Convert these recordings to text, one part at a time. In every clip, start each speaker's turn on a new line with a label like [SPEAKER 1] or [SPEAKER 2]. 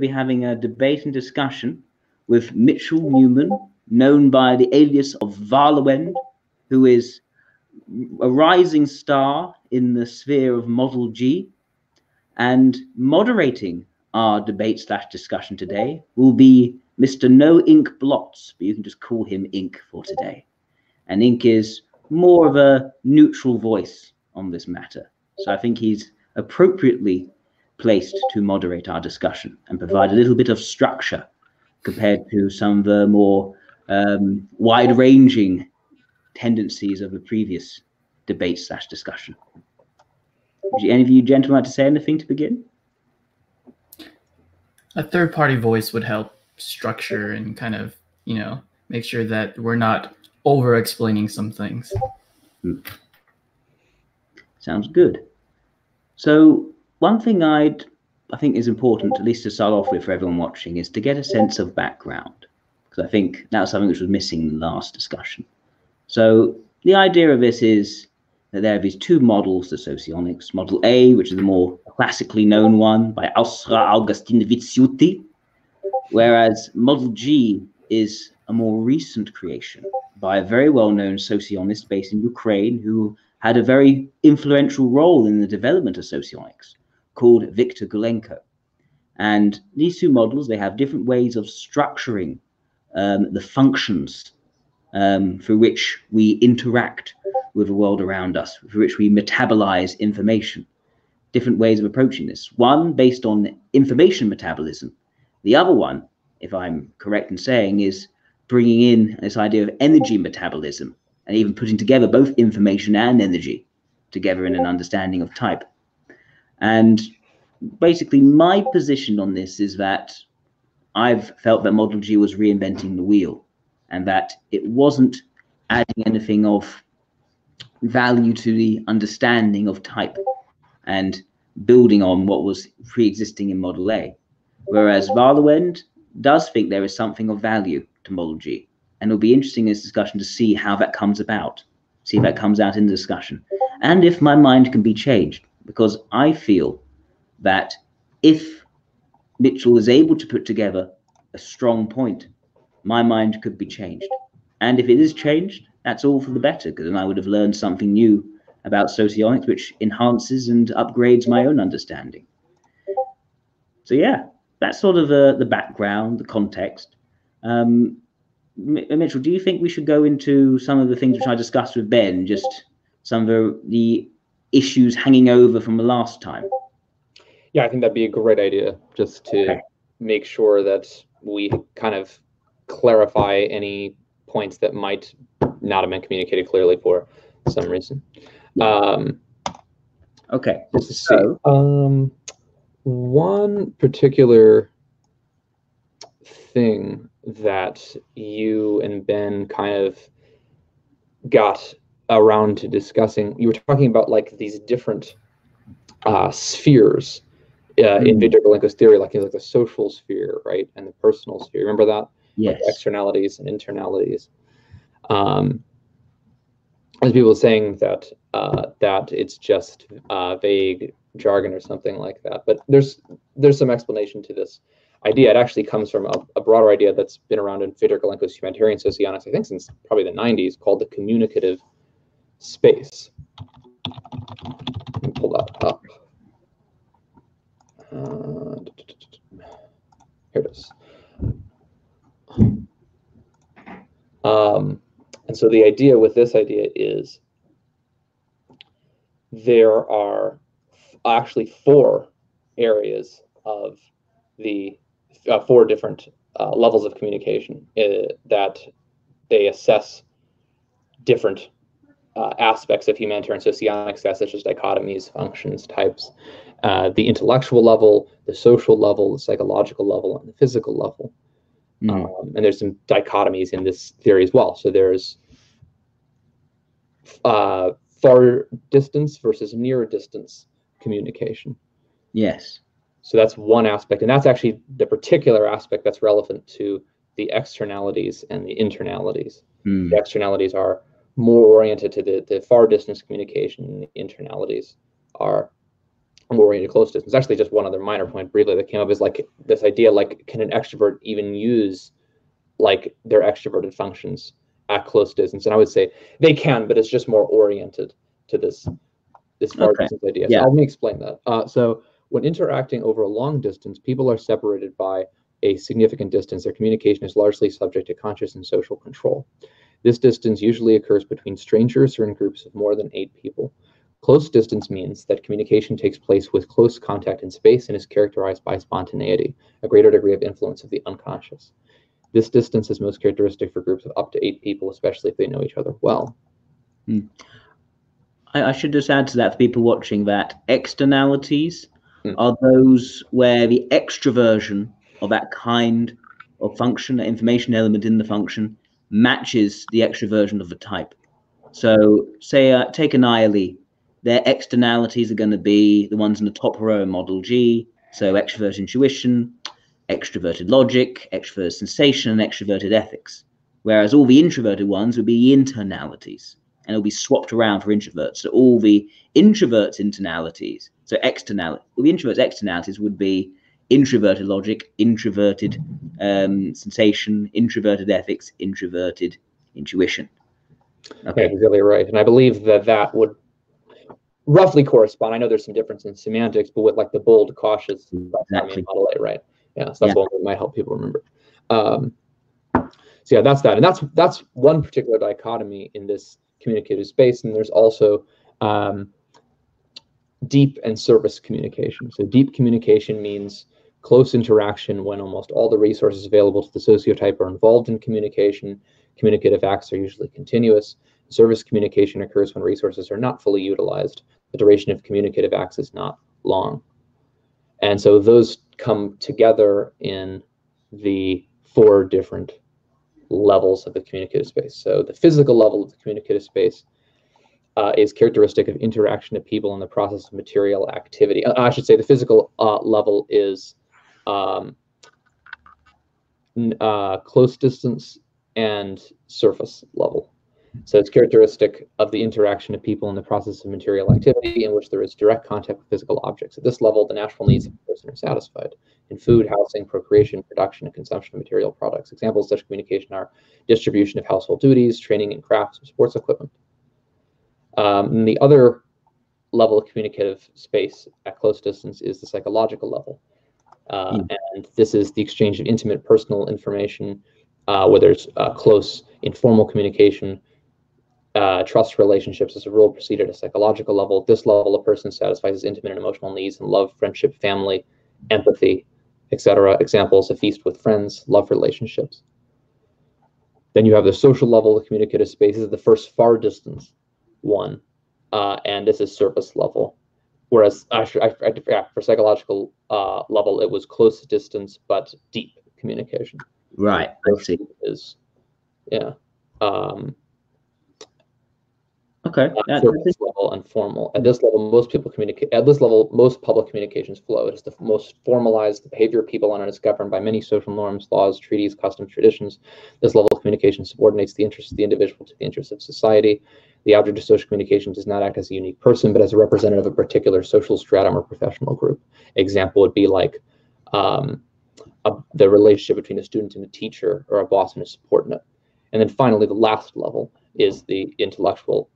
[SPEAKER 1] to be having a debate and discussion with Mitchell Newman, known by the alias of Varlawend, who is a rising star in the sphere of Model G. And moderating our debate / discussion today will be Mr. No Ink Blots, but you can just call him Ink for today. And Ink is more of a neutral voice on this matter. So I think he's appropriately placed to moderate our discussion and provide a little bit of structure compared to some of the more wide-ranging tendencies of the previous debate / discussion. Would any of you gentlemen like to say anything to begin?
[SPEAKER 2] A third-party voice would help structure and kind of, make sure that we're not over-explaining some things.
[SPEAKER 1] Sounds good. So one thing I think is important, at least to start off with for everyone watching, is to get a sense of background, because I think that was something which was missing in the last discussion. So the idea of this is that there are these two models, the Socionics. Model A, which is the more classically known one by Augustin Vizzuti, whereas Model G is a more recent creation by a very well-known socionist based in Ukraine who had a very influential role in the development of socionics, called Viktor Gulenko. And these two models, they have different ways of structuring the functions through which we interact with the world around us, through which we metabolize information. Different ways of approaching this. One based on information metabolism. The other one, if I'm correct in saying, is bringing in this idea of energy metabolism and even putting together both information and energy together in an understanding of type. And basically my position on this is that I've felt that Model G was reinventing the wheel and that it wasn't adding anything of value to the understanding of type and building on what was pre-existing in Model A. Whereas Varlawend does think there is something of value to Model G. And it'll be interesting in this discussion to see how that comes about, see if that comes out in the discussion. And if my mind can be changed, because I feel that if Mitchell is able to put together a strong point, my mind could be changed. And if it is changed, that's all for the better, because then I would have learned something new about socionics, which enhances and upgrades my own understanding. So yeah, that's sort of the background, the context. Mitchell, do you think we should go into some of the things which I discussed with Ben, just some of the issues hanging over from the last time?
[SPEAKER 3] Yeah, I think that'd be a great idea, just to make sure that we kind of clarify any points that might not have been communicated clearly for some reason.
[SPEAKER 1] Okay.
[SPEAKER 3] Let's see. One particular thing that you and Ben kind of got around to discussing, you were talking about like these different spheres in Viktor Gulenko's theory, like the social sphere, right, and the personal sphere. Remember that?
[SPEAKER 1] Yes.
[SPEAKER 3] Like externalities and internalities. As people saying that that it's just vague jargon or something like that, but there's some explanation to this idea. It actually comes from a broader idea that's been around in Viktor Gulenko's humanitarian socionics, I think since probably the 90s, called the communicative space. Let me pull that up. Here it is. And so the idea with this idea is there are actually four areas of the four different levels of communication that they assess different aspects of humanitarian socionics, such as dichotomies, functions, types, the intellectual level, the social level, the psychological level, and the physical level. And there's some dichotomies in this theory as well. So there's far distance versus near distance communication.
[SPEAKER 1] Yes.
[SPEAKER 3] So that's one aspect, and that's actually the particular aspect that's relevant to the externalities and the internalities. The externalities are more oriented to the far distance communication, and the internalities are oriented close distance. Actually, just one other minor point briefly that came up is like this idea, like, can an extrovert even use like their extroverted functions at close distance? And I would say they can, but it's just more oriented to this far distance idea. So let me explain that. So when interacting over a long distance, people are separated by a significant distance. Their communication is largely subject to conscious and social control. This distance usually occurs between strangers or in groups of more than 8 people. Close distance means that communication takes place with close contact in space and is characterized by spontaneity, a greater degree of influence of the unconscious. This distance is most characteristic for groups of up to 8 people, especially if they know each other well.
[SPEAKER 1] I should just add to that for people watching that externalities are those where the extroversion of that kind of function, the information element in the function, matches the extroversion of the type. So say, take an ILE. Their externalities are going to be the ones in the top row in model G. So extroverted intuition, extroverted logic, extroverted sensation, and extroverted ethics. Whereas all the introverted ones would be internalities, and it'll be swapped around for introverts. So all the introverts' internalities, so externality, all the introverts' externalities would be introverted logic, introverted sensation, introverted ethics, introverted intuition.
[SPEAKER 3] Okay, exactly right. And I believe that that would roughly correspond. I know there's some difference in semantics, but with like the bold, cautious,
[SPEAKER 1] exactly.
[SPEAKER 3] Model A, right? Yeah, so that's one that might help people remember. So yeah, that's that, and that's one particular dichotomy in this communicative space. And there's also deep and surface communication. So deep communication means close interaction when almost all the resources available to the sociotype are involved in communication. Communicative acts are usually continuous. Service communication occurs when resources are not fully utilized. The duration of communicative acts is not long. And so those come together in the 4 different levels of the communicative space. So the physical level of the communicative space is characteristic of interaction of people in the process of material activity. I should say the physical level is close distance and surface level. So it's characteristic of the interaction of people in the process of material activity in which there is direct contact with physical objects. At this level, the natural needs of the person are satisfied in food, housing, procreation, production, and consumption of material products. Examples of such communication are distribution of household duties, training in crafts, or sports equipment. And the other level of communicative space at close distance is the psychological level. And this is the exchange of intimate personal information, where there's close informal communication, trust relationships as a rule proceed at a psychological level. At this level, a person satisfies his intimate and emotional needs in love, friendship, family, empathy, etc. Examples: a feast with friends, love relationships. Then you have the social level of communicative space. This is the first far distance one, and this is surface level. Whereas for psychological level, it was close distance but deep communication.
[SPEAKER 1] Right, I see.
[SPEAKER 3] Is
[SPEAKER 1] okay.
[SPEAKER 3] Surface level and formal. At this level, most people communicate. At this level, most public communications flow. It is the most formalized. The behavior of people on it is governed by many social norms, laws, treaties, customs, traditions. This level of communication subordinates the interests of the individual to the interests of society. The object of social communication does not act as a unique person, but as a representative of a particular social stratum or professional group. Example would be like the relationship between a student and a teacher, or a boss and a subordinate. And then finally, the last level is the intellectual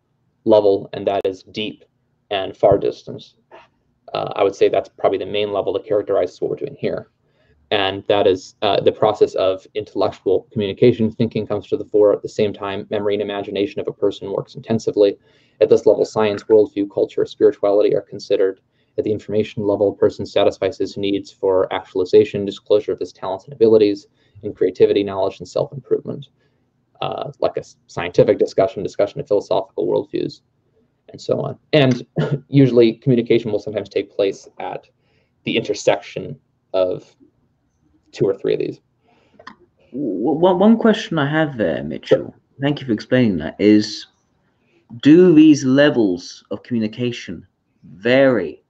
[SPEAKER 3] level, and that is deep and far distance. I would say that's probably the main level that characterizes what we're doing here. And that is the process of intellectual communication. Thinking comes to the fore. At the same time, memory and imagination of a person works intensively. At this level, science, worldview, culture, spirituality are considered. At the information level, a person satisfies his needs for actualization, disclosure of his talents and abilities, and creativity, knowledge, and self-improvement. Like a scientific discussion of philosophical worldviews, and so on. And usually communication will sometimes take place at the intersection of 2 or 3 of these.
[SPEAKER 1] One question I have there, Mitchell, thank you for explaining that, is do these levels of communication vary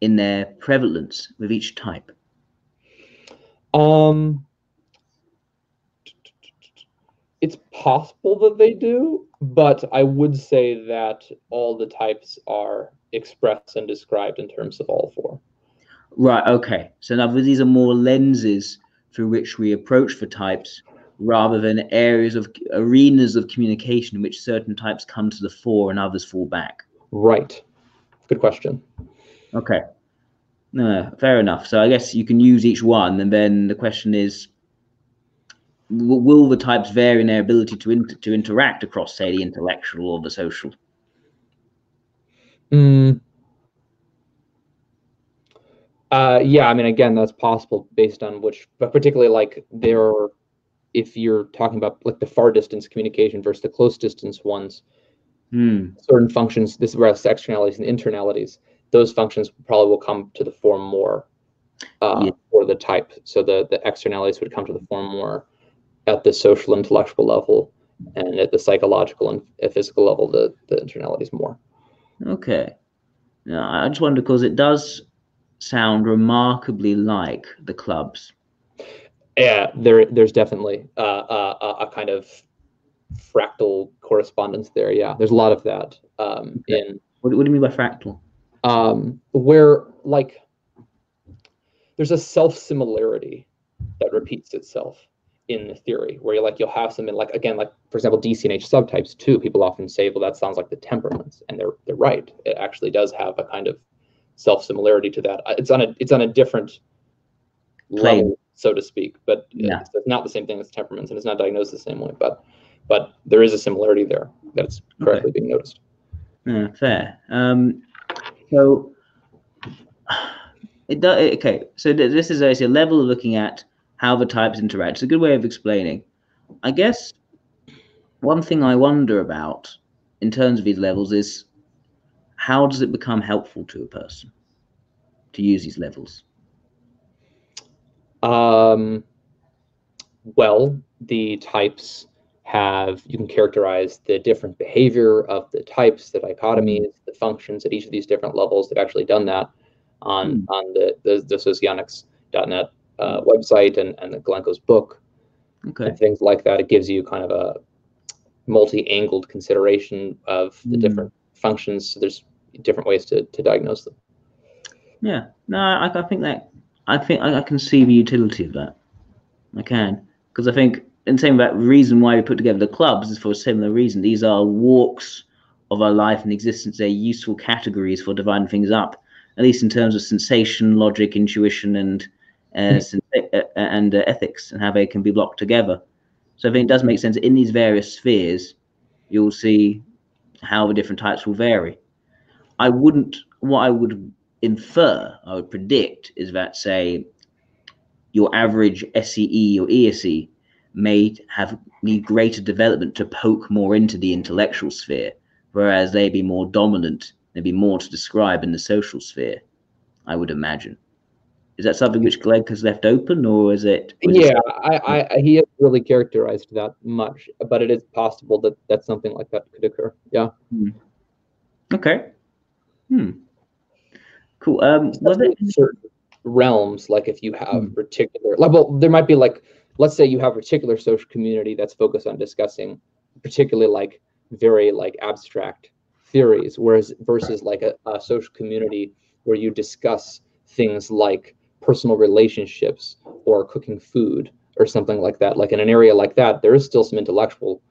[SPEAKER 1] in their prevalence with each type?
[SPEAKER 3] It's possible that they do, but I would say that all the types are expressed and described in terms of all four.
[SPEAKER 1] Right, okay. So now these are more lenses through which we approach the types rather than arenas of communication in which certain types come to the fore and others fall back.
[SPEAKER 3] Right. Good question.
[SPEAKER 1] Okay. No, fair enough. So I guess you can use each one, and then the question is, will the types vary in their ability to interact across, say, the intellectual or the social?
[SPEAKER 3] Yeah, I mean, again, that's possible based on which, but particularly like if you're talking about like the far distance communication versus the close distance ones, certain functions, this is externalities and internalities, those functions probably will come to the fore more for the type. So the externalities would come to the fore more at the social intellectual level, and at the psychological and physical level, the internalities more.
[SPEAKER 1] Okay. Now, I just wonder because it does sound remarkably like the clubs.
[SPEAKER 3] Yeah, there's definitely a kind of fractal correspondence there. Yeah, there's a lot of that.
[SPEAKER 1] Okay. What do you mean by fractal?
[SPEAKER 3] Where like there's a self-similarity that repeats itself in the theory, where you'll have something like, again, like for example, DCNH subtypes too. People often say, well, that sounds like the temperaments, and they're right. It actually does have a kind of self-similarity to that. It's on a different level, so to speak, but
[SPEAKER 1] yeah.
[SPEAKER 3] It's not the same thing as temperaments, and it's not diagnosed the same way. But there is a similarity there that's correctly being noticed.
[SPEAKER 1] Fair. So it does. Okay. So this is a level of looking at how the types interact. It's a good way of explaining. I guess one thing I wonder about in terms of these levels is how does it become helpful to a person to use these levels?
[SPEAKER 3] Well, the types you can characterize the different behavior of the types, the dichotomies, the functions at each of these different levels. They've actually done that on the Socionics.net website and the Glencoe's book. And things like that. It gives you kind of a multi-angled consideration of the different functions. So there's different ways to diagnose them.
[SPEAKER 1] Yeah, no, I think I can see the utility of that. I can, because I think in saying that reason why we put together the clubs is for a similar reason. These are walks of our life and existence. They're useful categories for dividing things up, at least in terms of sensation, logic, intuition, and ethics, and how they can be blocked together. So I think it does make sense in these various spheres. You'll see how the different types will vary. What I would infer, I would predict, is that, say, your average SCE or ESE may need greater development to poke more into the intellectual sphere, whereas they'd be more dominant, there'd be more to describe in the social sphere, I would imagine. Is that something which Glegg has left open, or is it?
[SPEAKER 3] He hasn't really characterized that much, but it is possible that something like that could occur. Yeah.
[SPEAKER 1] Okay. Cool.
[SPEAKER 3] Certain realms, like if you have particular, there might be let's say you have a particular social community that's focused on discussing particularly very abstract theories, versus like a social community where you discuss things like personal relationships or cooking food or something like that. Like in an area like that, there is still some intellectual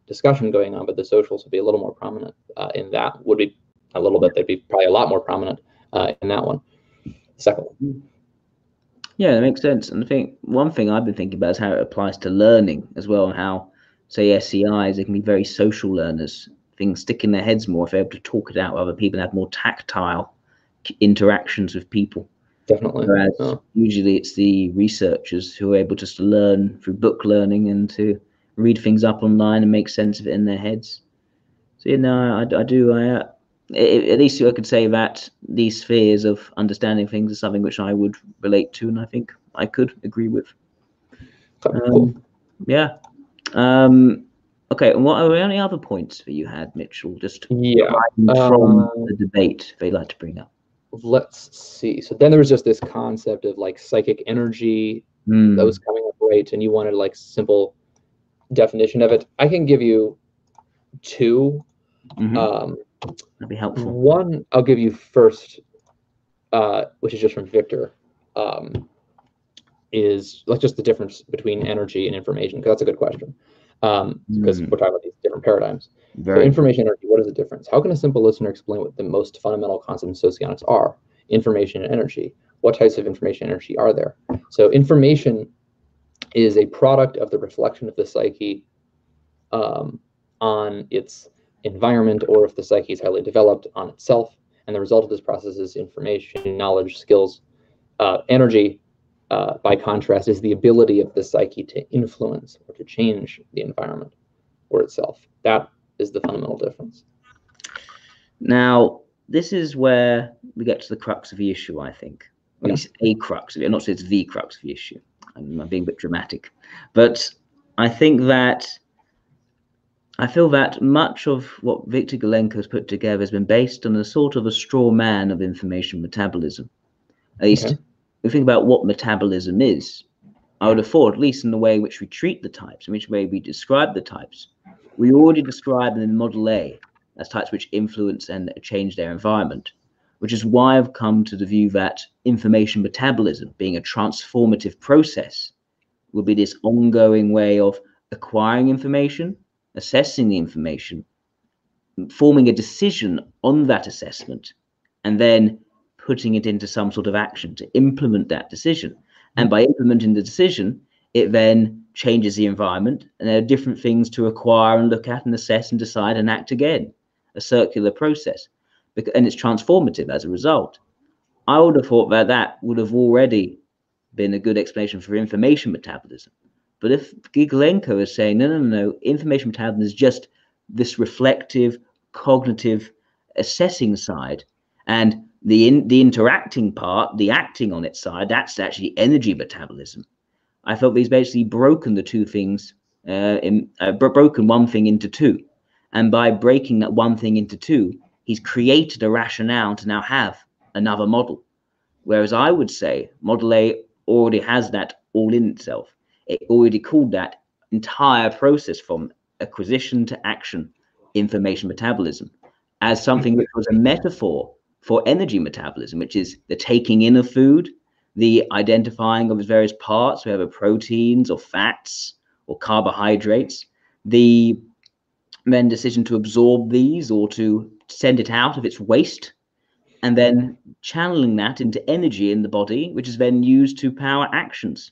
[SPEAKER 3] discussion going on, but the socials would be a little more prominent in that. Would be a little bit. They'd be probably a lot more prominent in that one. Second one.
[SPEAKER 1] Yeah, that makes sense. And I think one thing I've been thinking about is how it applies to learning as well, and how, say, SCIs, they can be very social learners. Things stick in their heads more if they're able to talk it out with other people and have more tactile interactions with people.
[SPEAKER 3] Definitely.
[SPEAKER 1] Whereas usually it's the researchers who are able just to learn through book learning and to read things up online and make sense of it in their heads. So, I do. At least I could say that these spheres of understanding things is something which I would relate to, and I think I could agree with.
[SPEAKER 3] Cool.
[SPEAKER 1] Yeah. Okay. And what are there any other points that you had, Mitchell? Just from the debate they like to bring up.
[SPEAKER 3] Let's see. So then there was just this concept of psychic energy that was coming up, right? And you wanted simple definition of it. I can give you two.
[SPEAKER 1] That'd be helpful.
[SPEAKER 3] One I'll give you first, which is just from Victor, is like just the difference between energy and information, because that's a good question. Because we're talking about these different paradigms. So information energy, what is the difference? How can a simple listener explain what the most fundamental concepts in socionics are? Information and energy. What types of information and energy are there? So information is a product of the reflection of the psyche on its environment, or if the psyche is highly developed, on itself. And the result of this process is information, knowledge, skills. Energy, by contrast, is the ability of the psyche to influence or to change the environment or itself. That is the fundamental difference.
[SPEAKER 1] Now, this is where we get to the crux of the issue, I think. Well, it's a crux of it. I'm not saying it's the crux of the issue. I'm being a bit dramatic. But I feel that much of what Viktor Golenko has put together has been based on a sort of a straw man of information metabolism. At least, if we think about what metabolism is, I would have thought, at least in the way in which we treat the types, in which way we describe the types, we already describe them in Model A as types which influence and change their environment, which is why I've come to the view that information metabolism, being a transformative process, will be this ongoing way of acquiring information, assessing the information, forming a decision on that assessment, and then putting it into some sort of action to implement that decision. And by implementing the decision, it then changes the environment, and there are different things to acquire and look at and assess and decide and act again. A circular process, and it's transformative as a result. I would have thought that that would have already been a good explanation for information metabolism. But if Gigelenko is saying, no, information metabolism is just this reflective, cognitive, assessing side, and the interacting part, the acting on its side, that's actually energy metabolism. I felt he's basically broken the two things, broken one thing into two. And by breaking that one thing into two, he's created a rationale to now have another model. Whereas I would say Model A already has that all in itself. It already called that entire process from acquisition to action, information metabolism, as something which was a metaphor for energy metabolism, which is the taking in of food, the identifying of its various parts, whether proteins or fats or carbohydrates, the then decision to absorb these or to send it out of its waste, and then channeling that into energy in the body, which is then used to power actions.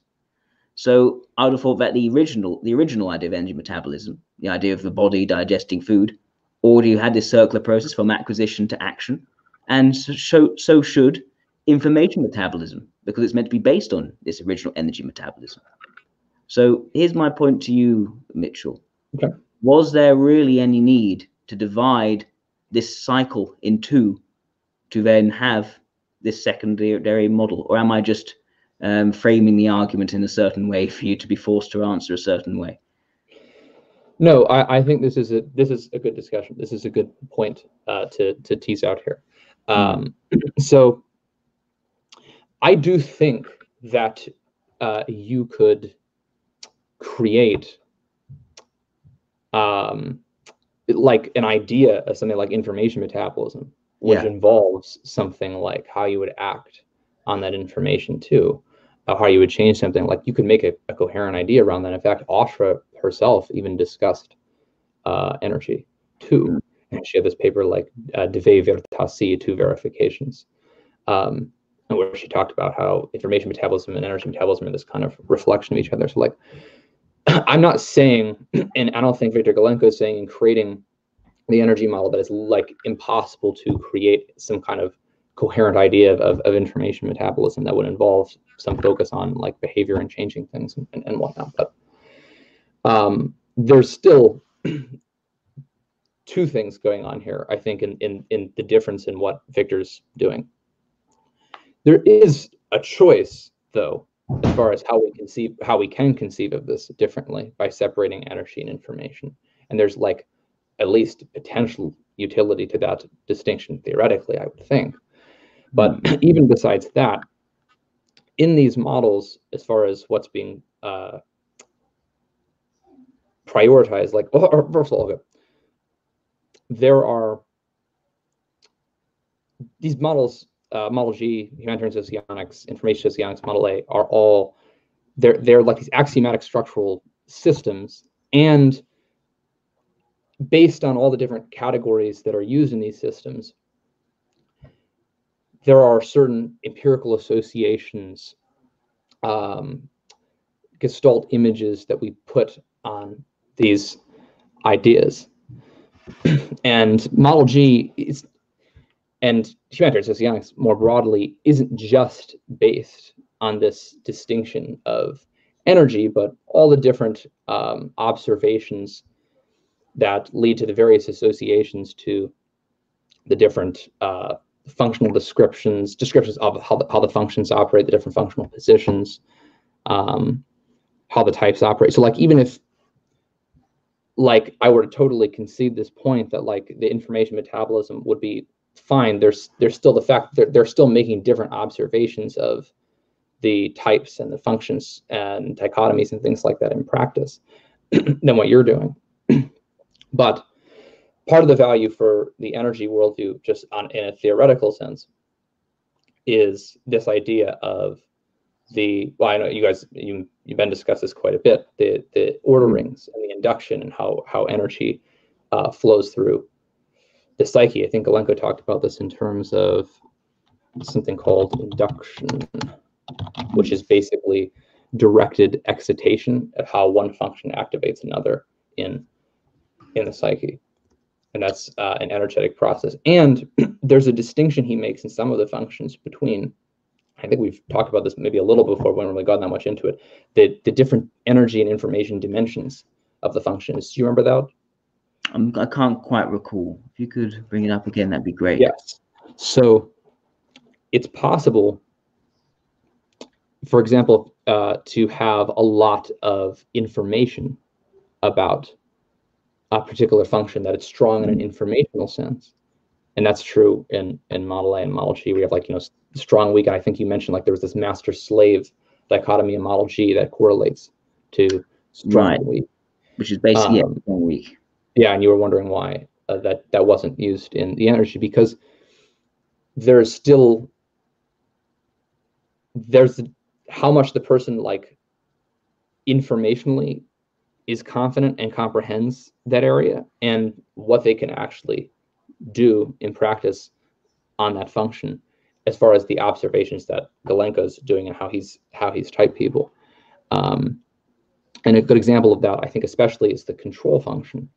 [SPEAKER 1] So I would have thought that the original idea of energy metabolism, the idea of the body digesting food, already had this circular process from acquisition to action, and so should information metabolism, because it's meant to be based on this original energy metabolism. So here's my point to you, Mitchell.
[SPEAKER 3] Okay.
[SPEAKER 1] Was there really any need to divide this cycle in two to then have this secondary model? Or am I just framing the argument in a certain way for you to be forced to answer a certain way?
[SPEAKER 3] No, I think this is a good discussion. This is a good point to tease out here. So I do think that you could create like an idea of something like information metabolism, which involves something like how you would act on that information too, how you would change something. Like you could make a coherent idea around that. In fact, Ashra herself even discussed energy too. And she had this paper like Dve Vertasi, two verifications, where she talked about how information metabolism and energy metabolism are this kind of reflection of each other. So like, I'm not saying, and I don't think Viktor Golenko is saying in creating the energy model that it's like impossible to create some kind of coherent idea of information metabolism that would involve some focus on like behavior and changing things and whatnot. But there's still two things going on here, I think, in the difference in what Victor's doing. There is a choice, though, as far as how we can conceive of this differently by separating energy and information. And there's like at least potential utility to that distinction theoretically, I would think. But even besides that, in these models, as far as what's being prioritized, like, first of all, okay, there are these models, Model G, Humanitarian Socionics, Information Socionics, Model A, are all, they're like these axiomatic structural systems, and based on all the different categories that are used in these systems, there are certain empirical associations, Gestalt images that we put on these ideas. And Model G is, and Humanitarian Socionics more broadly, isn't just based on this distinction of energy, but all the different observations that lead to the various associations to the different functional descriptions of how the functions operate, the different functional positions, how the types operate. So like, even if like I were to totally concede this point that like the information metabolism would be fine, there's still the fact that they're still making different observations of the types and the functions and dichotomies and things like that in practice than what you're doing. But part of the value for the energy worldview, just in a theoretical sense, is this idea of well, I know you guys, you've been discussed this quite a bit, the orderings and the induction and how energy flows through the psyche. I think Galenko talked about this in terms of something called induction, which is basically directed excitation of how one function activates another in the psyche. And that's an energetic process. And there's a distinction he makes in some of the functions between, I think we've talked about this maybe a little before, we haven't really gotten that much into it, the different energy and information dimensions of the functions. Do you remember that?
[SPEAKER 1] I can't quite recall. If you could bring it up again, that'd be great.
[SPEAKER 3] Yes. So it's possible, for example, to have a lot of information about a particular function, that it's strong in an informational sense. And that's true in Model A and Model G. We have like, strong, weak. And I think you mentioned like there was this master-slave dichotomy in Model G that correlates to strong and weak.
[SPEAKER 1] Which is basically strong weak.
[SPEAKER 3] Yeah, and you were wondering why that wasn't used in the energy, because there's how much the person like informationally is confident and comprehends that area, and what they can actually do in practice on that function, as far as the observations that Galenko's doing and how he's typed people. And a good example of that, I think, especially, is the control function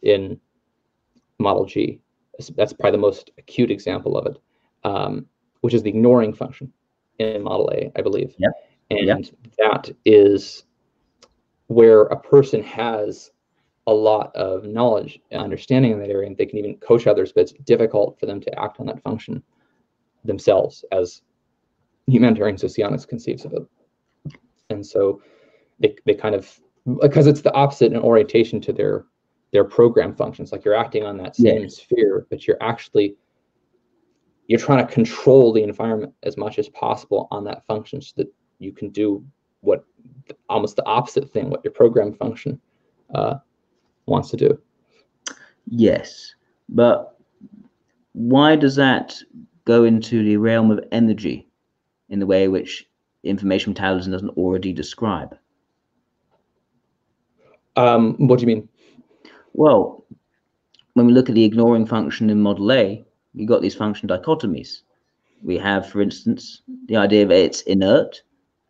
[SPEAKER 3] in Model G. That's probably the most acute example of it, which is the ignoring function in Model A, I believe.
[SPEAKER 1] Yep.
[SPEAKER 3] And that is where a person has a lot of knowledge and understanding in that area, and they can even coach others, but it's difficult for them to act on that function themselves, as Humanitarian Socionics conceives of it. And so they kind of, because it's the opposite in orientation to their program functions, like you're acting on that same sphere, but you're trying to control the environment as much as possible on that function, so that you can do what almost the opposite thing, what your program function wants to do.
[SPEAKER 1] Yes, but why does that go into the realm of energy in the way which information metabolism doesn't already describe?
[SPEAKER 3] What do you mean?
[SPEAKER 1] Well, when we look at the ignoring function in Model A, you've got these function dichotomies. We have, for instance, the idea that it's inert,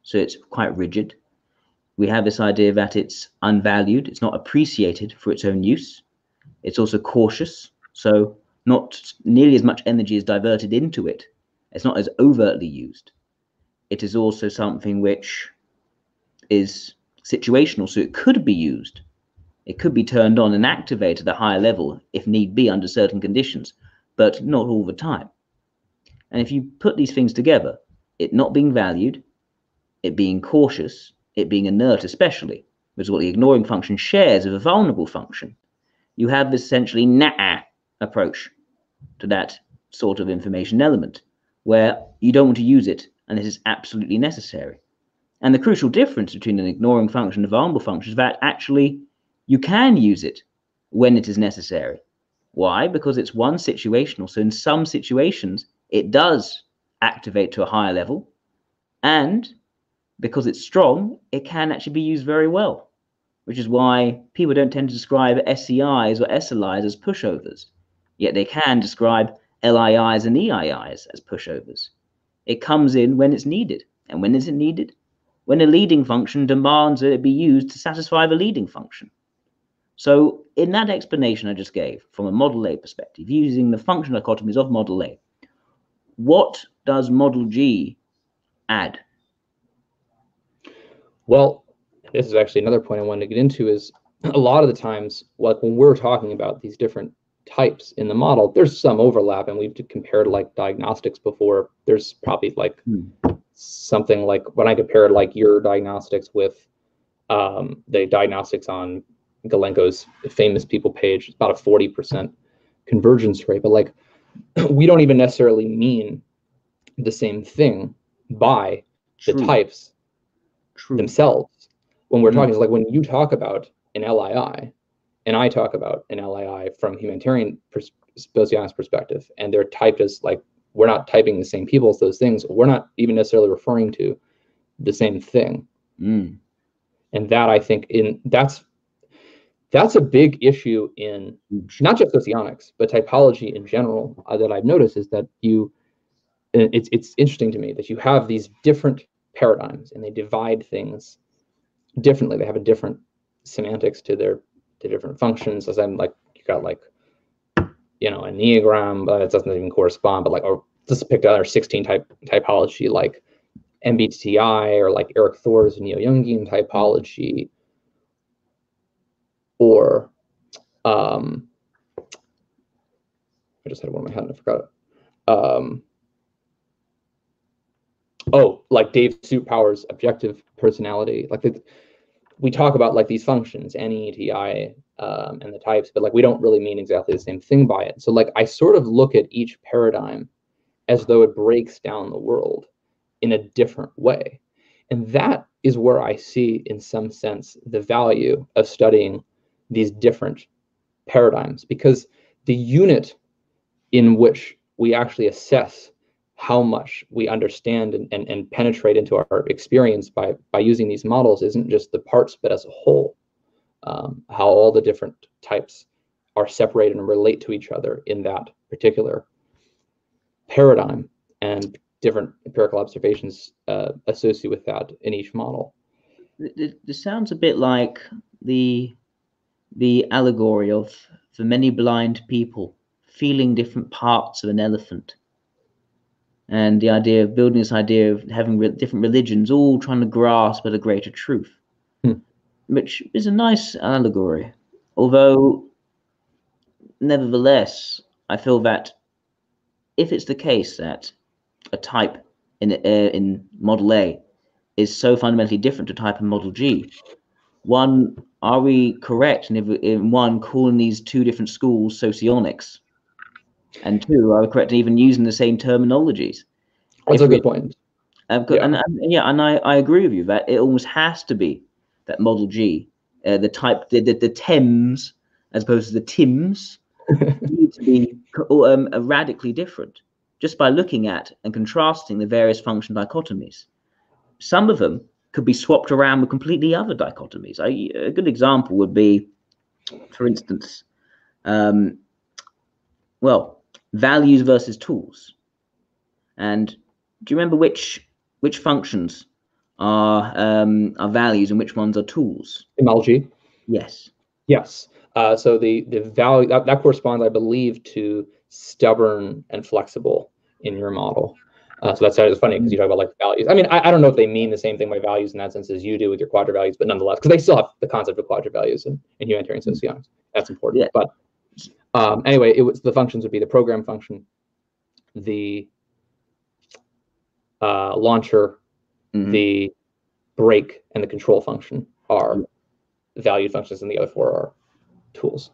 [SPEAKER 1] so it's quite rigid. We have this idea that it's unvalued, it's not appreciated for its own use. It's also cautious, so not nearly as much energy is diverted into it. It's not as overtly used. It is also something which is situational, so it could be used. It could be turned on and activated at a higher level if need be under certain conditions, but not all the time. And if you put these things together, it not being valued, it being cautious, it being inert especially, which is what the ignoring function shares with a vulnerable function, you have this essentially nah approach to that sort of information element, where you don't want to use it and it is absolutely necessary. And the crucial difference between an ignoring function and a vulnerable function is that actually you can use it when it is necessary. Why? Because it's one situational. So in some situations, it does activate to a higher level. And because it's strong, it can actually be used very well, which is why people don't tend to describe SEIs or SLIs as pushovers. Yet they can describe LIIs and EIIs as pushovers. It comes in when it's needed. And when is it needed? When a leading function demands that it be used to satisfy the leading function. So in that explanation I just gave, from a model A perspective, using the function dichotomies of model A, what does model G add?
[SPEAKER 3] Well, this is actually another point I wanted to get into, is a lot of the times, like when we're talking about these different types in the model, there's some overlap, and we've compared like diagnostics before. There's probably like something like, when I compared like your diagnostics with the diagnostics on Galenko's famous people page, it's about a 40% convergence rate. But like, we don't even necessarily mean the same thing by the types themselves. When we're talking, like when you talk about an LII and I talk about an LII from humanitarian Socionics perspective, and they're typed as like, we're not typing the same people as those things, we're not even necessarily referring to the same thing. And that, I think, that's a big issue in not just Socionics, but typology in general, that I've noticed, is that it's interesting to me that you have these different paradigms and they divide things differently. They have a different semantics to their different functions. As I'm like, you got like, you know, a Enneagram, but it doesn't even correspond. But like, or just pick another 16 typology, like MBTI, or like Eric Thor's neo-Jungian typology, or I just had one in my head and I forgot it. Oh, like Dave Suitpower's objective personality. Like we talk about like these functions, NETI, and the types, but like we don't really mean exactly the same thing by it. So like I sort of look at each paradigm as though it breaks down the world in a different way. And that is where I see, in some sense, the value of studying these different paradigms, because the unit in which we actually assess how much we understand and penetrate into our experience by using these models isn't just the parts, but as a whole, how all the different types are separated and relate to each other in that particular paradigm, and different empirical observations associated with that in each model.
[SPEAKER 1] This sounds a bit like the allegory of the many blind people feeling different parts of an elephant, and the idea of building this idea of having different religions all trying to grasp at a greater truth, which is a nice allegory. Although, nevertheless, I feel that if it's the case that a type in Model A is so fundamentally different to type in Model G, one, are we correct in one, calling these two different schools socionics? And two, are we correct in even using the same terminologies?
[SPEAKER 3] That's a good point.
[SPEAKER 1] And I agree with you that it almost has to be that Model G, the type, the TEMS as opposed to the TIMS, need to be radically different, just by looking at and contrasting the various function dichotomies. Some of them could be swapped around with completely other dichotomies. A good example would be, for instance, well, values versus tools. And do you remember which functions are values and which ones are tools?
[SPEAKER 3] Etymology.
[SPEAKER 1] Yes.
[SPEAKER 3] Yes. So the value that corresponds, I believe, to stubborn and flexible in your model. So that's funny, because you talk about like values. I mean, I don't know if they mean the same thing by values in that sense as you do with your quadra values, but nonetheless, because they still have the concept of quadra values in humanitarian sociology. That's important. Yeah. But anyway, the functions would be the program function, the launcher, the brake, and the control function are valued functions, and the other four are tools.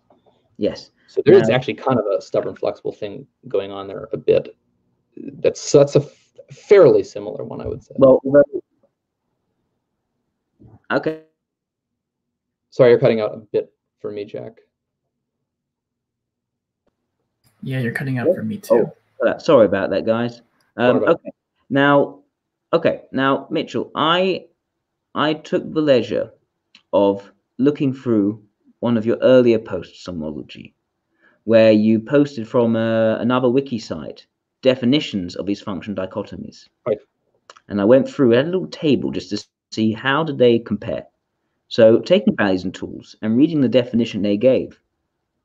[SPEAKER 1] Yes.
[SPEAKER 3] So there is actually kind of a stubborn, flexible thing going on there a bit. That's a fairly similar one, I would say.
[SPEAKER 1] Well, okay.
[SPEAKER 3] Sorry, you're cutting out a bit for me, Jack.
[SPEAKER 2] Yeah, you're cutting out for me too.
[SPEAKER 1] Sorry about that, guys. Okay, now, Mitchell, I took the leisure of looking through one of your earlier posts on Modology, where you posted from another wiki site definitions of these function dichotomies.
[SPEAKER 3] Right.
[SPEAKER 1] And I went through, I had a little table just to see how did they compare. So taking values and tools and reading the definition they gave,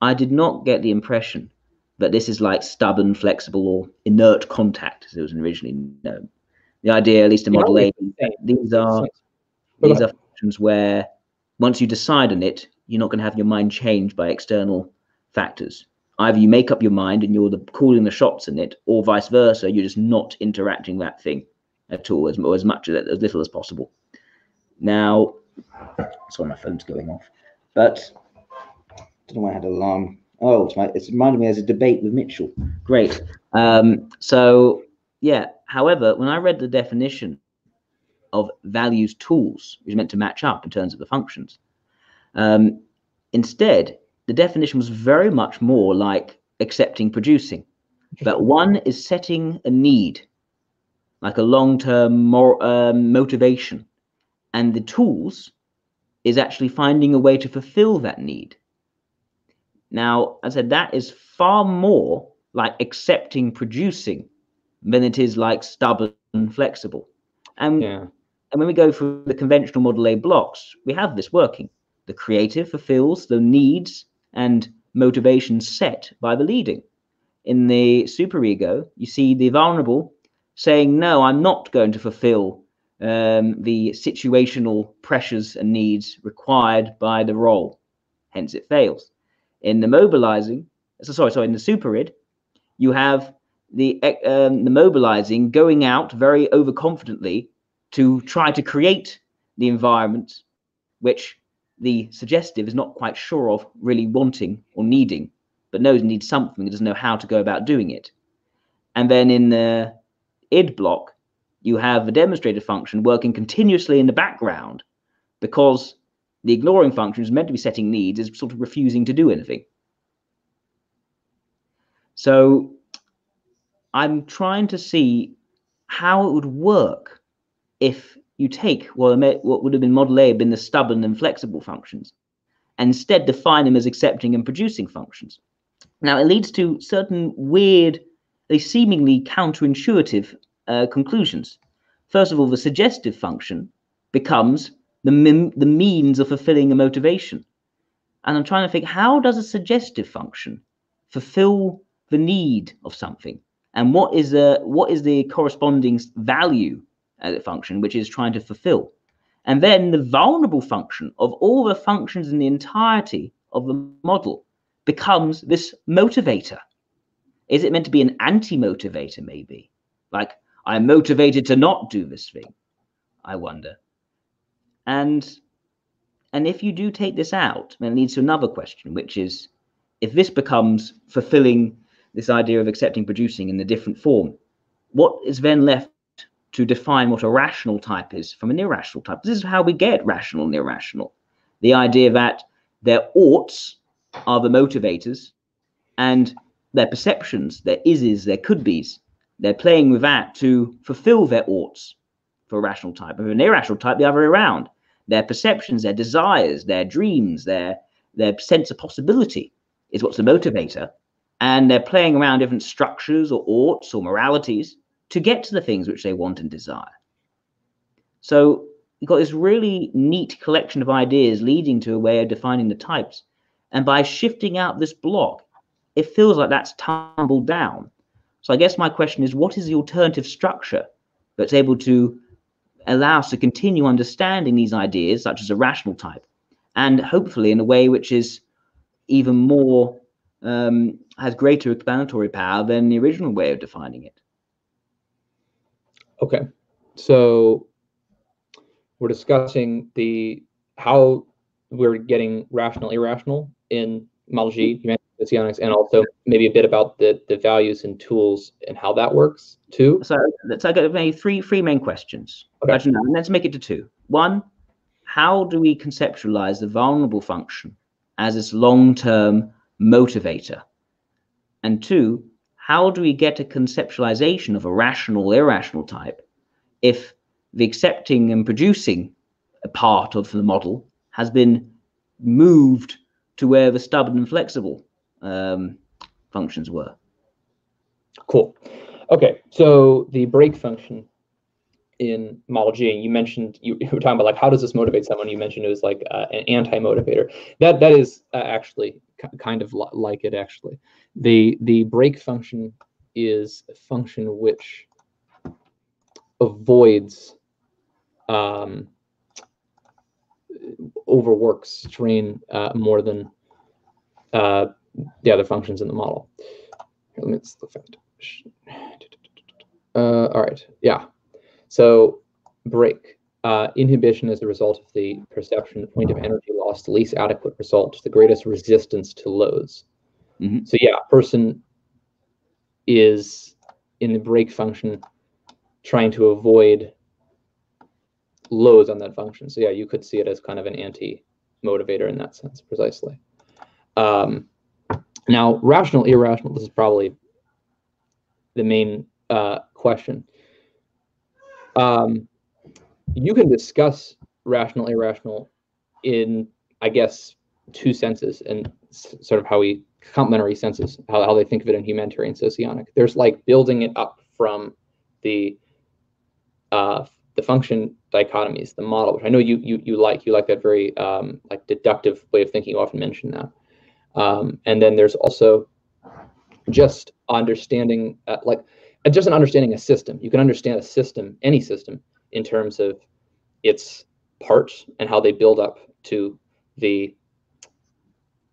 [SPEAKER 1] I did not get the impression that this is like stubborn, flexible, or inert contact, as it was originally known. The idea, at least in Model A, these are functions where once you decide on it, you're not going to have your mind changed by external factors. Either you make up your mind and you're calling the shots in it, or vice versa, you're just not interacting with that thing at all, as little as possible. Now, sorry, my phone's going off, but I don't know why I had an alarm. Oh, it's reminded me there's a debate with Mitchell. Great. So yeah, however, when I read the definition of values tools, which is meant to match up in terms of the functions, instead, the definition was very much more like accepting producing. But one is setting a need, like a long-term motivation, and the tools is actually finding a way to fulfill that need. Now, as I said, that is far more like accepting producing than it is like stubborn and flexible. And when we go through the conventional Model A blocks, we have this working. The creative fulfills the needs and motivations set by the leading. In the superego, you see the vulnerable saying, no, I'm not going to fulfill the situational pressures and needs required by the role. Hence, it fails. In the mobilizing, in the superid, you have the mobilizing going out very overconfidently to try to create the environment which the suggestive is not quite sure of really wanting or needing, but knows it needs something, it doesn't know how to go about doing it. And then in the id block, you have the demonstrated function working continuously in the background because the ignoring function is meant to be setting needs, is sort of refusing to do anything. So I'm trying to see how it would work if you take what would have been Model A, been the stubborn and flexible functions, and instead define them as accepting and producing functions. Now, it leads to certain weird, seemingly counterintuitive conclusions. First of all, the suggestive function becomes the means of fulfilling a motivation. And I'm trying to think, how does a suggestive function fulfill the need of something? And what is the corresponding value as a function which is trying to fulfill? And then the vulnerable function of all the functions in the entirety of the model becomes this motivator. Is it meant to be an anti-motivator, maybe? Like, I'm motivated to not do this thing, I wonder. And if you do take this out, then it leads to another question, which is, if this becomes fulfilling this idea of accepting producing in a different form, what is then left to define what a rational type is from an irrational type? This is how we get rational and irrational. The idea that their oughts are the motivators and their perceptions, their ises, their could-bes, they're playing with that to fulfill their oughts for a rational type. And for an irrational type, the other way around. Their perceptions, their desires, their dreams, their sense of possibility is what's the motivator. And they're playing around different structures or oughts or moralities to get to the things which they want and desire. So you've got this really neat collection of ideas leading to a way of defining the types. And by shifting out this block, it feels like that's tumbled down. So I guess my question is, what is the alternative structure that's able to allow us to continue understanding these ideas, such as a rational type, and hopefully in a way which is even more, has greater explanatory power than the original way of defining it?
[SPEAKER 3] Okay, so we're discussing how we're getting rational, irrational in Model G, Socionics, and also maybe a bit about the values and tools and how that works too. So
[SPEAKER 1] let's got maybe three main questions. Okay. Actually, no, let's make it to two. One, how do we conceptualize the vulnerable function as its long-term motivator? And two, how do we get a conceptualization of a rational, irrational type if the accepting and producing a part of the model has been moved to where the stubborn and flexible functions were?
[SPEAKER 3] Cool. Okay, so the break function in Model G, and you mentioned, you were talking about like, how does this motivate someone? You mentioned it was like an anti-motivator. That is actually kind of like it actually. The break function is a function which avoids overworks strain more than the other functions in the model. Here, let me look at all right, yeah. So break. Inhibition is the result of the perception, the point of energy loss, the least adequate result, the greatest resistance to loads.
[SPEAKER 1] Mm-hmm.
[SPEAKER 3] So yeah, a person is in the break function trying to avoid loads on that function. So yeah, you could see it as kind of an anti-motivator in that sense, precisely. Now, rational, irrational, this is probably the main question. You can discuss rational, irrational in, I guess, two senses, and sort of how we complementary senses, how they think of it in humanitarian socionic. There's like building it up from the function dichotomies, the model, which I know you like that very like deductive way of thinking. You often mention that. And then there's also just understanding, just an understanding a system. You can understand a system, any system, in terms of its parts and how they build up to the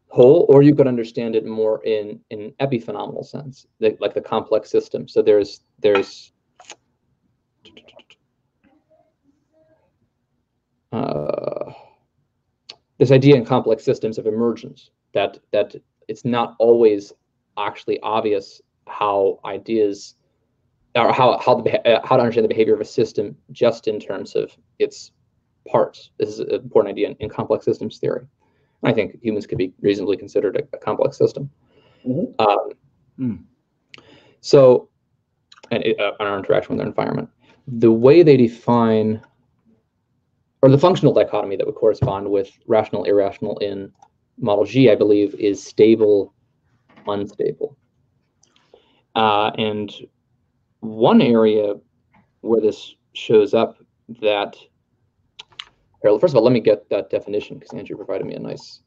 [SPEAKER 3] whole, or you could understand it more in an epiphenomenal sense, like the complex system. So there's this idea in complex systems of emergence, that it's not always actually obvious how ideas, or how to understand the behavior of a system just in terms of its parts. This is an important idea in complex systems theory. I think humans could be reasonably considered a complex system. Mm-hmm. So, and our interaction with their environment, the way they define, or the functional dichotomy that would correspond with rational, irrational in Model G, I believe, is stable, unstable. And one area where this shows up that, first of all, let me get that definition, because Andrew provided me a nice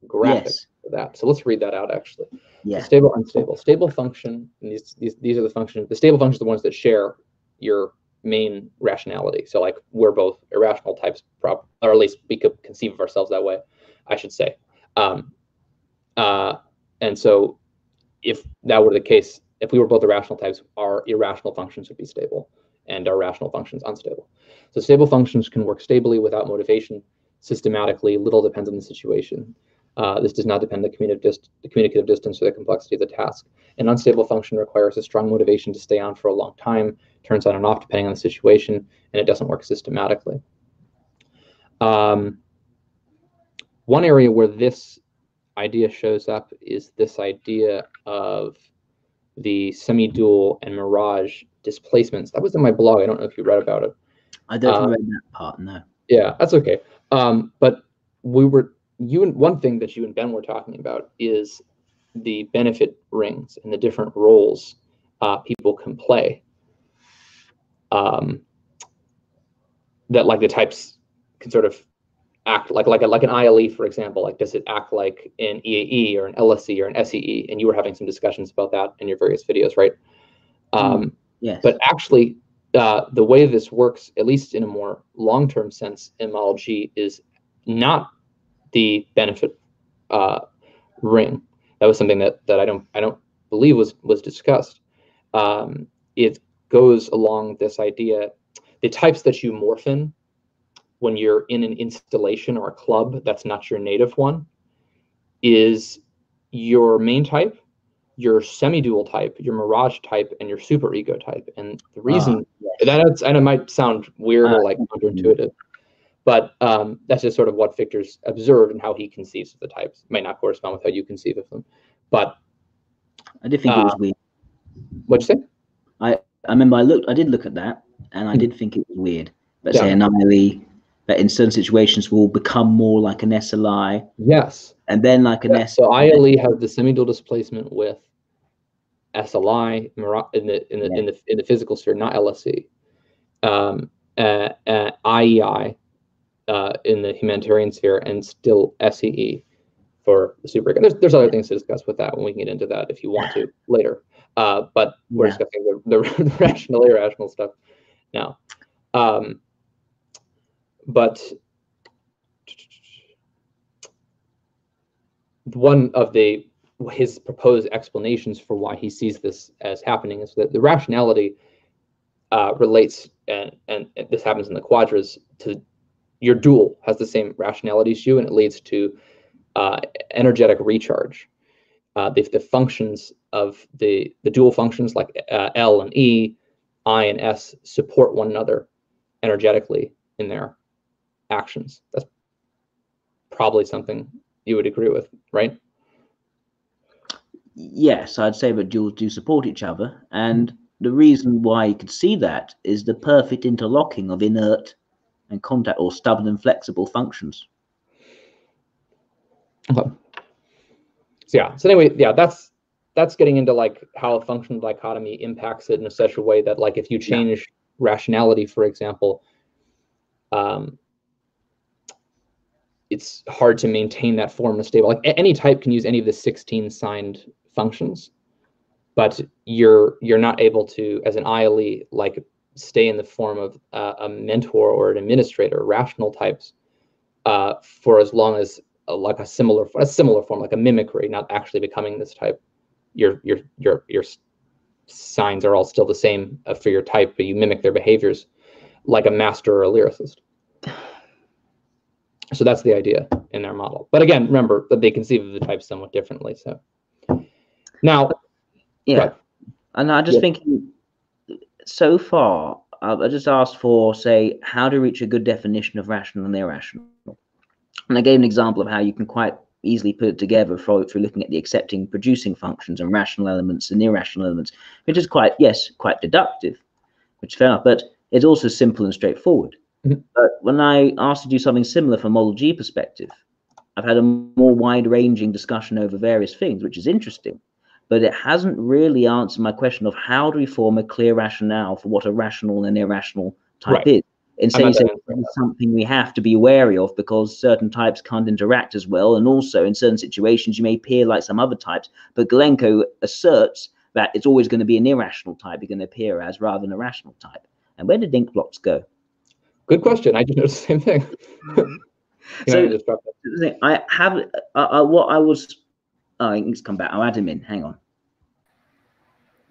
[SPEAKER 3] graphic for that. So let's read that out, actually.
[SPEAKER 1] Yeah.
[SPEAKER 3] So stable, unstable. Stable function, and these are the functions. The stable functions are the ones that share your main rationality. So like, we're both irrational types, or at least we could conceive of ourselves that way, I should say. And so if that were the case, if we were both irrational types, our irrational functions would be stable and our rational functions unstable. So stable functions can work stably without motivation, systematically. Little depends on the situation. This does not depend on the communicative distance or the complexity of the task. An unstable function requires a strong motivation to stay on for a long time, turns on and off depending on the situation, and it doesn't work systematically. One area where this idea shows up is this idea of the semi-dual and mirage displacements. That was in my blog. I don't know if you read about it.
[SPEAKER 1] I don't read that part, no.
[SPEAKER 3] Yeah, that's okay. But one thing that you and Ben were talking about is the benefit rings and the different roles people can play. That like the types can sort of act like an ILE, for example. Like, does it act like an EAE or an LSE or an SEE? And you were having some discussions about that in your various videos, right?
[SPEAKER 1] Yes.
[SPEAKER 3] But actually, the way this works, at least in a more long-term sense in Model G, is not the benefit ring. That was something that I don't believe was discussed. It goes along this idea, the types that you morph in when you're in an installation or a club that's not your native one is your main type, your semi-dual type, your mirage type, and your superego type. And the reason and it might sound weird or like counterintuitive, but that's just sort of what Victor's observed and how he conceives of the types. It might not correspond with how you conceive of them, but
[SPEAKER 1] I did think it was weird.
[SPEAKER 3] What'd you say?
[SPEAKER 1] I remember I did look at that, and I did think it was weird. But say an ILE that in certain situations will become more like an SLI.
[SPEAKER 3] Yes.
[SPEAKER 1] And then like an
[SPEAKER 3] So ILE has the semi-dual displacement with SLI in the physical sphere, not LSE. IEI in the humanitarian sphere, and still SEE for the super. There's other things to discuss with that when we can get into that if you want to later. But we're discussing the rational, irrational stuff now. But one of his proposed explanations for why he sees this as happening is that the rationality relates, and this happens in the quadras, to your dual has the same rationality as you, and it leads to energetic recharge. The functions of the dual functions like L and E, I and S support one another energetically in their actions. That's probably something you would agree with, right?
[SPEAKER 1] Yes, I'd say that duals do support each other, and the reason why you could see that is the perfect interlocking of inert and contact, or stubborn and flexible functions.
[SPEAKER 3] Okay. So anyway, that's getting into like how a functional dichotomy impacts it in such a way that, like, if you change rationality, for example, it's hard to maintain that form of stable. Like any type can use any of the 16 signed functions, but you're not able to, as an ILE, like stay in the form of a mentor or an administrator, rational types, for as long as like a similar form, like a mimicry, not actually becoming this type. Your signs are all still the same for your type, but you mimic their behaviors like a master or a lyricist. So that's the idea in their model. But again, remember that they conceive of the types somewhat differently. So now,
[SPEAKER 1] and I'm just thinking, so far, I just asked for, say, how to reach a good definition of rational and irrational. And I gave an example of how you can quite easily put it together through looking at the accepting, producing functions and rational elements and irrational elements, which is quite deductive, which is fair enough, but it's also simple and straightforward. But when I asked to do something similar from Model G perspective, I've had a more wide-ranging discussion over various things, which is interesting, but it hasn't really answered my question of how do we form a clear rationale for what a rational and irrational type is. Instead, it's something we have to be wary of because certain types can't interact as well, and also in certain situations you may appear like some other types. But Galenko asserts that it's always going to be an irrational type you're going to appear as rather than a rational type. And where did ink blots go?
[SPEAKER 3] Good question. I just noticed the same thing.
[SPEAKER 1] So I have what I was. Oh, Ink's come back. I'll add him in. Hang on.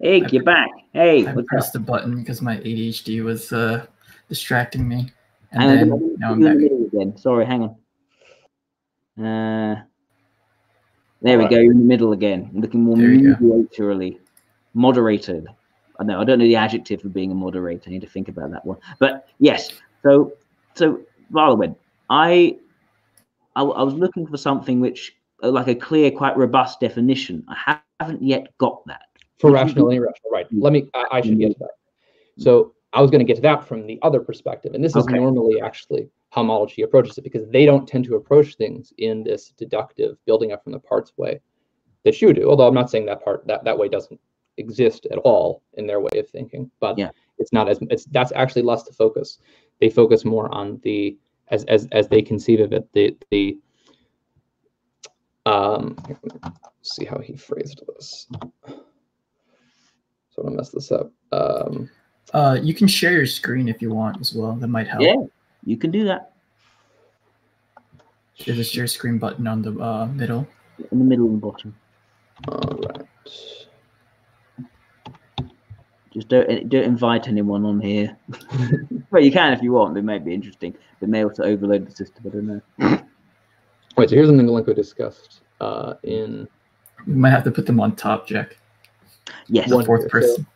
[SPEAKER 1] Ink, you're back. Hey,
[SPEAKER 2] I pressed the button because my ADHD was distracting me, and then now I'm back.
[SPEAKER 1] Again. Sorry, hang on. There we go. You're in the middle again. I'm looking more moderated. I don't know the adjective for being a moderator. I need to think about that one. But yes. So Varlawend, I was looking for something which, like a clear, quite robust definition. I haven't yet got that.
[SPEAKER 3] For rational and irrational, right. I should get to that. So I was going to get to that from the other perspective. And this is normally actually how Model G approaches it, because they don't tend to approach things in this deductive, building up from the parts way that you do. Although I'm not saying that way doesn't exist at all in their way of thinking, but it's not that's actually less the focus. They focus more on the, as they conceive of it, the see how he phrased this. So I'm gonna mess this up.
[SPEAKER 2] You can share your screen if you want as well. That might help.
[SPEAKER 1] Yeah, you can do that.
[SPEAKER 2] There's a share screen button on the middle.
[SPEAKER 1] In the middle and bottom.
[SPEAKER 3] All right.
[SPEAKER 1] Just don't invite anyone on here. Well, you can if you want. It may be interesting. It may also overload the system. I don't know.
[SPEAKER 3] Wait, so here's something Galenko discussed in.
[SPEAKER 2] We might have to put them on top, Jack.
[SPEAKER 1] Yes.
[SPEAKER 2] The fourth person.
[SPEAKER 3] So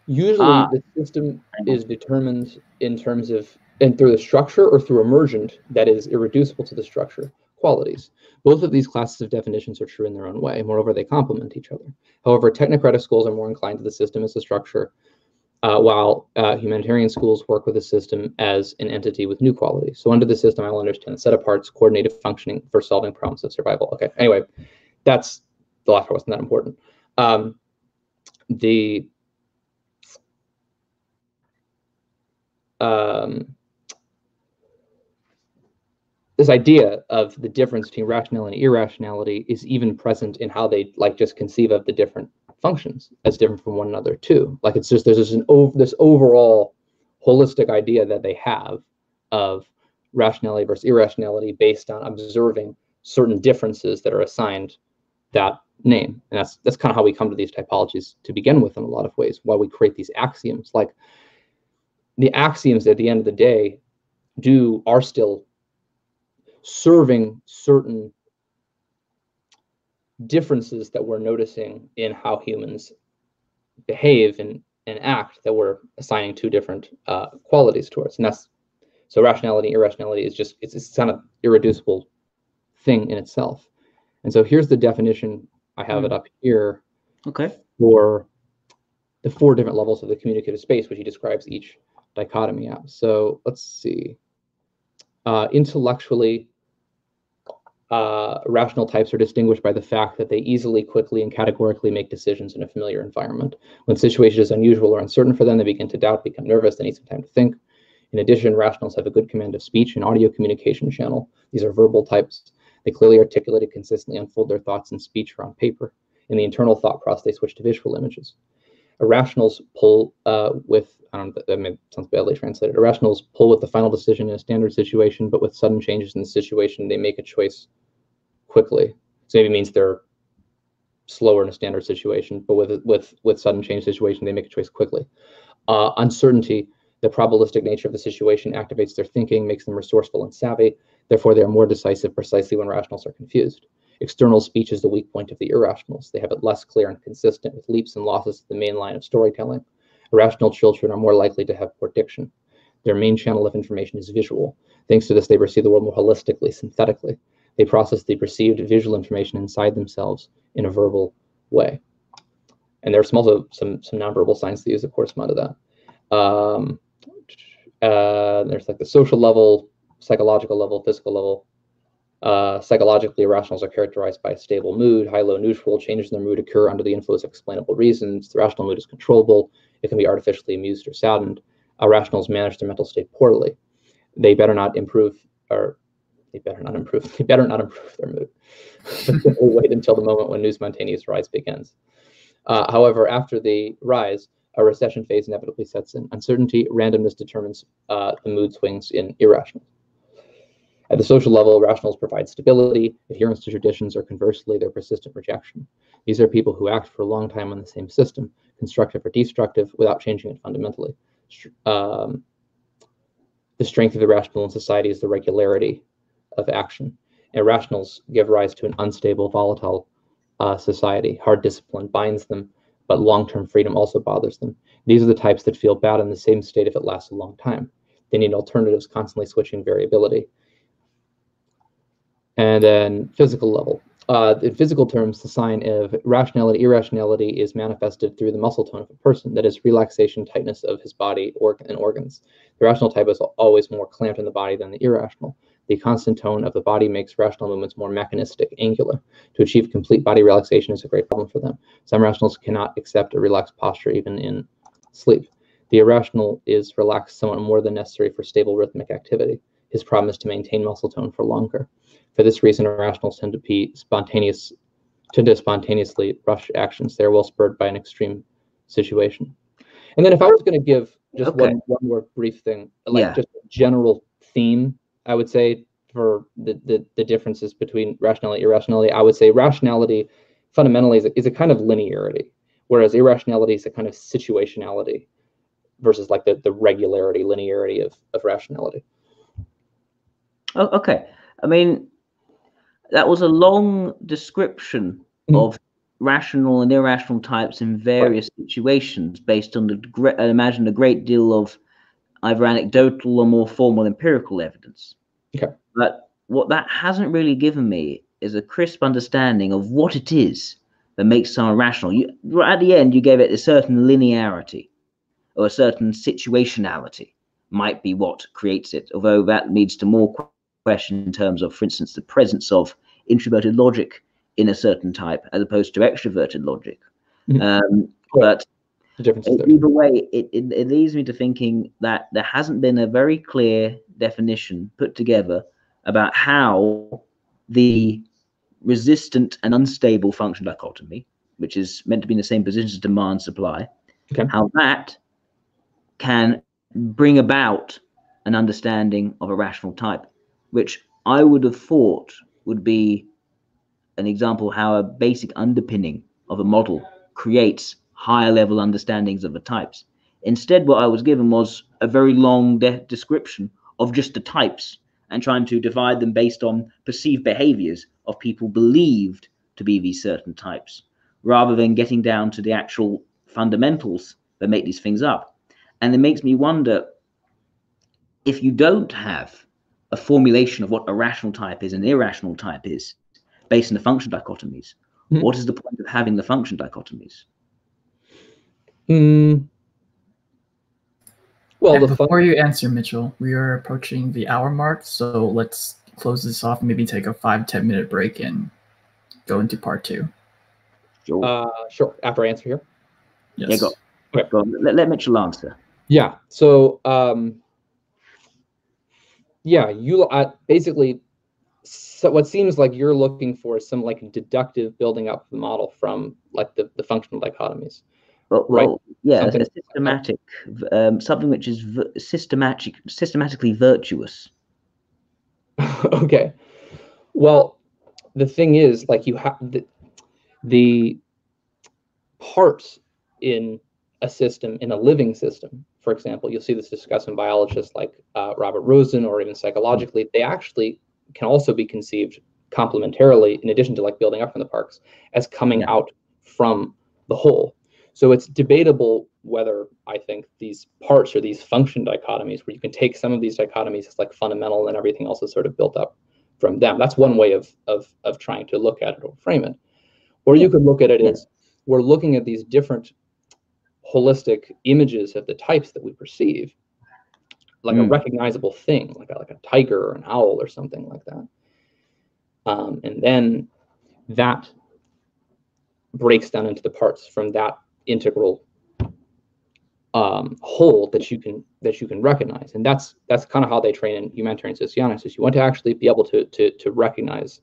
[SPEAKER 3] usually, the system is determined in terms of, and through the structure or through emergent that is irreducible to the structure. qualities. Both of these classes of definitions are true in their own way. Moreover, they complement each other. However, technocratic schools are more inclined to the system as a structure, while humanitarian schools work with the system as an entity with new qualities. So under the system, I will understand set aparts, coordinated functioning for solving problems of survival. Okay, anyway, that's the last part wasn't that important. This idea of the difference between rationality and irrationality is even present in how they just conceive of the different functions as different from one another too. Like it's just there's this overall holistic idea that they have of rationality versus irrationality based on observing certain differences that are assigned that name. And that's kind of how we come to these typologies to begin with in a lot of ways, why we create these axioms. Like the axioms at the end of the day are still serving certain differences that we're noticing in how humans behave and act that we're assigning two different qualities towards. And that's so rationality, irrationality is just it's kind of irreducible thing in itself. And so here's the definition. I have it up here.
[SPEAKER 1] Okay.
[SPEAKER 3] For the 4 different levels of the communicative space, which he describes each dichotomy at. So let's see. Intellectually, rational types are distinguished by the fact that they easily, quickly, and categorically make decisions in a familiar environment. When the situation is unusual or uncertain for them, they begin to doubt, become nervous, they need some time to think. In addition, rationals have a good command of speech and audio communication channel. These are verbal types. They clearly articulate and consistently unfold their thoughts in speech or on paper. In the internal thought process, they switch to visual images. Irrationals pull with, I don't know, that sounds badly translated. Irrationals pull with the final decision in a standard situation, but with sudden changes in the situation, they make a choice quickly. So maybe it means they're slower in a standard situation, but with sudden change situation, they make a choice quickly. Uncertainty, the probabilistic nature of the situation activates their thinking, makes them resourceful and savvy. Therefore, they are more decisive precisely when rationals are confused. External speech is the weak point of the irrationals. They have it less clear and consistent with leaps and losses to the main line of storytelling. Irrational children are more likely to have poor diction. Their main channel of information is visual. Thanks to this, they perceive the world more holistically, synthetically. They process the perceived visual information inside themselves in a verbal way. And there's also some nonverbal signs they use that correspond to that. There's like the social level, psychological level, physical level. Psychologically, irrationals are characterized by a stable mood, high-low neutral. Changes in their mood occur under the influence of explainable reasons. The rational mood is controllable. It can be artificially amused or saddened. Irrationals manage their mental state poorly. They better not improve their mood. But simply wait until the moment when new spontaneous rise begins. However, after the rise, a recession phase inevitably sets in. Uncertainty, randomness determines the mood swings in irrational. At the social level, rationals provide stability, adherence to traditions, or conversely, their persistent rejection. These are people who act for a long time on the same system, constructive or destructive, without changing it fundamentally. The strength of the rational in society is the regularity of action. Irrationals give rise to an unstable, volatile society. Hard discipline binds them, but long-term freedom also bothers them. These are the types that feel bad in the same state if it lasts a long time. They need alternatives, constantly switching variability. And then physical level. In physical terms, the sign of rationality, irrationality is manifested through the muscle tone of a person, that is, relaxation, tightness of his body and organs. The rational type is always more clamped in the body than the irrational. The constant tone of the body makes rational movements more mechanistic, angular. To achieve complete body relaxation is a great problem for them. Some rationals cannot accept a relaxed posture even in sleep. The irrational is relaxed somewhat more than necessary for stable rhythmic activity. His problem is to maintain muscle tone for longer. For this reason, irrationals tend to spontaneously rush actions. They're well spurred by an extreme situation. And then if I was going to give just one more brief thing, just a general theme, I would say for the differences between rationality and irrationality, I would say rationality fundamentally is a kind of linearity, whereas irrationality is a kind of situationality versus like the regularity, linearity of rationality.
[SPEAKER 1] Oh, okay. I mean, that was a long description of rational and irrational types in various situations based on I imagine a great deal of either anecdotal or more formal empirical evidence.
[SPEAKER 3] Okay.
[SPEAKER 1] But what that hasn't really given me is a crisp understanding of what it is that makes someone rational. At the end, you gave it a certain linearity or a certain situationality might be what creates it, although that leads to more question in terms of, for instance, the presence of introverted logic in a certain type as opposed to extroverted logic. But either way, it leads me to thinking that there hasn't been a very clear definition put together about how the resistant and unstable function dichotomy, which is meant to be in the same position as demand supply, how that can bring about an understanding of a rational type, which I would have thought would be an example how a basic underpinning of a model creates higher level understandings of the types. Instead, what I was given was a very long description of just the types and trying to divide them based on perceived behaviors of people believed to be these certain types, rather than getting down to the actual fundamentals that make these things up. And it makes me wonder, if you don't have a formulation of what a rational type is and an irrational type is based on the function dichotomies, what is the point of having the function dichotomies?
[SPEAKER 2] Well, before you answer, Mitchell, we are approaching the hour mark, so let's close this off and maybe take a 5-10 minute break and go into part 2.
[SPEAKER 3] Sure. After I answer here.
[SPEAKER 2] Yes.
[SPEAKER 1] Yeah, go on. Let Mitchell answer.
[SPEAKER 3] Yeah. So, yeah, you basically. So what seems like you're looking for is some like deductive building up of the model from like the functional dichotomies.
[SPEAKER 1] Right? Yeah, something systematic, something which is systematically virtuous.
[SPEAKER 3] Okay. Well, the thing is, like, you have the parts in a system, in a living system, for example, you'll see this discussed in biologists like Robert Rosen, or even psychologically, they actually can also be conceived complementarily, in addition to like building up from the parts, as coming out from the whole. So it's debatable whether, I think, these parts or these function dichotomies, where you can take some of these dichotomies as like fundamental and everything else is sort of built up from them. That's one way of trying to look at it or frame it. Or you could look at it as we're looking at these different holistic images of the types that we perceive, like a recognizable thing, like a tiger or an owl or something like that. And then that breaks down into the parts from that integral whole that you can recognize. And that's kind of how they train in humanitarian socionics, is you want to actually be able to recognize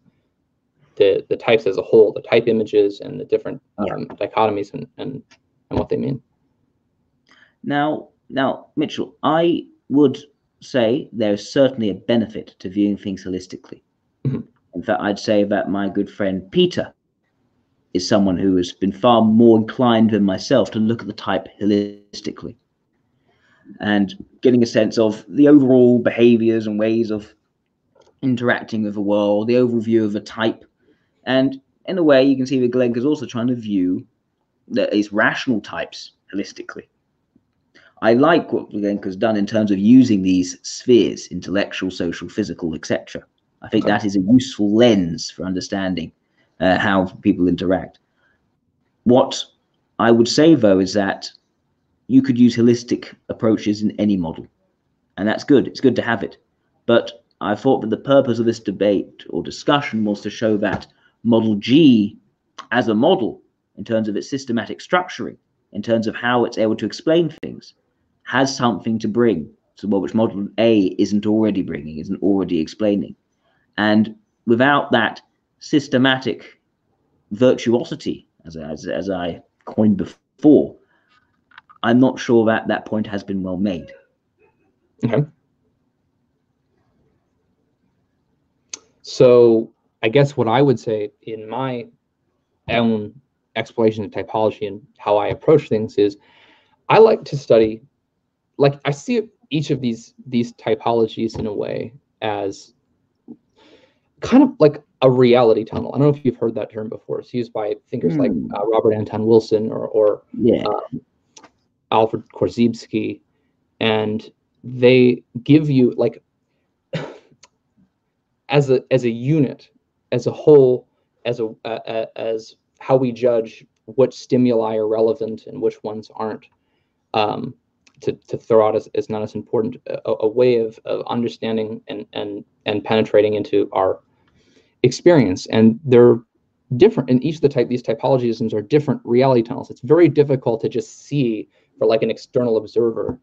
[SPEAKER 3] the types as a whole, the type images and the different dichotomies and what they mean.
[SPEAKER 1] Now, Mitchell, I would say there's certainly a benefit to viewing things holistically. In fact, I'd say that my good friend Peter is someone who has been far more inclined than myself to look at the type holistically and getting a sense of the overall behaviors and ways of interacting with the world, the overview of a type. And in a way, you can see that Glenn is also trying to view these rational types holistically. I like what Glenn has done in terms of using these spheres, intellectual, social, physical, etc. I think that is a useful lens for understanding how people interact. What I would say, though, is that you could use holistic approaches in any model, and that's good. It's good to have it. But I thought that the purpose of this debate or discussion was to show that Model G as a model, in terms of its systematic structuring, in terms of how it's able to explain things, has something to bring to what which Model A isn't already bringing, isn't already explaining. And without that systematic virtuosity, as I coined before, I'm not sure that that point has been well made.
[SPEAKER 3] Okay. So I guess what I would say in my own exploration of typology and how I approach things is I like to study, like I see each of these typologies in a way as kind of like a reality tunnel. I don't know if you've heard that term before. It's used by thinkers like Robert Anton Wilson or Alfred Korzybski, and they give you like as a unit, as a whole, as how we judge which stimuli are relevant and which ones aren't, to throw out as not as important, a way of understanding and penetrating into our experience. And they're different in each of these typologisms are different reality tunnels. It's very difficult to just see for like an external observer,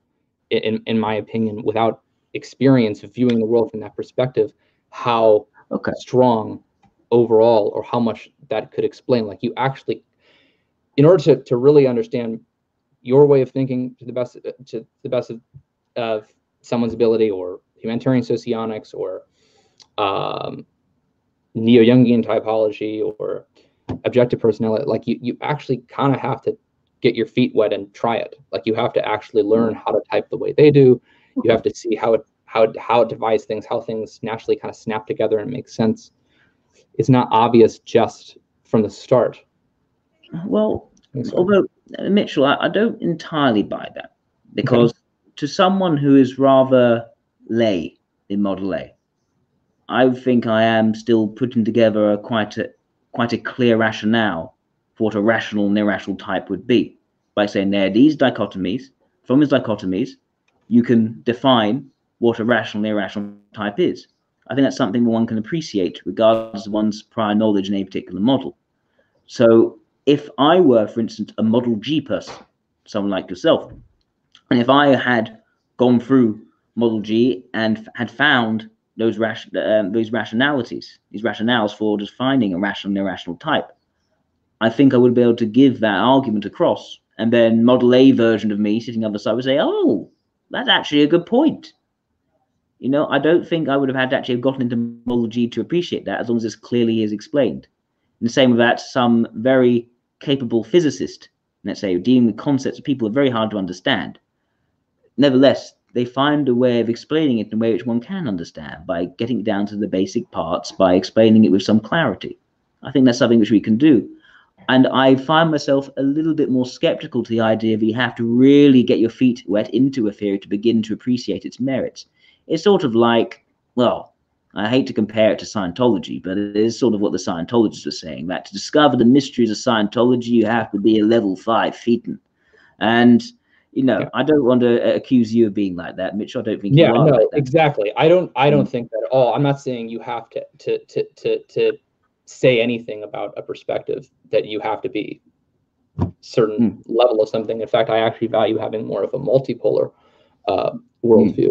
[SPEAKER 3] in my opinion, without experience of viewing the world from that perspective, how strong overall, or how much that could explain. Like, you actually, in order to really understand your way of thinking to the best of someone's ability, or humanitarian socionics, or neo-Jungian typology, or objective personality, like you actually kind of have to get your feet wet and try it. Like, you have to actually learn how to type the way they do. You have to see how it divides things, how things naturally kind of snap together and make sense. It's not obvious just from the start.
[SPEAKER 1] Well, although, Mitchell, I don't entirely buy that, because to someone who is rather lay in Model A, I think I am still putting together quite a clear rationale for what a rational and irrational type would be, by saying there are these dichotomies. From these dichotomies, you can define what a rational and irrational type is. I think that's something one can appreciate regardless of one's prior knowledge in a particular model. So if I were, for instance, a Model G person, someone like yourself, and if I had gone through Model G and had found those rationalities, these rationales for defining a rational and irrational type, I think I would be able to give that argument across, and then Model A version of me sitting on the side would say, oh, that's actually a good point. You know, I don't think I would have had to actually have gotten into Model G to appreciate that, as long as this clearly is explained. And the same with that, some very capable physicist, let's say, dealing with concepts that people are very hard to understand. Nevertheless, they find a way of explaining it in a way which one can understand, by getting it down to the basic parts, by explaining it with some clarity. I think that's something which we can do. And I find myself a little bit more skeptical to the idea that you have to really get your feet wet into a theory to begin to appreciate its merits. It's sort of like, well, I hate to compare it to Scientology, but it is sort of what the Scientologists were saying, that to discover the mysteries of Scientology, you have to be a level 5 thetan. And, you know, I don't want to accuse you of being like that, Mitch. I don't think you are like that.
[SPEAKER 3] Exactly. I don't think that at all. I'm not saying you have to say anything about a perspective that you have to be certain level of something. In fact, I actually value having more of a multipolar worldview,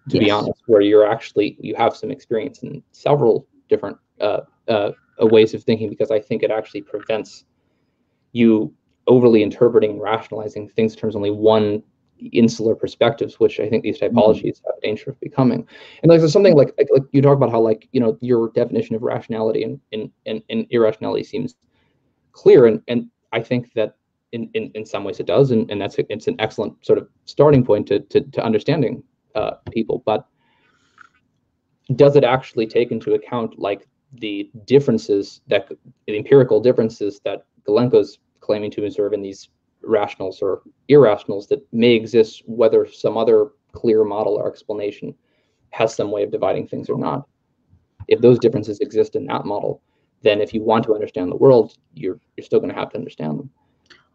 [SPEAKER 3] to be honest, where you have some experience in several different ways of thinking, because I think it actually prevents you overly interpreting and rationalizing things in terms of only one insular perspectives, which I think these typologies have a danger of becoming. And like, there's something like you talk about how, like, you know, your definition of rationality and irrationality seems clear, and I think that in some ways it does, and it's an excellent sort of starting point to understanding people. But does it actually take into account, like, the differences, the empirical differences that Galenko's claiming to observe in these rationals or irrationals that may exist, whether some other clear model or explanation has some way of dividing things or not? If those differences exist in that model, then if you want to understand the world, you're still going to have to understand them.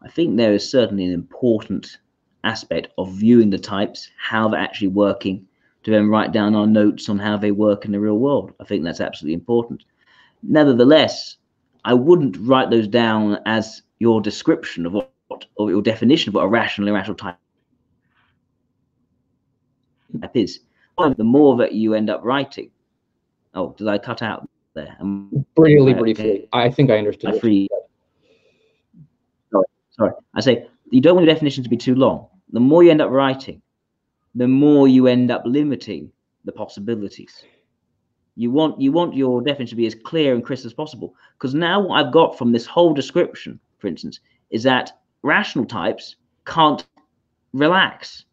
[SPEAKER 1] I think there is certainly an important aspect of viewing the types, how they're actually working, to then write down our notes on how they work in the real world. I think that's absolutely important. Nevertheless, I wouldn't write those down as your description of what, or your definition of what a rational and irrational type is. The more that you end up writing, oh, did I cut out there?
[SPEAKER 3] Really briefly. I think I understood.
[SPEAKER 1] Sorry. I say you don't want your definition to be too long. The more you end up writing, the more you end up limiting the possibilities. You want your definition to be as clear and crisp as possible. Because now what I've got from this whole description, for instance, is that rational types can't relax.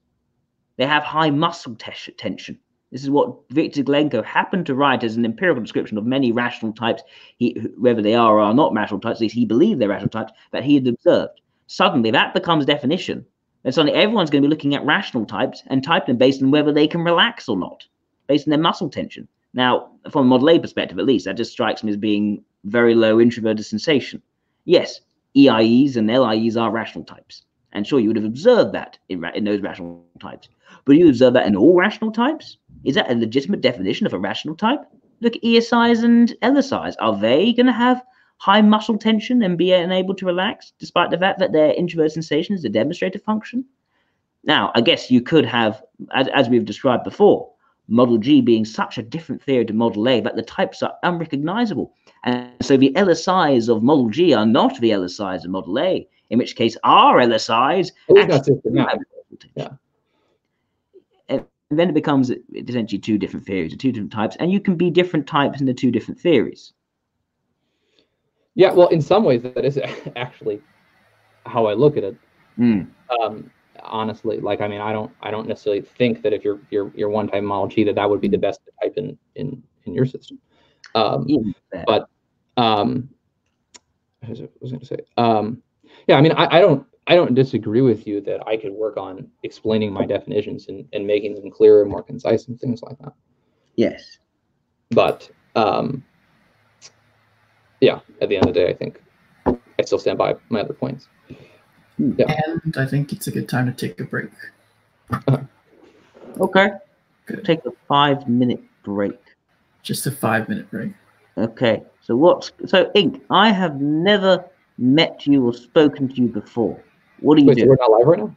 [SPEAKER 1] They have high muscle tension. This is what Victor Galenko happened to write as an empirical description of many rational types, whether they are or are not rational types, at least he believed they're rational types, that he had observed. Suddenly that becomes definition. And suddenly everyone's going to be looking at rational types and typing them based on whether they can relax or not, based on their muscle tension. Now, from a Model A perspective, at least, that just strikes me as being very low introverted sensation. Yes, EIEs and LIEs are rational types. And sure, you would have observed that in those rational types. But you observe that in all rational types? Is that a legitimate definition of a rational type? Look at ESIs and LSIs. Are they going to have high muscle tension and be unable to relax, despite the fact that their introverted sensation is a demonstrative function? Now, I guess you could have, as we've described before, Model G being such a different theory to Model A that the types are unrecognizable. And so the LSIs of Model G are not the LSIs of Model A, in which case our LSIs actually have
[SPEAKER 3] yeah.
[SPEAKER 1] And then it becomes essentially two different theories or two different types, and you can be different types in the two different theories.
[SPEAKER 3] Yeah, well, in some ways, that is actually how I look at it. Honestly, like, I mean, I don't necessarily think that if you're one type Model G that would be the best type in your system. But I was going to say, yeah, I mean, I don't disagree with you that I could work on explaining my definitions and making them clearer and more concise and things like that.
[SPEAKER 1] Yes.
[SPEAKER 3] But yeah, at the end of the day, I think I still stand by my other points. Yeah.
[SPEAKER 2] And I think it's a good time to take a break.
[SPEAKER 1] Okay.
[SPEAKER 2] Good.
[SPEAKER 1] Take a 5-minute break.
[SPEAKER 2] Just a 5-minute break.
[SPEAKER 1] Okay. So Ink, I have never met you or spoken to you before. What do you do?
[SPEAKER 3] So we're not live right now?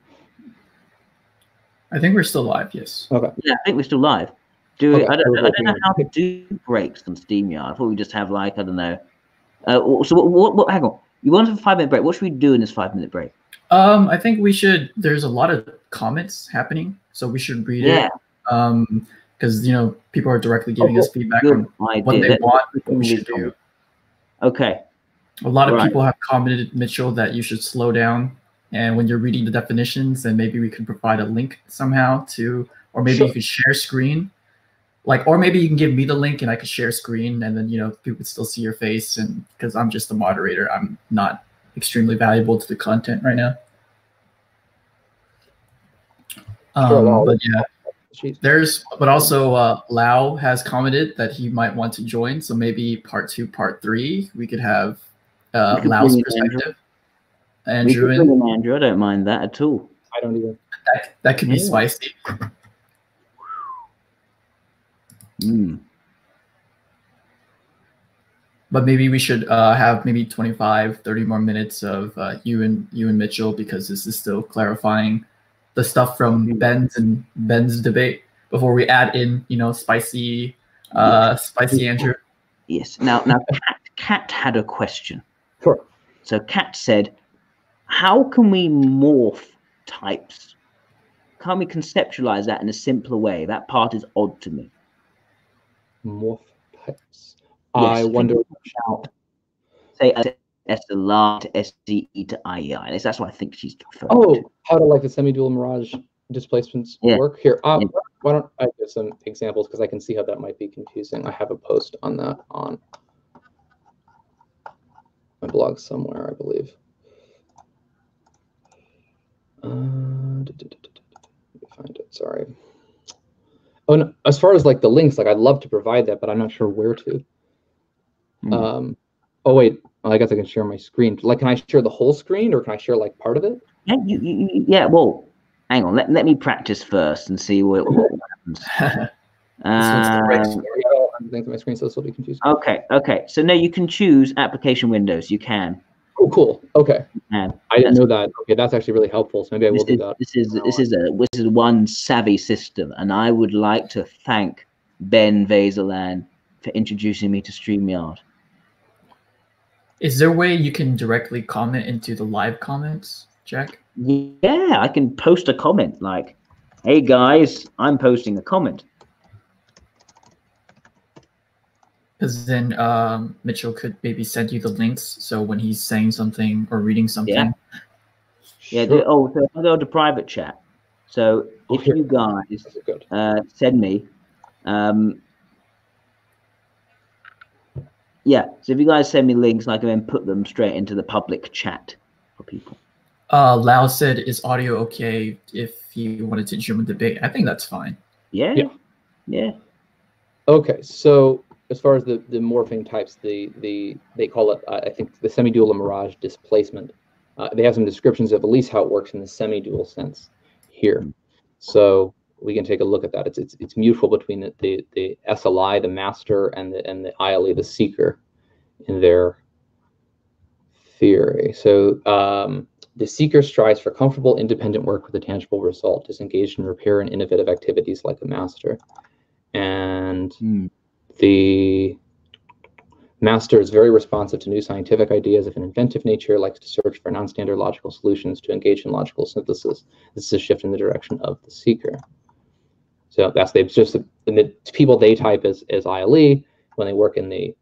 [SPEAKER 2] I think we're still live, yes.
[SPEAKER 3] Okay.
[SPEAKER 1] Yeah, I think we're still live. I don't know how to do breaks on StreamYard. I thought we just have, like, I don't know. So what hang on. You want a 5-minute break. What should we do in this 5-minute break?
[SPEAKER 2] I think we should. There's a lot of comments happening, so we should read it. Because people are directly giving us feedback on what they want, what we should do.
[SPEAKER 1] Okay.
[SPEAKER 2] A lot of people have commented, Mitchell, that you should slow down, and when you're reading the definitions, then maybe we can provide a link somehow to, or maybe you could share screen, or maybe you can give me the link and I could share screen, and then people could still see your face, and because I'm just the moderator, I'm not extremely valuable to the content right now. But yeah, but also Lau has commented that he might want to join, so maybe part 2, part 3, we could have Lau's perspective. Andrew,
[SPEAKER 1] Andrew, I don't mind that at all.
[SPEAKER 3] I don't either.
[SPEAKER 2] That could be spicy. But maybe we should have maybe 25, 30 more minutes of you and Mitchell, because this is still clarifying the stuff from Ben's debate before we add in, spicy Andrew.
[SPEAKER 1] Yes. Now Kat had a question.
[SPEAKER 3] Sure.
[SPEAKER 1] So Kat said, how can we morph types? Can't we conceptualize that in a simpler way? That part is odd to me.
[SPEAKER 3] Morph types.
[SPEAKER 1] Yes,
[SPEAKER 3] I wonder
[SPEAKER 1] how. Say SLR to SDE to IEI. That's what I think she's referring to.
[SPEAKER 3] How do like the semi-dual mirage displacements work here? Why don't I give some examples, because I can see how that might be confusing. I have a post on that on my blog somewhere, I believe. Let me find it. Sorry. Oh, no, as far as like the links, like I'd love to provide that, but I'm not sure where to. Oh wait, I guess I can share my screen. Like, can I share the whole screen, or can I share like part of it?
[SPEAKER 1] Yeah, yeah. Well, hang on. Let me practice first and see what happens.
[SPEAKER 3] I think my screen, so this will be confusing.
[SPEAKER 1] Okay. So no, you can choose application windows. You can.
[SPEAKER 3] Oh, cool. Okay. I didn't know that. Okay, that's actually really helpful. So maybe I will do that.
[SPEAKER 1] This is one savvy system, and I would like to thank Ben Vazelan for introducing me to StreamYard.
[SPEAKER 2] Is there a way you can directly comment into the live comments, Jack?
[SPEAKER 1] Yeah, I can post a comment like, "Hey guys, I'm posting a comment."
[SPEAKER 2] Because then Mitchell could maybe send you the links, so when he's saying something or reading something.
[SPEAKER 1] Yeah. So I'll go to private chat. So if you guys send me, so if you guys send me links, I can then put them straight into the public chat for people.
[SPEAKER 2] Lau said, "Is audio okay if he wanted to join the debate?" I think that's fine.
[SPEAKER 1] Yeah.
[SPEAKER 3] Okay, so as far as the morphing types, they call it, I think, the semi-dual mirage displacement. They have some descriptions of at least how it works in the semi-dual sense here. So we can take a look at that. It's mutual between the SLI, the master, and the ILE, the seeker, in their theory. So the seeker strives for comfortable, independent work with a tangible result, is engaged in repair and innovative activities like a master. And the master is very responsive to new scientific ideas of an inventive nature, likes to search for non-standard logical solutions, to engage in logical synthesis. This is a shift in the direction of the seeker. So that's the people they type as ILE when they work in the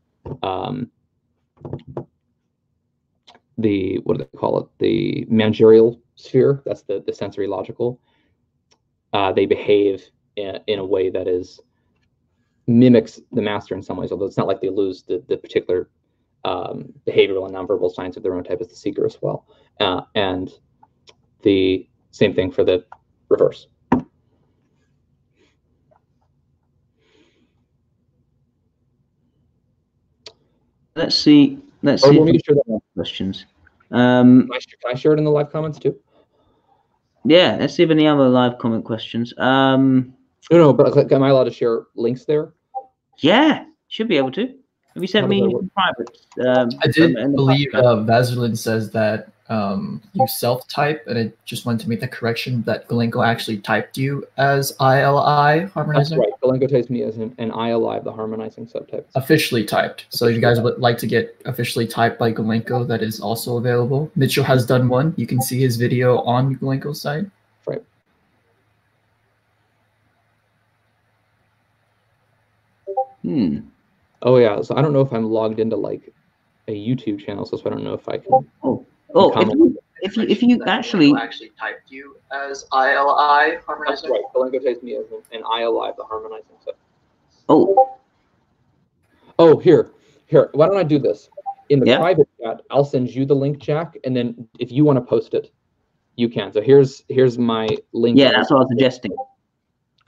[SPEAKER 3] what do they call it? The managerial sphere. That's the sensory logical. They behave in a way that mimics the master in some ways, although it's not like they lose the particular behavioral and nonverbal signs of their own type as the seeker as well. And the same thing for the reverse.
[SPEAKER 1] Let's see. Let's see. Let me share that questions.
[SPEAKER 3] Can I share it in the live comments too?
[SPEAKER 1] Yeah, let's see if any other live comment questions.
[SPEAKER 3] No, but am I allowed to share links there?
[SPEAKER 1] Yeah, should be able to. Have you sent me private?
[SPEAKER 2] I did believe Varlawend says that you self-type, and I just wanted to make the correction that Galenko actually typed you as ILI harmonizer.
[SPEAKER 3] That's right. Galenko types me as an ILI, the harmonizing subtype.
[SPEAKER 2] Officially typed. So if you guys would like to get officially typed by Galenko, that is also available. Mitchell has done one. You can see his video on Galenko's site.
[SPEAKER 3] Right. Oh yeah, so I don't know if I'm logged into like a YouTube channel, so I don't know if I can.
[SPEAKER 1] If you actually
[SPEAKER 2] typed you as ILI harmonizer.
[SPEAKER 3] That's right. Galenko types me as an ILI, the harmonizing sub. Oh, here. Why don't I do this in the private chat? I'll send you the link, Jack, and then if you want to post it, you can. So here's my link.
[SPEAKER 1] Yeah, that's what I was suggesting.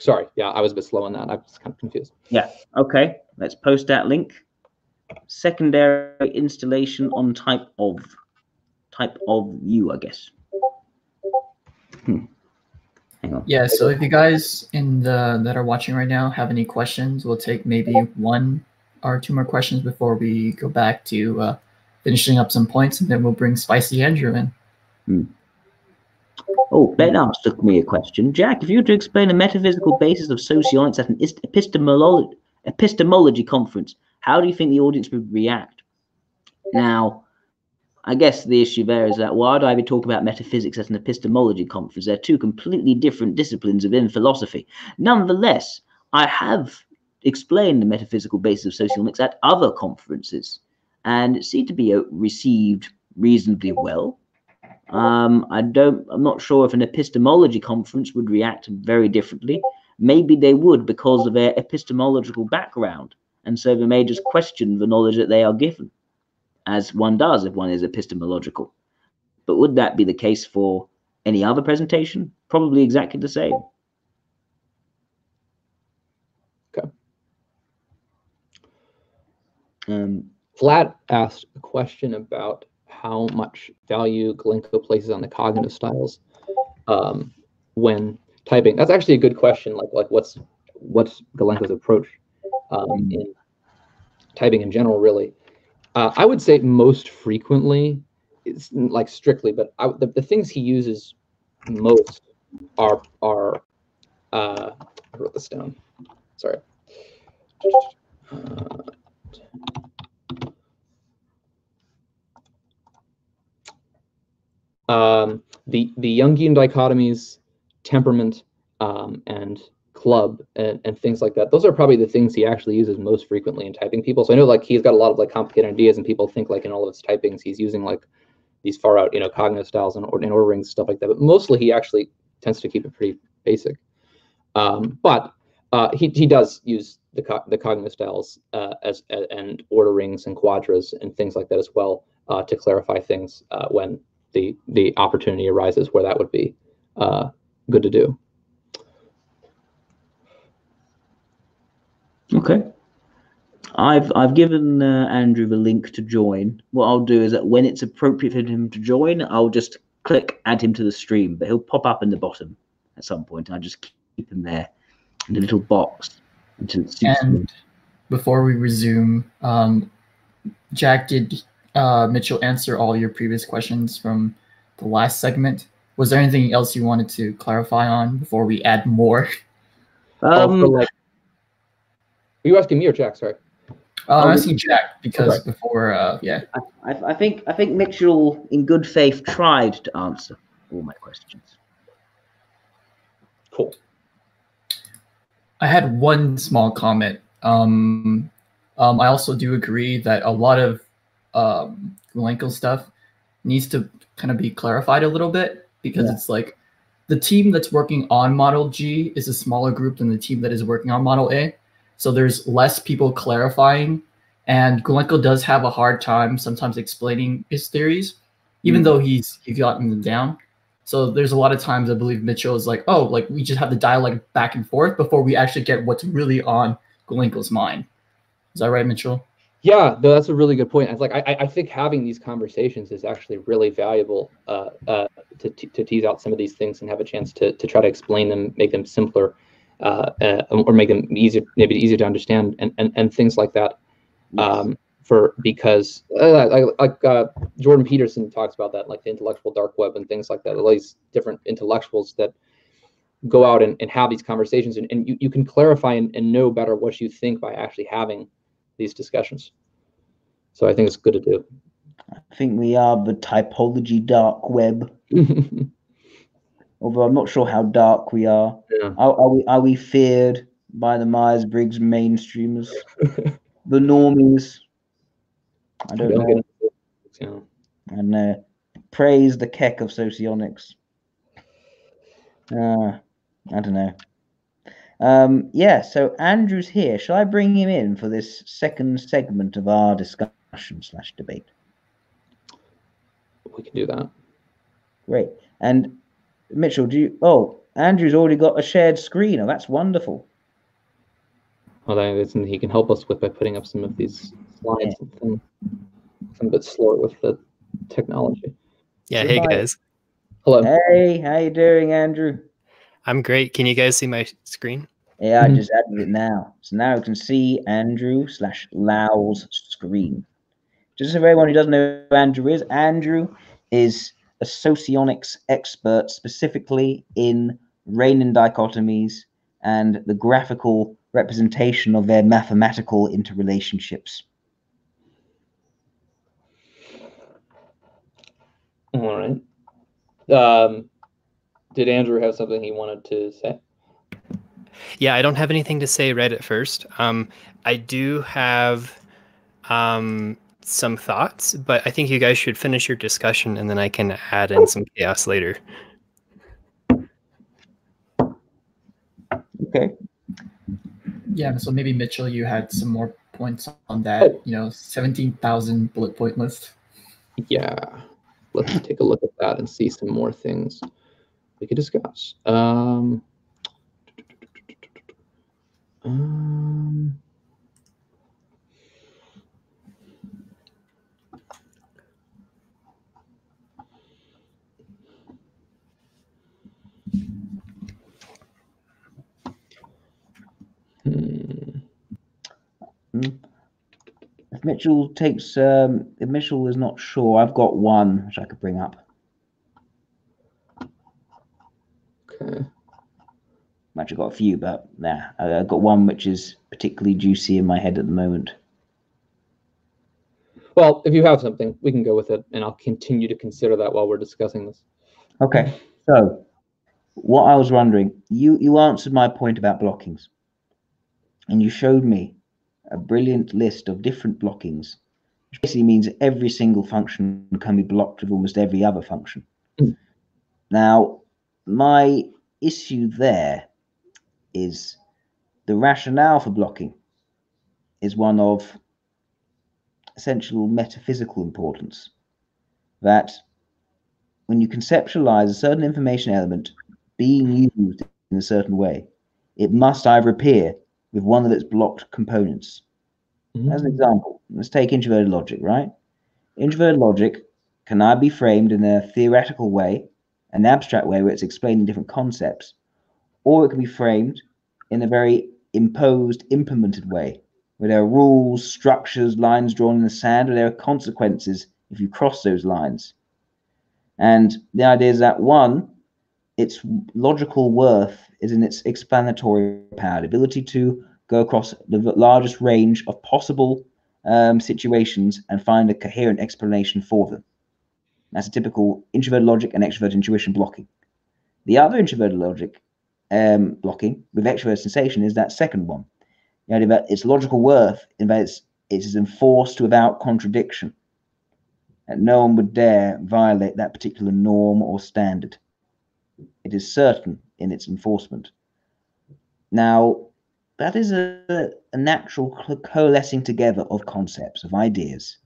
[SPEAKER 3] Sorry, yeah, I was a bit slow on that. I was kind of confused.
[SPEAKER 1] Yeah, okay. Let's post that link. Secondary installation on type of view, I guess. Hang on.
[SPEAKER 2] Yeah, so if you guys that are watching right now have any questions, we'll take maybe 1 or 2 more questions before we go back to finishing up some points, and then we'll bring Spicy Andrew in.
[SPEAKER 1] Oh, Ben asked me a question. Jack, if you were to explain the metaphysical basis of socionics at an epistemology conference, how do you think the audience would react? Now, I guess the issue there is that why do I be talking about metaphysics at an epistemology conference? They're two completely different disciplines within philosophy. Nonetheless, I have explained the metaphysical basis of socionics at other conferences, and it seemed to be received reasonably well. I'm not sure if an epistemology conference would react very differently. Maybe they would because of their epistemological background, and so they may just question the knowledge that they are given, as one does if one is epistemological. But would that be the case for any other presentation? Probably exactly the same.
[SPEAKER 3] Okay. Flat asked a question about how much value Galenko places on the cognitive styles when typing. That's actually a good question. Like what's Galenko's approach in typing in general, really? I would say most frequently, it's like strictly, but the things he uses most are I wrote this down. Sorry. The Jungian dichotomies, temperament, and club, and things like that. Those are probably the things he actually uses most frequently in typing people. So I know like he's got a lot of like complicated ideas, and people think like in all of his typings he's using like these far out, cognitive styles and order rings, stuff like that. But mostly he actually tends to keep it pretty basic. But he does use the cognitive styles and order rings and quadras and things like that as well to clarify things when the opportunity arises where that would be good to do.
[SPEAKER 1] Okay. I've given Andrew the link to join. What I'll do is that when it's appropriate for him to join, I'll just click add him to the stream, but he'll pop up in the bottom at some point. I just keep him there in the little box until it suits me.
[SPEAKER 2] And before we resume, Jack, did Mitchell answer all your previous questions from the last segment? Was there anything else you wanted to clarify on before we add more?
[SPEAKER 3] Are you asking me or Jack? Sorry.
[SPEAKER 2] I'm asking Jack because before, yeah.
[SPEAKER 1] I think Mitchell, in good faith, tried to answer all my questions.
[SPEAKER 3] Cool.
[SPEAKER 2] I had one small comment. I also do agree that a lot of Gulenko stuff needs to kind of be clarified a little bit, because it's like the team that's working on Model G is a smaller group than the team that is working on Model A. So there's less people clarifying, and Gulenko does have a hard time sometimes explaining his theories, even though he's gotten them down. So there's a lot of times I believe Mitchell is like, oh, like we just have the dialogue back and forth before we actually get what's really on Gulenko's mind. Is that right, Mitchell?
[SPEAKER 3] Yeah, no, that's a really good point. I think having these conversations is actually really valuable to tease out some of these things and have a chance to try to explain them, make them simpler, or make them easier, maybe easier to understand, and things like that. Yes. Because Jordan Peterson talks about that, like the intellectual dark web and things like that. All these different intellectuals that go out and have these conversations, and you can clarify and know better what you think by actually having these discussions. So I think it's good to do.
[SPEAKER 1] I think we are the typology dark web. Although I'm not sure how dark we are. Yeah. Are we feared by the Myers-Briggs mainstreamers? The normies? I don't know. Yeah. And praise the keck of Socionics. I don't know. Yeah, so Andrew's here. Shall I bring him in for this second segment of our discussion/debate?
[SPEAKER 3] We can do that.
[SPEAKER 1] Great. And Mitchell, Andrew's already got a shared screen. Oh, that's wonderful.
[SPEAKER 3] Well, he can help us with by putting up some of these slides and things. I'm a bit slower with the technology.
[SPEAKER 4] Yeah, hey guys.
[SPEAKER 3] Hello.
[SPEAKER 1] Hey, how you doing, Andrew?
[SPEAKER 4] I'm great. Can you guys see my screen?
[SPEAKER 1] Yeah, I just added it now. So now we can see Andrew/Lau's screen. Just for everyone who doesn't know who Andrew is a socionics expert, specifically in Riemann dichotomies and the graphical representation of their mathematical interrelationships.
[SPEAKER 3] All right. Did Andrew have something he wanted to say?
[SPEAKER 4] Yeah, I don't have anything to say right at first. I do have some thoughts, but I think you guys should finish your discussion and then I can add in some chaos later.
[SPEAKER 1] Okay.
[SPEAKER 2] Yeah, so maybe Mitchell, you had some more points on that, 17,000 bullet point list.
[SPEAKER 3] Yeah, let's take a look at that and see some more things we could discuss.
[SPEAKER 1] If Mitchell if Mitchell is not sure, I've got one which I could bring up.
[SPEAKER 3] Okay.
[SPEAKER 1] I've actually got a few, but I've got one which is particularly juicy in my head at the moment.
[SPEAKER 3] Well, if you have something, we can go with it, and I'll continue to consider that while we're discussing this.
[SPEAKER 1] Okay. So, what I was wondering, you answered my point about blockings, and you showed me a brilliant list of different blockings, which basically means every single function can be blocked with almost every other function. Now, my issue there is the rationale for blocking is one of essential metaphysical importance, that when you conceptualize a certain information element being used in a certain way, it must either appear with one of its blocked components. As an example, let's take introverted logic, right? Introverted logic can either be framed in a theoretical way, an abstract way where it's explaining different concepts, or it can be framed in a very imposed, implemented way, where there are rules, structures, lines drawn in the sand, where there are consequences if you cross those lines. And the idea is that one, its logical worth is in its explanatory power, the ability to go across the largest range of possible situations and find a coherent explanation for them. That's a typical introverted logic and extrovert intuition blocking. The other introverted logic blocking with extrovert sensation is that second one. The idea that its logical worth in that it is enforced without contradiction. And no one would dare violate that particular norm or standard. It is certain in its enforcement. Now, that is a natural coalescing together of concepts, of ideas,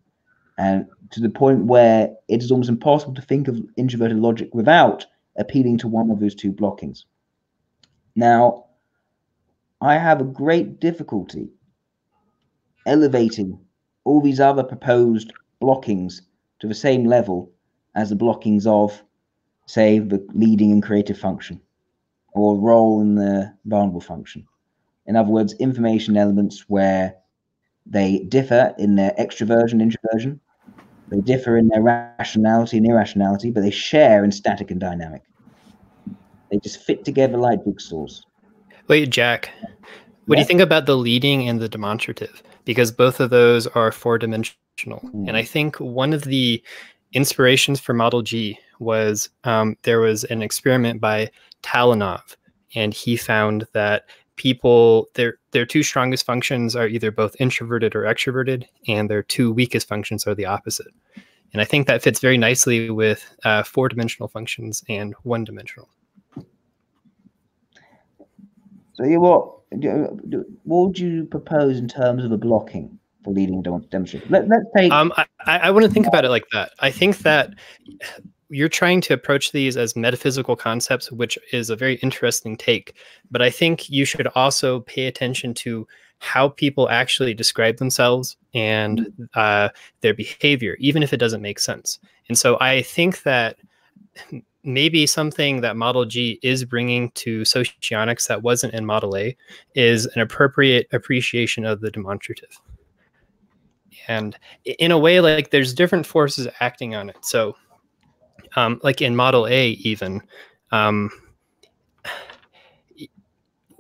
[SPEAKER 1] and to the point where it is almost impossible to think of introverted logic without appealing to one of those two blockings. Now, I have a great difficulty elevating all these other proposed blockings to the same level as the blockings of, say, the leading and creative function, or role in the vulnerable function. In other words, information elements where they differ in their extroversion, introversion, they differ in their rationality and irrationality, but they share in static and dynamic. They just fit together like jigsaws.
[SPEAKER 4] Wait, Jack, what do you think about the leading and the demonstrative? Because both of those are four-dimensional. And I think one of the inspirations for Model G was there was an experiment by Talanov, and he found that people, their two strongest functions are either both introverted or extroverted, and their two weakest functions are the opposite. And I think that fits very nicely with four-dimensional functions and one-dimensional.
[SPEAKER 1] So what would you propose in terms of a blocking for leading and demonstrative? Let's take...
[SPEAKER 4] I want to think about it like that. I think that you're trying to approach these as metaphysical concepts, which is a very interesting take. But I think you should also pay attention to how people actually describe themselves and their behavior, even if it doesn't make sense. And so I think that maybe something that Model G is bringing to Socionics that wasn't in Model A is an appropriate appreciation of the demonstrative. And in a way, like, there's different forces acting on it. So like in Model A even,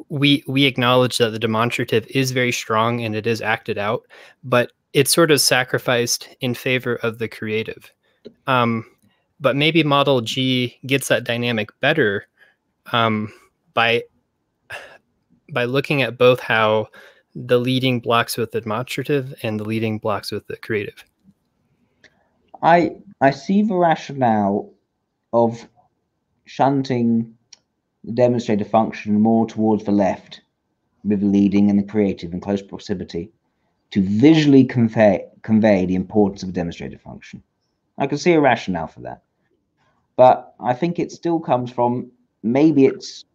[SPEAKER 4] we acknowledge that the demonstrative is very strong and it is acted out, but it's sort of sacrificed in favor of the creative. But maybe Model G gets that dynamic better by looking at both how the leading blocks with the demonstrative and the leading blocks with the creative.
[SPEAKER 1] I see the rationale of shunting the demonstrative function more towards the left with the leading and the creative in close proximity to visually convey the importance of a demonstrative function. I can see a rationale for that. But I think it still comes from, maybe it's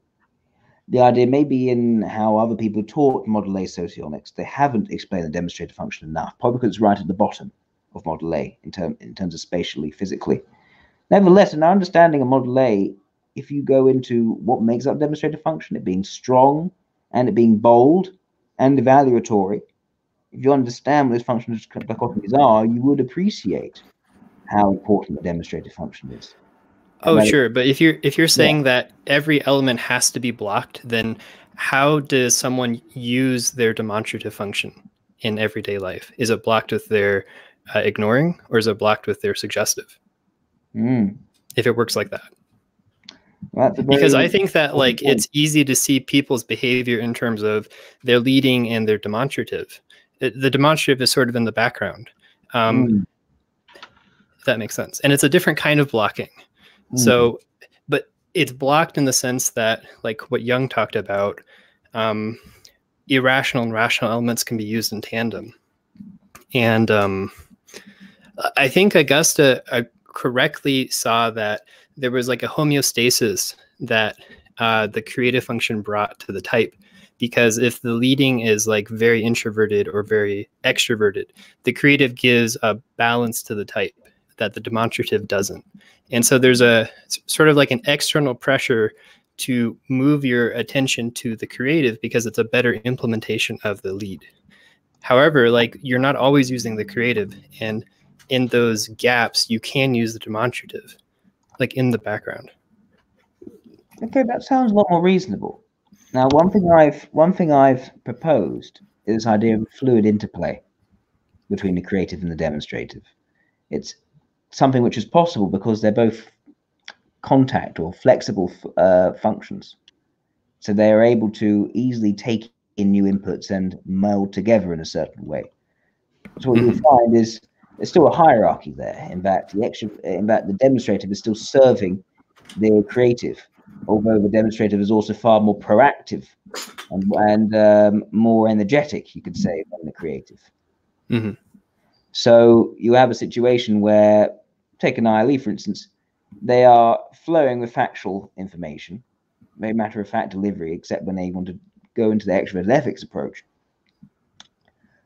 [SPEAKER 1] the idea, maybe in how other people taught Model A socionics, they haven't explained the demonstrative function enough, probably because it's right at the bottom of Model A in terms of spatially, physically. Nevertheless, in our understanding of Model A, if you go into what makes up demonstrative function, it being strong and it being bold and evaluatory, if you understand what those functional dichotomies are, you would appreciate how important the demonstrative function is.
[SPEAKER 4] Oh, sure. But if you're saying that every element has to be blocked, then how does someone use their demonstrative function in everyday life? Is it blocked with their ignoring, or is it blocked with their suggestive? If it works like that. Because I think that, like, it's easy to see people's behavior in terms of their leading and their demonstrative. The demonstrative is sort of in the background. If that makes sense. And it's a different kind of blocking. So, but it's blocked in the sense that, like what Jung talked about, irrational and rational elements can be used in tandem. And I think Augusta correctly saw that there was like a homeostasis that the creative function brought to the type, because if the leading is like very introverted or very extroverted, the creative gives a balance to the type that the demonstrative doesn't. And so there's a sort of like an external pressure to move your attention to the creative because it's a better implementation of the lead. However, like you're not always using the creative, and in those gaps, you can use the demonstrative, like in the background.
[SPEAKER 1] Okay, that sounds a lot more reasonable. Now, one thing I've proposed is this idea of fluid interplay between the creative and the demonstrative. It's something which is possible because they're both contact or flexible functions. So they are able to easily take in new inputs and meld together in a certain way. So what you'll find is there's still a hierarchy there. In fact, the demonstrative is still serving the creative, although the demonstrative is also far more proactive and more energetic, you could say, than the creative.
[SPEAKER 4] Mm-hmm.
[SPEAKER 1] So you have a situation where, take an ILE, for instance, they are flowing with factual information, very matter-of-fact delivery, except when they want to go into the extroverted ethics approach.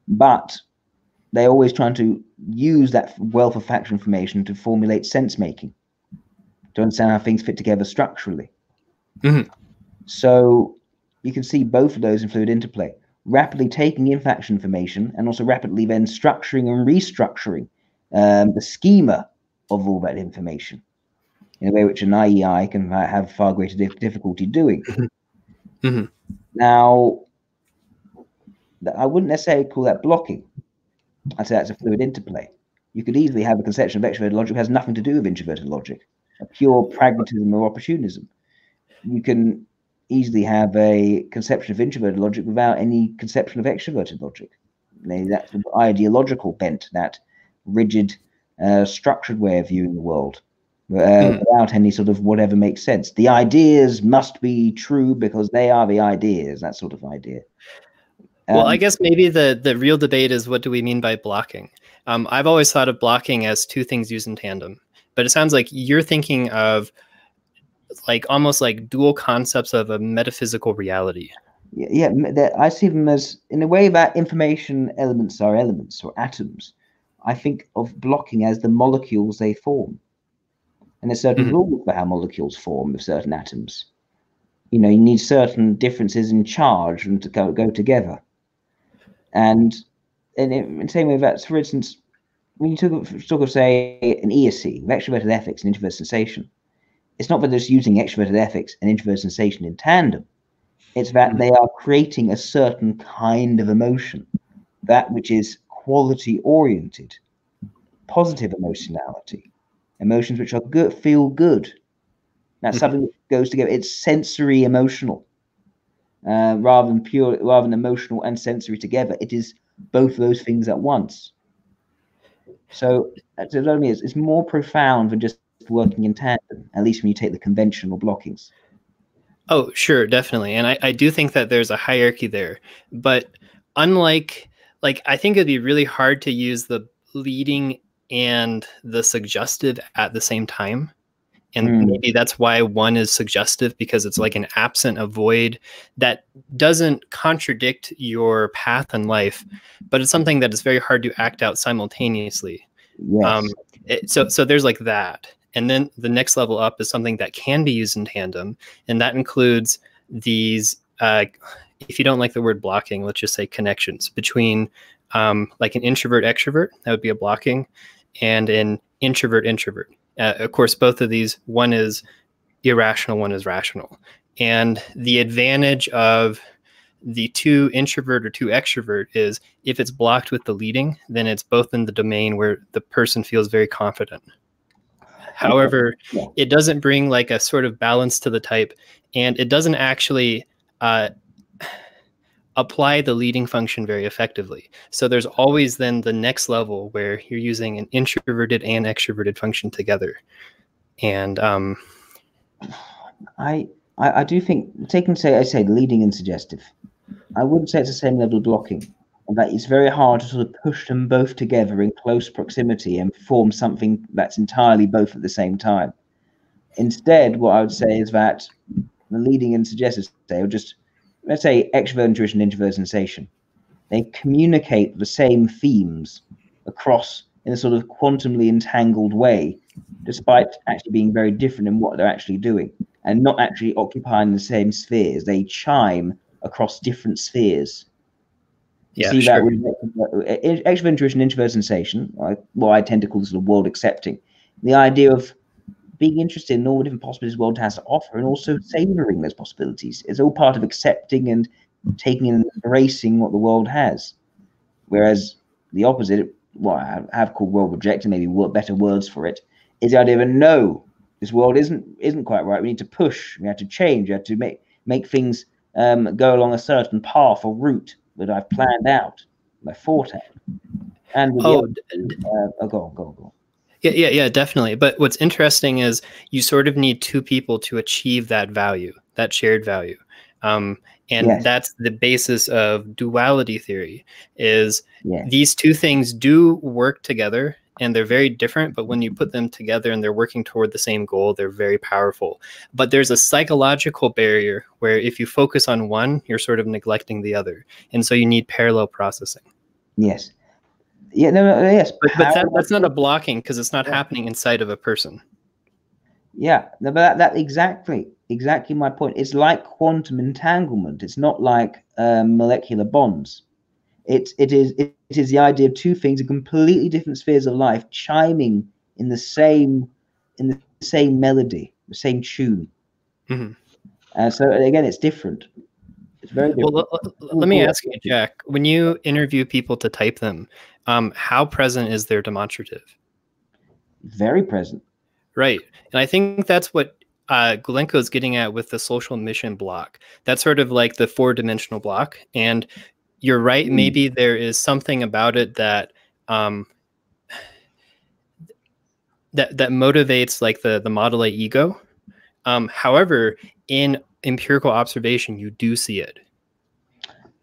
[SPEAKER 1] But they're always trying to use that wealth of factual information to formulate sense-making, to understand how things fit together structurally.
[SPEAKER 4] Mm-hmm.
[SPEAKER 1] So you can see both of those in fluid interplay, rapidly taking in factual information and also rapidly then structuring and restructuring the schema of all that information in a way which an IEI can have far greater difficulty doing.
[SPEAKER 4] Mm-hmm.
[SPEAKER 1] Now, I wouldn't necessarily call that blocking. I'd say that's a fluid interplay. You could easily have a conception of extroverted logic that has nothing to do with introverted logic, a pure pragmatism or opportunism. You can easily have a conception of introverted logic without any conception of extroverted logic. That sort of ideological bent, that rigid, structured way of viewing the world, without any sort of whatever makes sense. The ideas must be true because they are the ideas, that sort of idea.
[SPEAKER 4] Well, I guess maybe the real debate is, what do we mean by blocking? I've always thought of blocking as two things used in tandem, but it sounds like you're thinking of like almost like dual concepts of a metaphysical reality.
[SPEAKER 1] Yeah, I see them as, in a way that information elements are elements or atoms. I think of blocking as the molecules they form. And there's certain rules for how molecules form with certain atoms. You know, you need certain differences in charge and to go together. And in the same way that, for instance, when you talk of, say, an ESC, extroverted ethics and introverted sensation, it's not that they're just using extroverted ethics and introverted sensation in tandem. It's that they are creating a certain kind of emotion, that which is quality-oriented, positive emotionality, emotions which are good, feel good. That's something that goes together. It's sensory emotional, rather than emotional and sensory together. It is both those things at once. So it's more profound than just working in tandem, at least when you take the conventional blockings.
[SPEAKER 4] Oh, sure, definitely. And I do think that there's a hierarchy there. But unlike, like, I think it'd be really hard to use the leading and the suggestive at the same time. And maybe that's why one is suggestive, because it's like an absent, a void that doesn't contradict your path in life, but it's something that is very hard to act out simultaneously.
[SPEAKER 1] Yes.
[SPEAKER 4] So there's like that. And then the next level up is something that can be used in tandem. And that includes these, if you don't like the word blocking, let's just say connections between like an introvert extrovert, that would be a blocking, and an introvert introvert. Of course, both of these, one is irrational, one is rational. And the advantage of the two introvert or two extrovert is if it's blocked with the leading, then it's both in the domain where the person feels very confident. However, it doesn't bring like a sort of balance to the type, and it doesn't actually apply the leading function very effectively. So there's always then the next level where you're using an introverted and extroverted function together. And
[SPEAKER 1] I do think, taking, I say leading and suggestive, I wouldn't say it's the same level of blocking. And that it's very hard to sort of push them both together in close proximity and form something that's entirely both at the same time. Instead, what I would say is that the leading and suggestive say are just let's say extrovert intuition, introvert sensation, they communicate the same themes across in a sort of quantumly entangled way, despite actually being very different in what they're actually doing and not actually occupying the same spheres. They chime across different spheres. You see that with extrovert intuition, introvert sensation, what I tend to call sort of world accepting. The idea of being interested in all the different possibilities the world has to offer and also savoring those possibilities. It's all part of accepting and taking and embracing what the world has. Whereas the opposite, what I have called world rejecting, maybe better words for it, is the idea of no, this world isn't quite right. We need to push. We have to change. We have to make things go along a certain path or route that I've planned out, I thought out. And go on.
[SPEAKER 4] Yeah, definitely. But what's interesting is you sort of need two people to achieve that value, that shared value. And that's the basis of duality theory is these two things do work together and they're very different, but when you put them together and they're working toward the same goal, they're very powerful. But there's a psychological barrier where if you focus on one, you're sort of neglecting the other. And so you need parallel processing.
[SPEAKER 1] Yes. Yeah, yes.
[SPEAKER 4] But that's not a blocking because it's not happening inside of a person.
[SPEAKER 1] Yeah, no, but that exactly my point. It's like quantum entanglement. It's not like molecular bonds. It is the idea of two things in completely different spheres of life chiming in the same melody, the same tune. Mm-hmm. So again, it's different. It's very different.
[SPEAKER 4] Well, let me ask you, Jack. When you interview people to type them, how present is their demonstrative?
[SPEAKER 1] Very present.
[SPEAKER 4] Right. And I think that's what Gulenko is getting at with the social mission block. That's sort of like the 4-dimensional block. And you're right. Maybe there is something about it that that motivates like the Model A ego. However, in empirical observation, you do see it.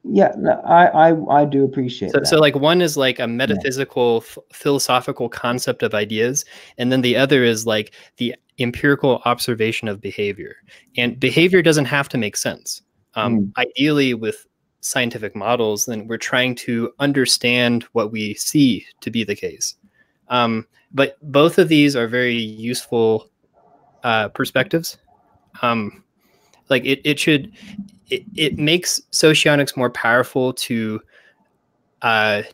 [SPEAKER 1] Yeah, no, I do appreciate that.
[SPEAKER 4] So like one is like a metaphysical, philosophical concept of ideas, and then the other is like the empirical observation of behavior. And behavior doesn't have to make sense. Ideally, with scientific models, then we're trying to understand what we see to be the case. But both of these are very useful perspectives. Like it makes socionics more powerful to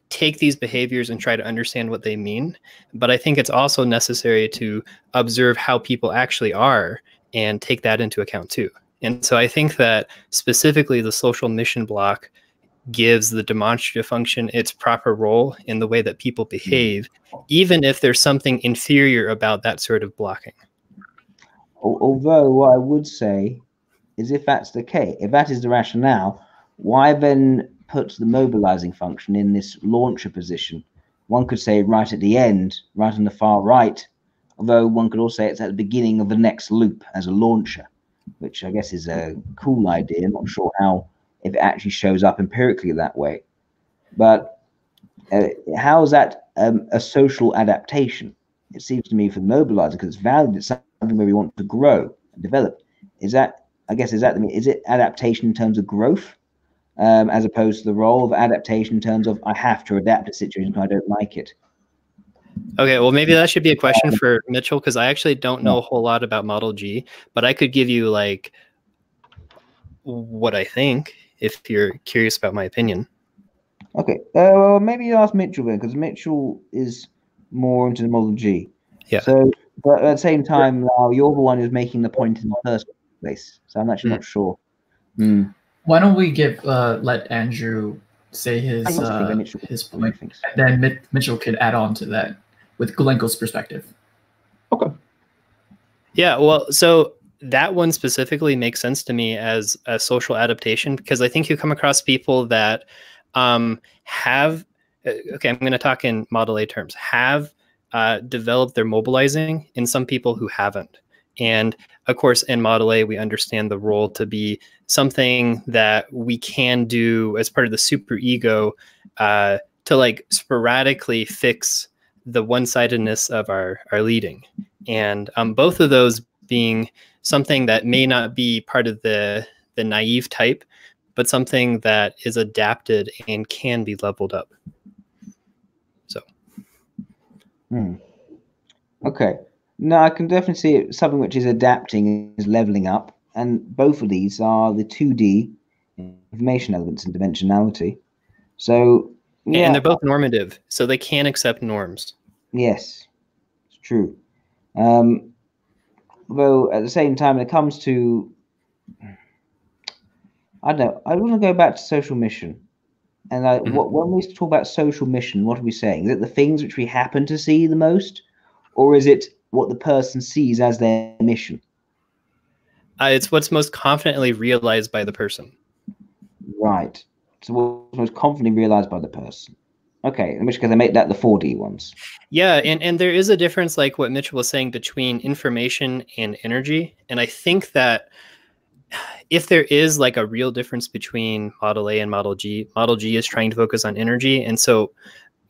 [SPEAKER 4] take these behaviors and try to understand what they mean. But I think it's also necessary to observe how people actually are and take that into account too. And so I think that specifically the social mission block gives the demonstrative function its proper role in the way that people behave, even if there's something inferior about that sort of blocking.
[SPEAKER 1] Although what I would say is if that's the case, if that is the rationale, why then put the mobilizing function in this launcher position? One could say right at the end, right on the far right, although one could also say it's at the beginning of the next loop as a launcher, which I guess is a cool idea. I'm not sure if it actually shows up empirically that way. But how is that a social adaptation? It seems to me for the mobilizer, because it's valid, it's something where we want to grow and develop. Is it adaptation in terms of growth, as opposed to the role of adaptation in terms of I have to adapt to a situation if I don't like it?
[SPEAKER 4] Okay, well, maybe that should be a question for Mitchell, because I actually don't know a whole lot about Model G, but I could give you like what I think if you're curious about my opinion.
[SPEAKER 1] Okay, well, maybe you ask Mitchell then, because Mitchell is more into the Model G.
[SPEAKER 4] Yeah.
[SPEAKER 1] So, but at the same time, now you're the one who's making the point in the first place, so I'm actually not sure.
[SPEAKER 2] Why don't we let Andrew say his point, and then Mitchell could add on to that with Gulenko's perspective.
[SPEAKER 3] Okay.
[SPEAKER 4] Yeah, well, so that one specifically makes sense to me as a social adaptation, because I think you come across people that have, okay, I'm going to talk in Model A terms, have developed their mobilizing, and some people who haven't. And of course, in Model A, we understand the role to be something that we can do as part of the superego to like sporadically fix the one-sidedness of our leading. And both of those being something that may not be part of the naive type, but something that is adapted and can be leveled up. So.
[SPEAKER 1] Okay. No, I can definitely see it. Something which is adapting is leveling up, and both of these are the 2D information elements and dimensionality. So yeah,
[SPEAKER 4] and they're both normative, so they can accept norms.
[SPEAKER 1] Yes, it's true. Though at the same time, when it comes to, I don't know, I want to go back to social mission. And when we talk about social mission, what are we saying? Is it the things which we happen to see the most, or is it what the person sees as their mission?
[SPEAKER 4] It's what's most confidently realized by the person.
[SPEAKER 1] Right. So what's most confidently realized by the person. Okay, in which case I make that the 4D ones.
[SPEAKER 4] Yeah, and there is a difference, like what Mitchell was saying, between information and energy. And I think that if there is like a real difference between Model A and Model G is trying to focus on energy. And so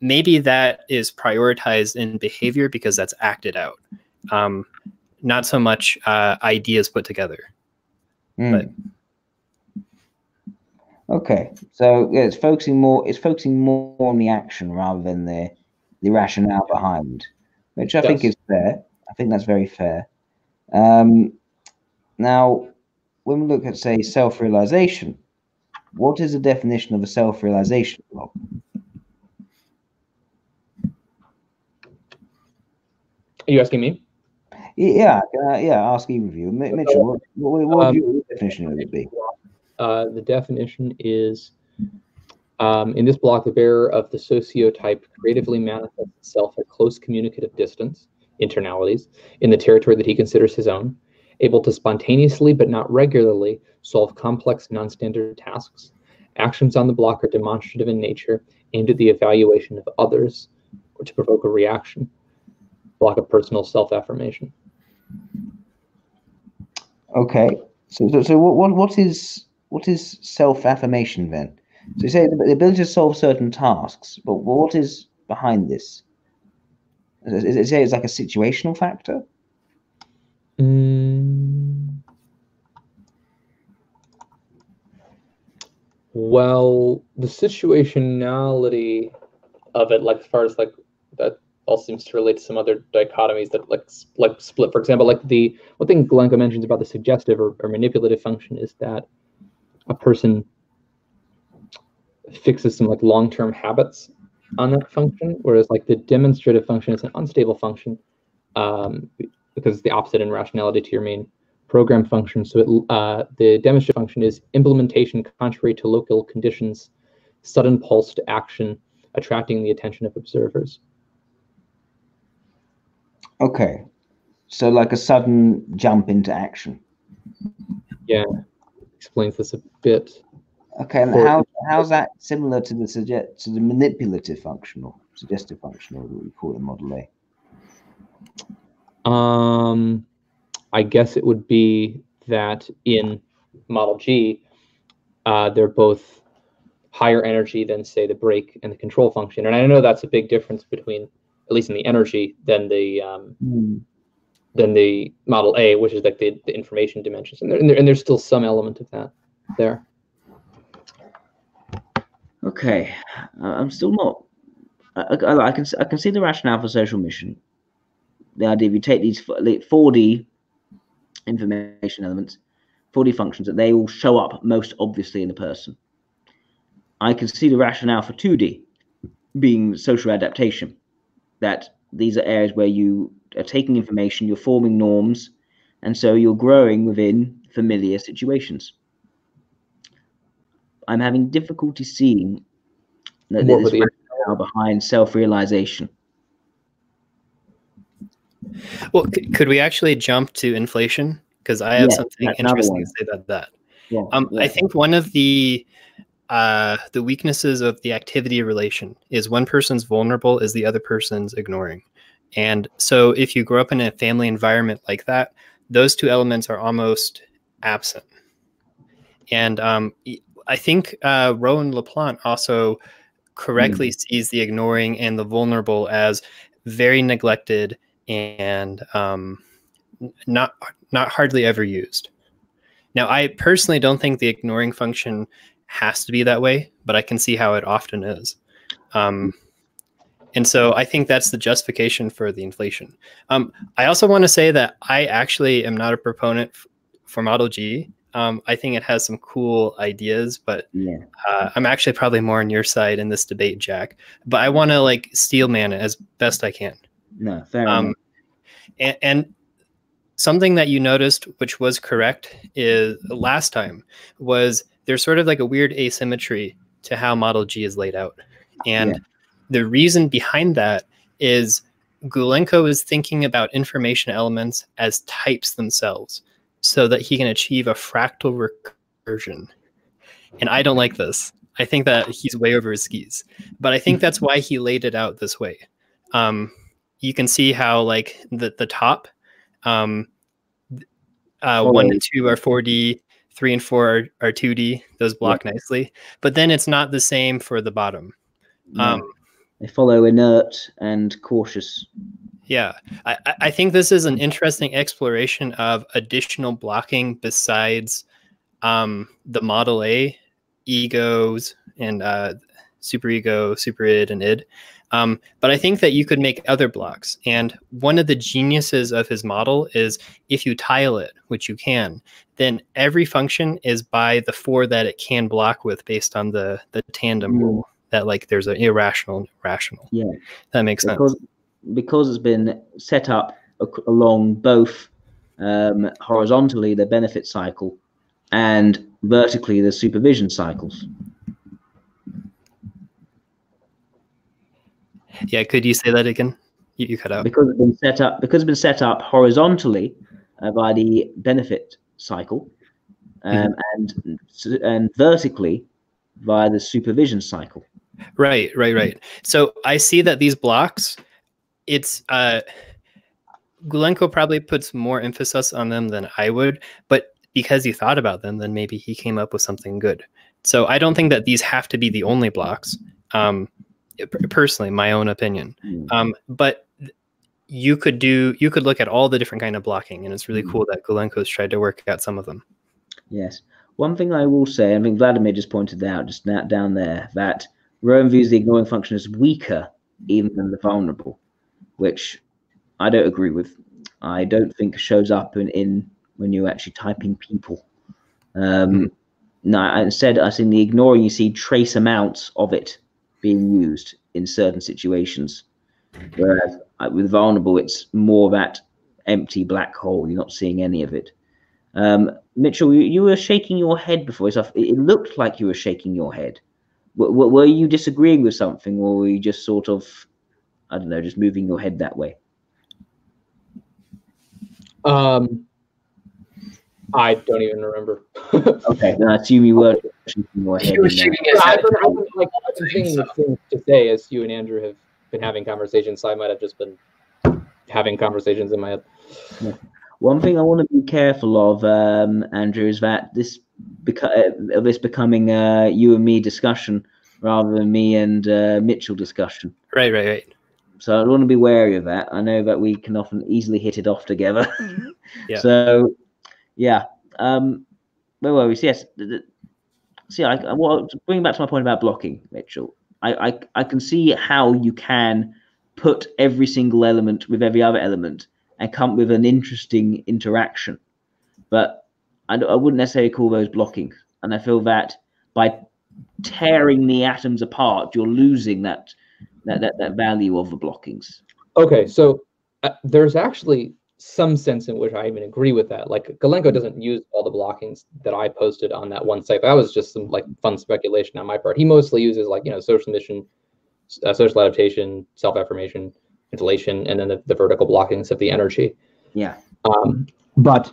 [SPEAKER 4] maybe that is prioritized in behavior because that's acted out. Not so much ideas put together. But
[SPEAKER 1] okay, so yeah, it's focusing more on the action rather than the rationale behind, which I think is fair. I think that's very fair. Now, when we look at, say, self-realization, what is the definition of a self-realization block?
[SPEAKER 3] Are you asking me?
[SPEAKER 1] Yeah, ask either of you. Mitchell, what would your definition of it be?
[SPEAKER 3] The definition is, in this block, the bearer of the sociotype creatively manifests itself at close communicative distance, internalities, in the territory that he considers his own, able to spontaneously but not regularly solve complex non-standard tasks. Actions on the block are demonstrative in nature, aimed at the evaluation of others or to provoke a reaction. Block of personal self-affirmation.
[SPEAKER 1] Okay, so what is self-affirmation then? So you say the ability to solve certain tasks, but what is behind this? Is it say it's like a situational factor?
[SPEAKER 3] Well, the situationality of it, like as far as like that, all seems to relate to some other dichotomies that like split. For example, like the one thing Glenko mentions about the suggestive or manipulative function is that a person fixes some like long-term habits on that function, whereas like the demonstrative function is an unstable function because it's the opposite in rationality to your main program function. So the demonstrative function is implementation contrary to local conditions, sudden pulse to action, attracting the attention of observers.
[SPEAKER 1] Okay, so like a sudden jump into action.
[SPEAKER 3] Yeah, explains this a bit.
[SPEAKER 1] Okay, and how's that similar to the manipulative function or suggestive function, or what we call it in Model A?
[SPEAKER 3] I guess it would be that in Model G, they're both higher energy than, say, the brake and the control function. And I know that's a big difference between, at least in the energy, than the Model A, which is like the information dimensions. And there's still some element of that there.
[SPEAKER 1] Okay, I'm still not. I can see the rationale for social mission. The idea if you take these 4D information elements, 4D functions, that they all show up most obviously in a person. I can see the rationale for 2D being social adaptation, that these are areas where you are taking information, you're forming norms, and so you're growing within familiar situations. I'm having difficulty seeing that there's rationale behind self-realization.
[SPEAKER 4] Well, could we actually jump to inflation? Because I have something interesting to say about that.
[SPEAKER 1] Yeah,
[SPEAKER 4] I think one of the weaknesses of the activity relation is one person's vulnerable is the other person's ignoring. And so if you grow up in a family environment like that, those two elements are almost absent. And I think Rowan LaPlante also correctly sees the ignoring and the vulnerable as very neglected and not hardly ever used. Now, I personally don't think the ignoring function has to be that way, but I can see how it often is. And so I think that's the justification for the inflation. I also want to say that I actually am not a proponent for Model G. I think it has some cool ideas, but I'm actually probably more on your side in this debate, Jack. But I want to like steelman it as best I can.
[SPEAKER 1] No, fair enough.
[SPEAKER 4] And something that you noticed, which was correct, is last time was there's sort of like a weird asymmetry to how Model G is laid out. And the reason behind that is Gulenko is thinking about information elements as types themselves so that he can achieve a fractal recursion. And I don't like this. I think that he's way over his skis. But I think that's why he laid it out this way. You can see how like the top 1 and 2 are 4D, 3 and 4 are 2D. Those block nicely. But then it's not the same for the bottom.
[SPEAKER 1] They follow inert and cautious.
[SPEAKER 4] Yeah, I think this is an interesting exploration of additional blocking besides the Model A egos and superego, superid, and id. But I think that you could make other blocks. And one of the geniuses of his model is if you tile it, which you can, then every function is by the 4 that it can block with based on the tandem rule. That like there's an irrational and rational. Yeah, that makes sense.
[SPEAKER 1] Because it's been set up along both horizontally the benefit cycle and vertically the supervision cycles.
[SPEAKER 4] Yeah, could you say that again? You cut out.
[SPEAKER 1] Because it's been set up horizontally by the benefit cycle and vertically via the supervision cycle.
[SPEAKER 4] Right. So I see that these blocks, it's Gulenko probably puts more emphasis on them than I would, but because he thought about them, then maybe he came up with something good. So I don't think that these have to be the only blocks. Personally, my own opinion. But you could look at all the different kind of blocking, and it's really cool that Gulenko's tried to work out some of them.
[SPEAKER 1] Yes. One thing I will say, I think Vladimir just pointed out just now down there, that Rowan views the ignoring function as weaker even than the vulnerable, which I don't agree with. I don't think shows up in when you're actually typing people. No, instead, I think the ignoring, you see trace amounts of it being used in certain situations, whereas with vulnerable, it's more that empty black hole. You're not seeing any of it. Mitchell, you were shaking your head before stuff. It looked like you were shaking your head. Were you disagreeing with something, or were you just sort of, I don't know, just moving your head that way?
[SPEAKER 3] I don't even remember.
[SPEAKER 1] Okay, then I assume you were shaking your head.
[SPEAKER 3] I've been like thinking of things to say as you and Andrew have been having conversations, so I might have just been having conversations in my head.
[SPEAKER 1] Yeah. One thing I want to be careful of, Andrew, is that this becoming a you and me discussion rather than me and Mitchell discussion.
[SPEAKER 4] Right.
[SPEAKER 1] So I want to be wary of that. I know that we can often easily hit it off together.
[SPEAKER 4] Yeah.
[SPEAKER 1] So, yeah. Where were we? So, yes. Bringing back to my point about blocking, Mitchell, I can see how you can put every single element with every other element and come up with an interesting interaction. But I wouldn't necessarily call those blocking. And I feel that by tearing the atoms apart, you're losing that value of the blockings.
[SPEAKER 3] Okay, so there's actually some sense in which I even agree with that. Like Gulenko doesn't use all the blockings that I posted on that one site. That was just some like fun speculation on my part. He mostly uses like, social mission, social adaptation, self-affirmation, inflation, and then the vertical blockings of the energy.
[SPEAKER 1] Yeah.
[SPEAKER 3] But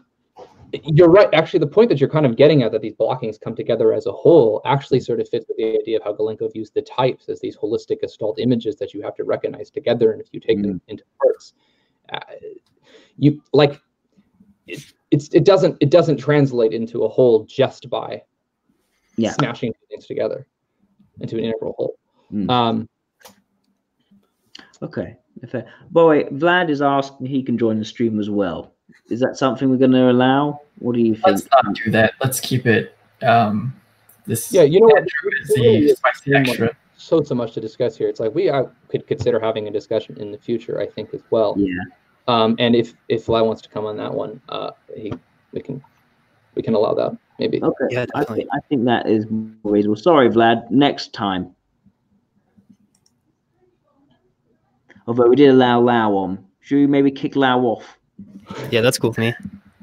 [SPEAKER 3] you're right. Actually, the point that you're kind of getting at, that these blockings come together as a whole, actually sort of fits with the idea of how Gulenko views the types as these holistic gestalt images that you have to recognize together. And if you take them into parts, it doesn't translate into a whole just by smashing things together into an integral whole.
[SPEAKER 1] Okay. Boy, Vlad is asking he can join the stream as well. Is that something we're going to allow? What do you think?
[SPEAKER 2] Let's not do that. Let's keep it this
[SPEAKER 3] Yeah, you know what?
[SPEAKER 2] is the spicy extra.
[SPEAKER 3] So much to discuss here. It's like we could consider having a discussion in the future, I think, as well.
[SPEAKER 1] Yeah.
[SPEAKER 3] And if Vlad wants to come on that one, we can allow that maybe.
[SPEAKER 1] Okay.
[SPEAKER 4] Yeah, definitely.
[SPEAKER 1] I think that is more reasonable. Sorry, Vlad. Next time. Although we did allow Lau on, should we maybe kick Lau off?
[SPEAKER 4] Yeah, that's cool with me.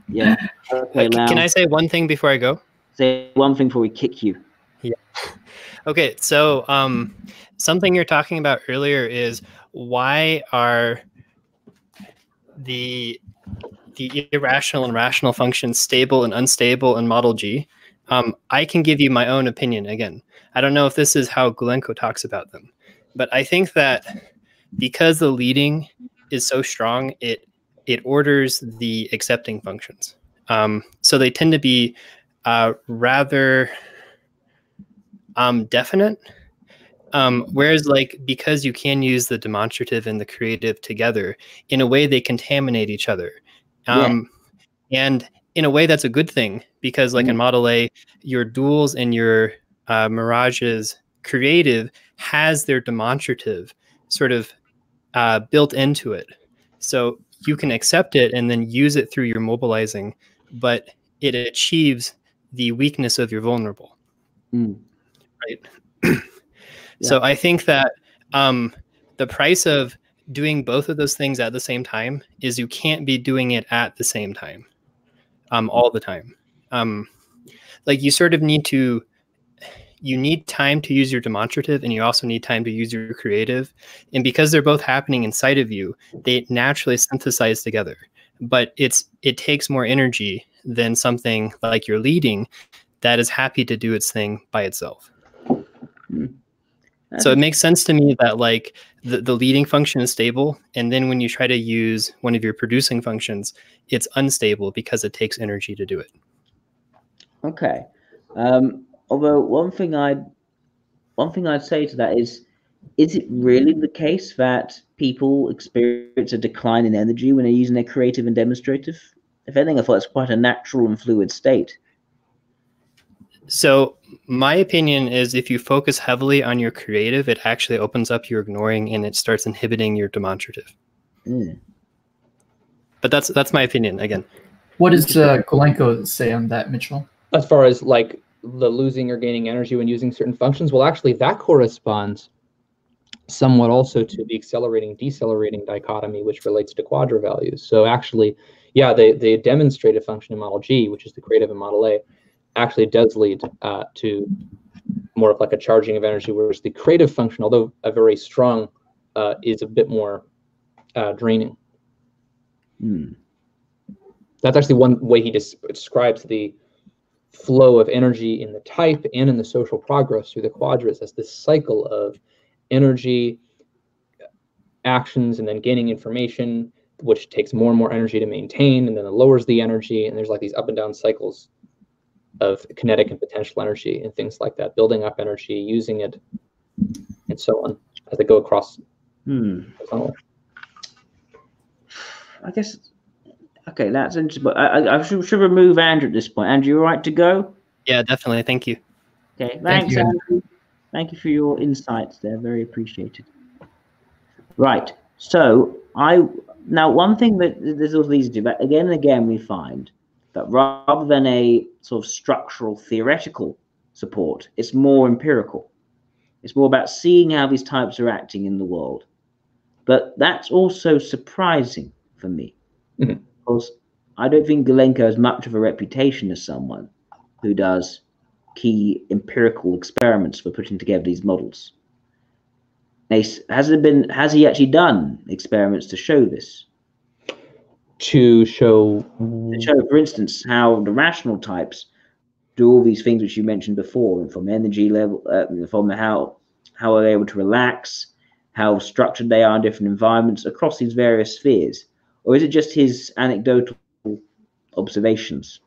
[SPEAKER 1] Yeah. Okay, Lau.
[SPEAKER 4] Can I say one thing before I go?
[SPEAKER 1] Say one thing before we kick you.
[SPEAKER 4] Yeah. Okay, so something you're talking about earlier is why are the irrational and rational functions stable and unstable in Model G? I can give you my own opinion. Again, I don't know if this is how Gulenko talks about them, but I think that because the leading is so strong, it orders the accepting functions. So they tend to be rather definite. Whereas because you can use the demonstrative and the creative together, in a way they contaminate each other. And in a way that's a good thing, because in Model A, your duals and your Mirage's creative has their demonstrative sort of built into it. So you can accept it and then use it through your mobilizing, but it achieves the weakness of your vulnerable. Right. So I think that the price of doing both of those things at the same time is you can't be doing it at the same time all the time. You sort of need time to use your demonstrative, and you also need time to use your creative. And because they're both happening inside of you, they naturally synthesize together. But it takes more energy than something like your leading that is happy to do its thing by itself. So it makes sense to me that the leading function is stable, and then when you try to use one of your producing functions, it's unstable because it takes energy to do it.
[SPEAKER 1] Okay. Although one thing I'd say to that is it really the case that people experience a decline in energy when they're using their creative and demonstrative? If anything, I thought it's quite a natural and fluid state.
[SPEAKER 4] So my opinion is if you focus heavily on your creative, it actually opens up your ignoring and it starts inhibiting your demonstrative. But that's my opinion again.
[SPEAKER 2] What does Gulenko say on that, Mitchell?
[SPEAKER 3] As far as the losing or gaining energy when using certain functions, well, actually that corresponds somewhat also to the accelerating decelerating dichotomy, which relates to quadra values. So actually, yeah, the demonstrative function in Model G, which is the creative in Model A, actually does lead to more of a charging of energy, whereas the creative function, although a very strong, is a bit more draining. That's actually one way he describes the flow of energy in the type and in the social progress through the quadras as this cycle of energy, actions, and then gaining information, which takes more and more energy to maintain, and then it lowers the energy, and there's these up and down cycles of kinetic and potential energy and things like that, building up energy, using it, and so on as they go across the tunnel.
[SPEAKER 1] I guess, okay, that's interesting. But I should remove Andrew at this point. Andrew, you all right to go?
[SPEAKER 4] Yeah, definitely. Thank you.
[SPEAKER 1] Okay, thanks, Andrew. Thank you for your insights there. Very appreciated. Right. So now one thing that there's also easy to do, but again and again we find that rather than a sort of structural theoretical support, it's more empirical. It's more about seeing how these types are acting in the world. But that's also surprising for me, because I don't think Gulenko has much of a reputation as someone who does key empirical experiments for putting together these models. Has he actually done experiments to show this?
[SPEAKER 3] To show,
[SPEAKER 1] for instance, how the rational types do all these things which you mentioned before, and from energy level, from how are they able to relax, how structured they are in different environments across these various spheres, or is it just his anecdotal observations?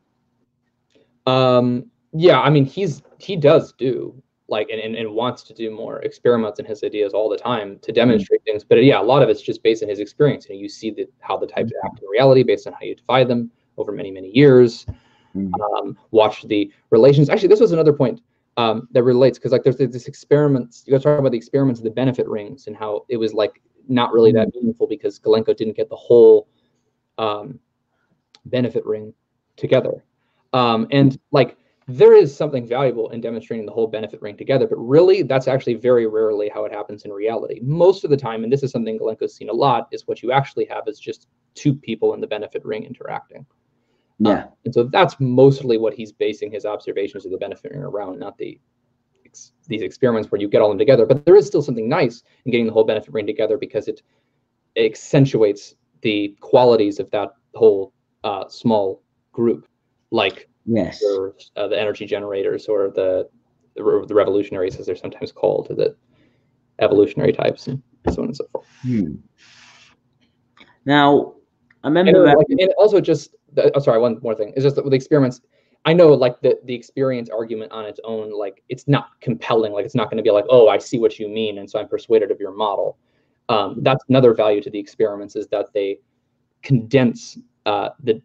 [SPEAKER 3] Yeah, I mean, he does do and wants to do more experiments in his ideas all the time to demonstrate things. But yeah, a lot of it's just based on his experience. You see how the types act in reality based on how you divide them over many, many years. Watch the relations. Actually, this was another point that relates, because like there's this experiments. You guys talk about the experiments of the benefit rings and how it was like not really that meaningful because Galenko didn't get the whole benefit ring together. And like there is something valuable in demonstrating the whole benefit ring together, but really that's actually very rarely how it happens in reality. Most of the time, and this is something Galenko's seen a lot, is what you actually have is just two people in the benefit ring interacting.
[SPEAKER 1] Yeah.
[SPEAKER 3] And so that's mostly what he's basing his observations of the benefit ring around, not these experiments where you get all them together. But there is still something nice in getting the whole benefit ring together because it accentuates the qualities of that whole small group, like
[SPEAKER 1] Yes.
[SPEAKER 3] The energy generators or the revolutionaries, as they're sometimes called, or the evolutionary types, and so on and so forth.
[SPEAKER 1] Now, I remember
[SPEAKER 3] and also just, sorry, one more thing. It's just that with the experiments, I know like the experience argument on its own, like it's not compelling. Like it's not going to be like, oh, I see what you mean, and so I'm persuaded of your model. That's another value to the experiments, is that they condense the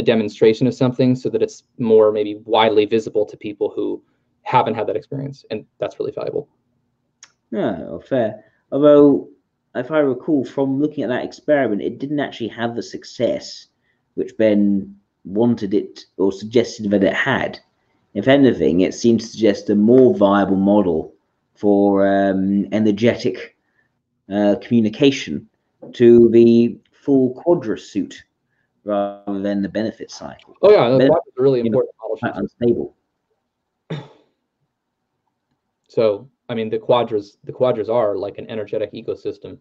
[SPEAKER 3] demonstration of something so that it's more maybe widely visible to people who haven't had that experience, and that's really valuable.
[SPEAKER 1] Yeah, fair. Although, if I recall from looking at that experiment, it didn't actually have the success which Ben wanted it or suggested that it had. If anything, it seemed to suggest a more viable model for energetic communication to the full quadra suit rather than the benefit cycle.
[SPEAKER 3] Oh yeah, that's a really important model.
[SPEAKER 1] Quite unstable.
[SPEAKER 3] So I mean, the quadras are like an energetic ecosystem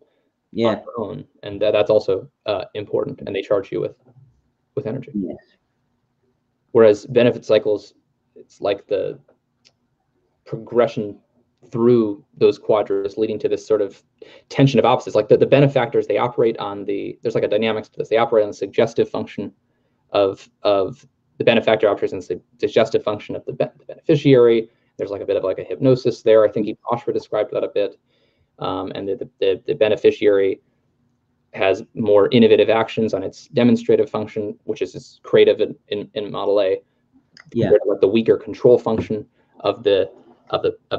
[SPEAKER 3] on their own, and that's also important. And they charge you with energy.
[SPEAKER 1] Yes.
[SPEAKER 3] Whereas benefit cycles, it's like the progression through those quadras leading to this sort of tension of opposites. Like the benefactors, they operate on there's like a dynamics to this. They operate on the suggestive function of the benefactor, operates on the suggestive function of the beneficiary. There's like a bit of like a hypnosis there. I think Oshra described that a bit. And the beneficiary has more innovative actions on its demonstrative function, which is its creative in Model A.
[SPEAKER 1] Yeah.
[SPEAKER 3] Like the weaker control function of the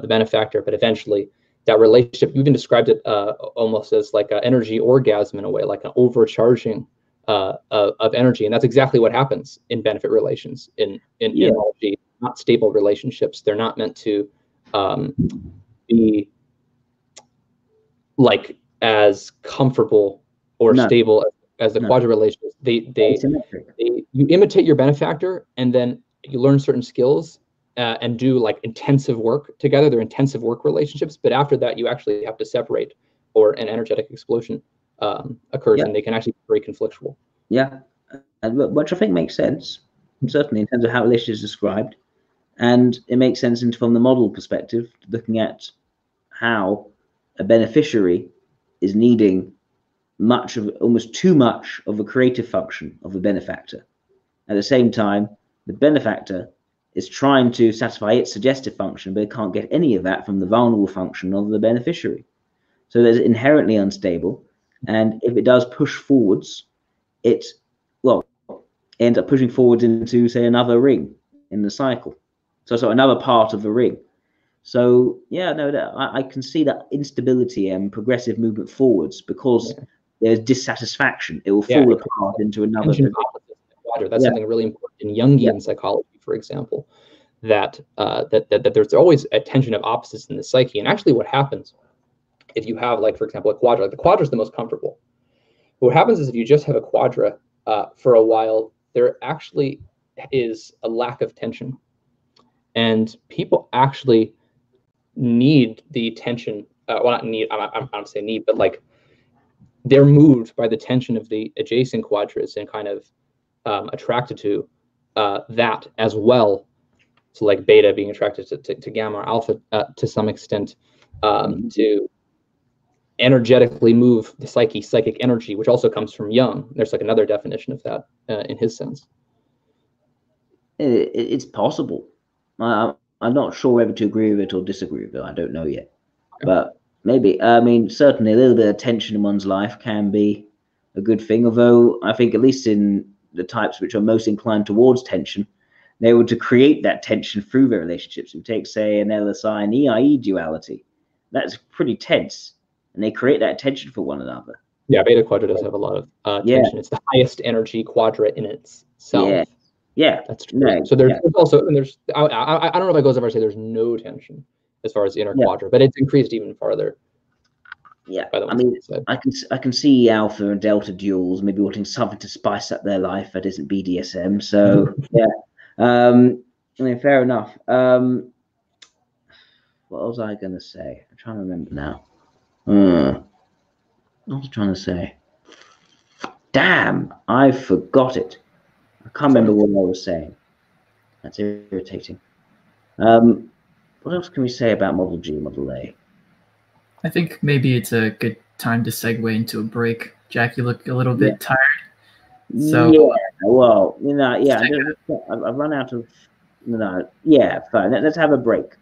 [SPEAKER 3] benefactor, but eventually that relationship, you even described it almost as like an energy orgasm in a way, like an overcharging of energy, and that's exactly what happens in benefit relations in energy. Not stable relationships. They're not meant to be like as comfortable or stable as the quadra relationships. You imitate your benefactor, and then you learn certain skills and do like intensive work together. They're intensive work relationships, but after that, you actually have to separate, or an energetic explosion occurs, and they can actually be very conflictual.
[SPEAKER 1] Yeah, which I think makes sense, certainly in terms of how relationships is described. And it makes sense from the model perspective, looking at how a beneficiary is needing almost too much of a creative function of a benefactor. At the same time, the benefactor is trying to satisfy its suggestive function, but it can't get any of that from the vulnerable function of the beneficiary. So there's inherently unstable. And if it does push forwards, it ends up pushing forwards into, say, another ring in the cycle. So another part of the ring. So yeah, no, I can see that instability and progressive movement forwards because there's dissatisfaction. It will fall apart into another.
[SPEAKER 3] That's something really important in Jungian psychology, for example, that there's always a tension of opposites in the psyche. And actually what happens if you have, like, for example, a quadra, the quadra is the most comfortable. But what happens is if you just have a quadra for a while, there actually is a lack of tension. And people actually need the tension. Well, not need, I'm not saying need, but like they're moved by the tension of the adjacent quadras and kind of attracted to that as well. So like beta being attracted to gamma or alpha to some extent, to energetically move the psychic energy, which also comes from Jung. There's like another definition of that in his sense.
[SPEAKER 1] It's possible. I'm not sure whether to agree with it or disagree with it. I don't know yet. But maybe. I mean, certainly a little bit of tension in one's life can be a good thing, although I think at least in the types which are most inclined towards tension, They were to create that tension through their relationships. We take, say, an LSI and EIE duality. That's pretty tense, and they create that tension for one another.
[SPEAKER 3] Yeah, beta quadra does have a lot of tension. It's the highest energy quadra in itself.
[SPEAKER 1] Yeah,
[SPEAKER 3] that's true. No, so there's also, and there's I don't know if I go as far as say there's no tension as far as inner quadra, but it's increased even farther.
[SPEAKER 1] Yeah, I mean, I can see alpha and delta duals maybe wanting something to spice up their life that isn't BDSM. So yeah, I mean, fair enough. What was I going to say? I'm trying to remember now. What was I trying to say? Damn, I forgot it. I can't remember what I was saying. That's irritating. What else can we say about Model G, Model A?
[SPEAKER 2] I think maybe it's a good time to segue into a break. Jack, you look a little bit tired. So
[SPEAKER 1] yeah, well, I've run out of. Yeah, fine. Let's have a break.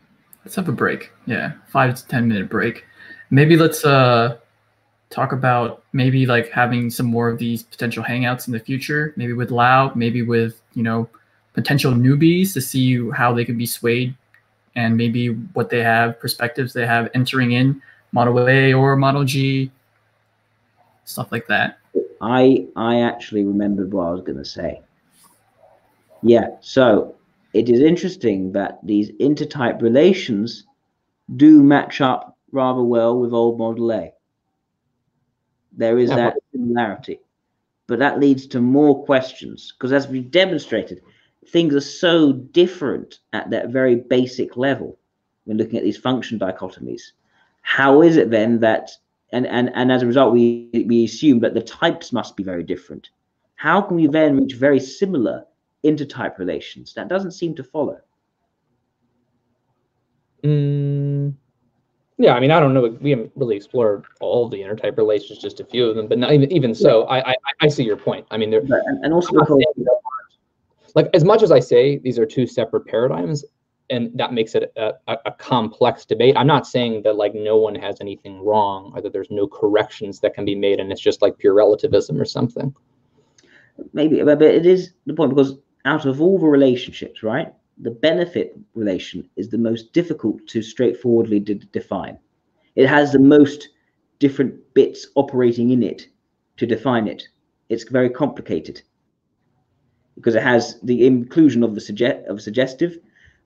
[SPEAKER 2] Let's have a break. Yeah, 5 to 10 minute break. Maybe let's talk about maybe like having some more of these potential hangouts in the future. Maybe with Lau, maybe with potential newbies to see how they can be swayed, and maybe what they have, perspectives they have entering in Model A or Model G, stuff like that.
[SPEAKER 1] I actually remembered what I was going to say. Yeah, so it is interesting that these intertype relations do match up rather well with old Model A. There is that similarity, but that leads to more questions, because as we've demonstrated, things are so different at that very basic level when looking at these function dichotomies. How is it then that, and as a result, we assume that the types must be very different? How can we then reach very similar intertype relations? That doesn't seem to follow.
[SPEAKER 3] Yeah, I mean, I don't know. We haven't really explored all of the intertype relations, just a few of them. But not even so, I see your point. I mean,
[SPEAKER 1] and also because,
[SPEAKER 3] like, as much as I say these are two separate paradigms, and that makes it a complex debate. I'm not saying that like no one has anything wrong, or that there's no corrections that can be made, and it's just like pure relativism or something.
[SPEAKER 1] Maybe, but it is the point, because out of all the relationships, right, the benefit relation is the most difficult to straightforwardly define. It has the most different bits operating in it to define it. It's very complicated because it has the inclusion of the suggestive,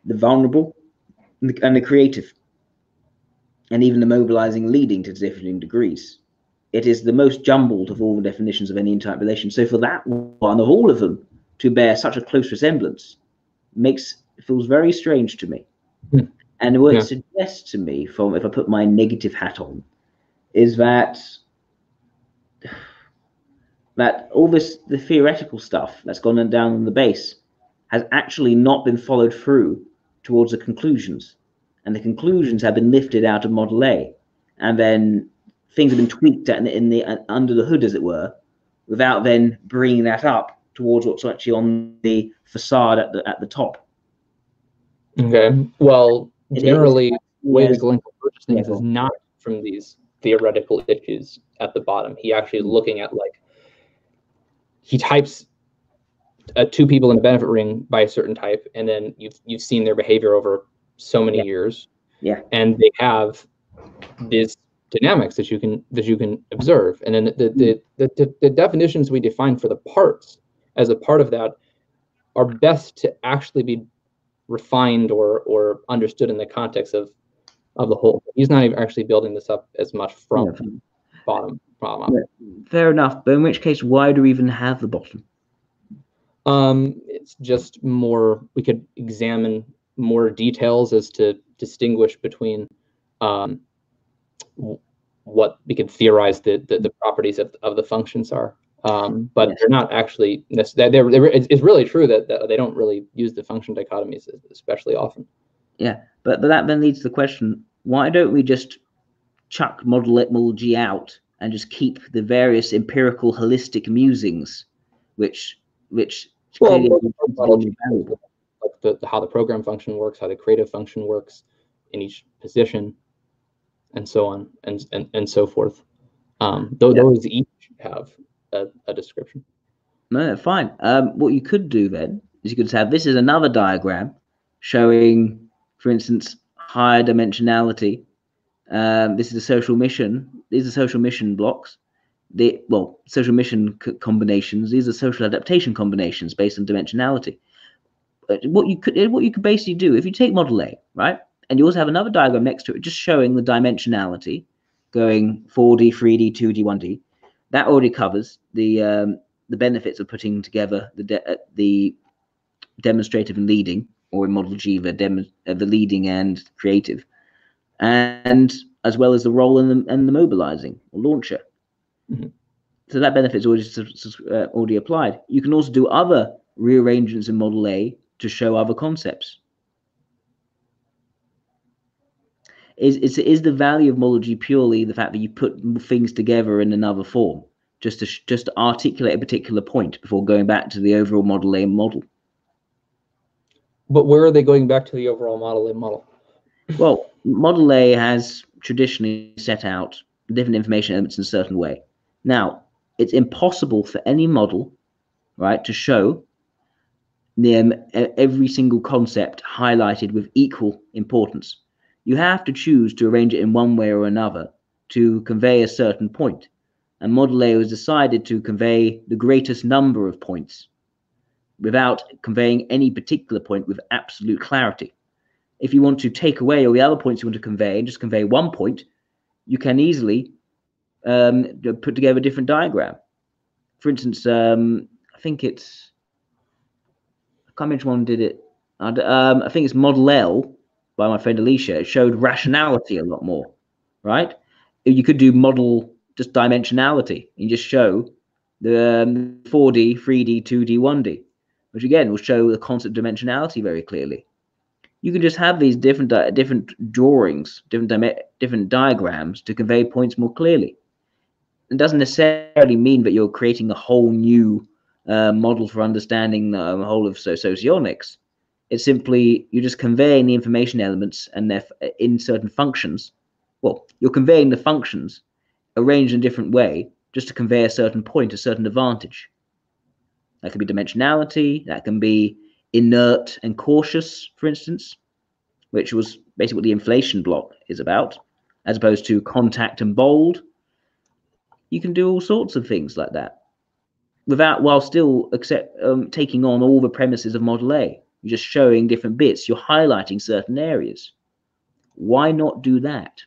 [SPEAKER 1] the vulnerable, and the creative, and even the mobilizing leading to differing degrees. It is the most jumbled of all the definitions of any intertype relation. So for that one of all of them to bear such a close resemblance feels very strange to me. And what it suggests to me, from if I put my negative hat on, is that all the theoretical stuff that's gone down on the base has actually not been followed through towards the conclusions, and the conclusions have been lifted out of Model A, and then things have been tweaked in the under the hood, as it were, without then bringing that up towards what's actually on the facade at the top.
[SPEAKER 3] Okay. Well, generally, the way the Glenn approaches things is not from these theoretical issues at the bottom. He actually is looking at, like, he types two people in a benefit ring by a certain type, and then you've seen their behavior over so many years.
[SPEAKER 1] Yeah.
[SPEAKER 3] And they have these dynamics that you can observe, and then the definitions we define for the parts as a part of that are best to actually be refined or understood in the context of the whole. He's not even actually building this up as much from bottom up.
[SPEAKER 1] Fair enough, but in which case, why do we even have the bottom?
[SPEAKER 3] It's just more, we could examine more details as to distinguish between what we could theorize the properties of the functions are. But they're not actually, it's really true that they don't really use the function dichotomies especially often.
[SPEAKER 1] Yeah, but that then leads to the question, why don't we just chuck Model G out and just keep the various empirical holistic musings, which clearly
[SPEAKER 3] like how the program function works, how the creative function works in each position, and so on and so forth. Those each have a description.
[SPEAKER 1] No, fine. What you could do then is you could have this is another diagram showing, for instance, higher dimensionality. This is a social mission. These are social mission blocks. Social mission combinations. These are social adaptation combinations based on dimensionality. What you could basically do if you take model A, right, and you also have another diagram next to it, just showing the dimensionality, going 4D, 3D, 2D, 1D. That already covers the benefits of putting together the demonstrative and leading, or in Model G, the leading and creative, and as well as the role and the mobilizing or launcher.
[SPEAKER 3] Mm-hmm.
[SPEAKER 1] So that benefit is already applied. You can also do other rearrangements in Model A to show other concepts. Is the value of Model G purely the fact that you put things together in another form, just to articulate a particular point before going back to the overall Model A model?
[SPEAKER 3] But where are they going back to the overall Model A model?
[SPEAKER 1] Well, Model A has traditionally set out different information elements in a certain way. Now, it's impossible for any model, right, to show every single concept highlighted with equal importance. You have to choose to arrange it in one way or another to convey a certain point. And Model A was decided to convey the greatest number of points without conveying any particular point with absolute clarity. If you want to take away all the other points you want to convey and just convey one point, you can easily put together a different diagram. For instance, I think it's, I can't remember which one did it. I think it's Model L by my friend Alicia. It showed rationality a lot more, right? You could do model just dimensionality and just show the 4D, 3D, 2D, 1D, which again will show the concept of dimensionality very clearly. You can just have these different drawings, different diagrams to convey points more clearly. It doesn't necessarily mean that you're creating a whole new model for understanding the whole of socionics. It's simply you're just conveying the information elements and they're in certain functions. Well, you're conveying the functions arranged in a different way just to convey a certain point, a certain advantage. That can be dimensionality, that can be inert and cautious, for instance, which was basically what the inflation block is about, as opposed to contact and bold. You can do all sorts of things like that while still taking on all the premises of Model A. You're just showing different bits. You're highlighting certain areas. Why not do that?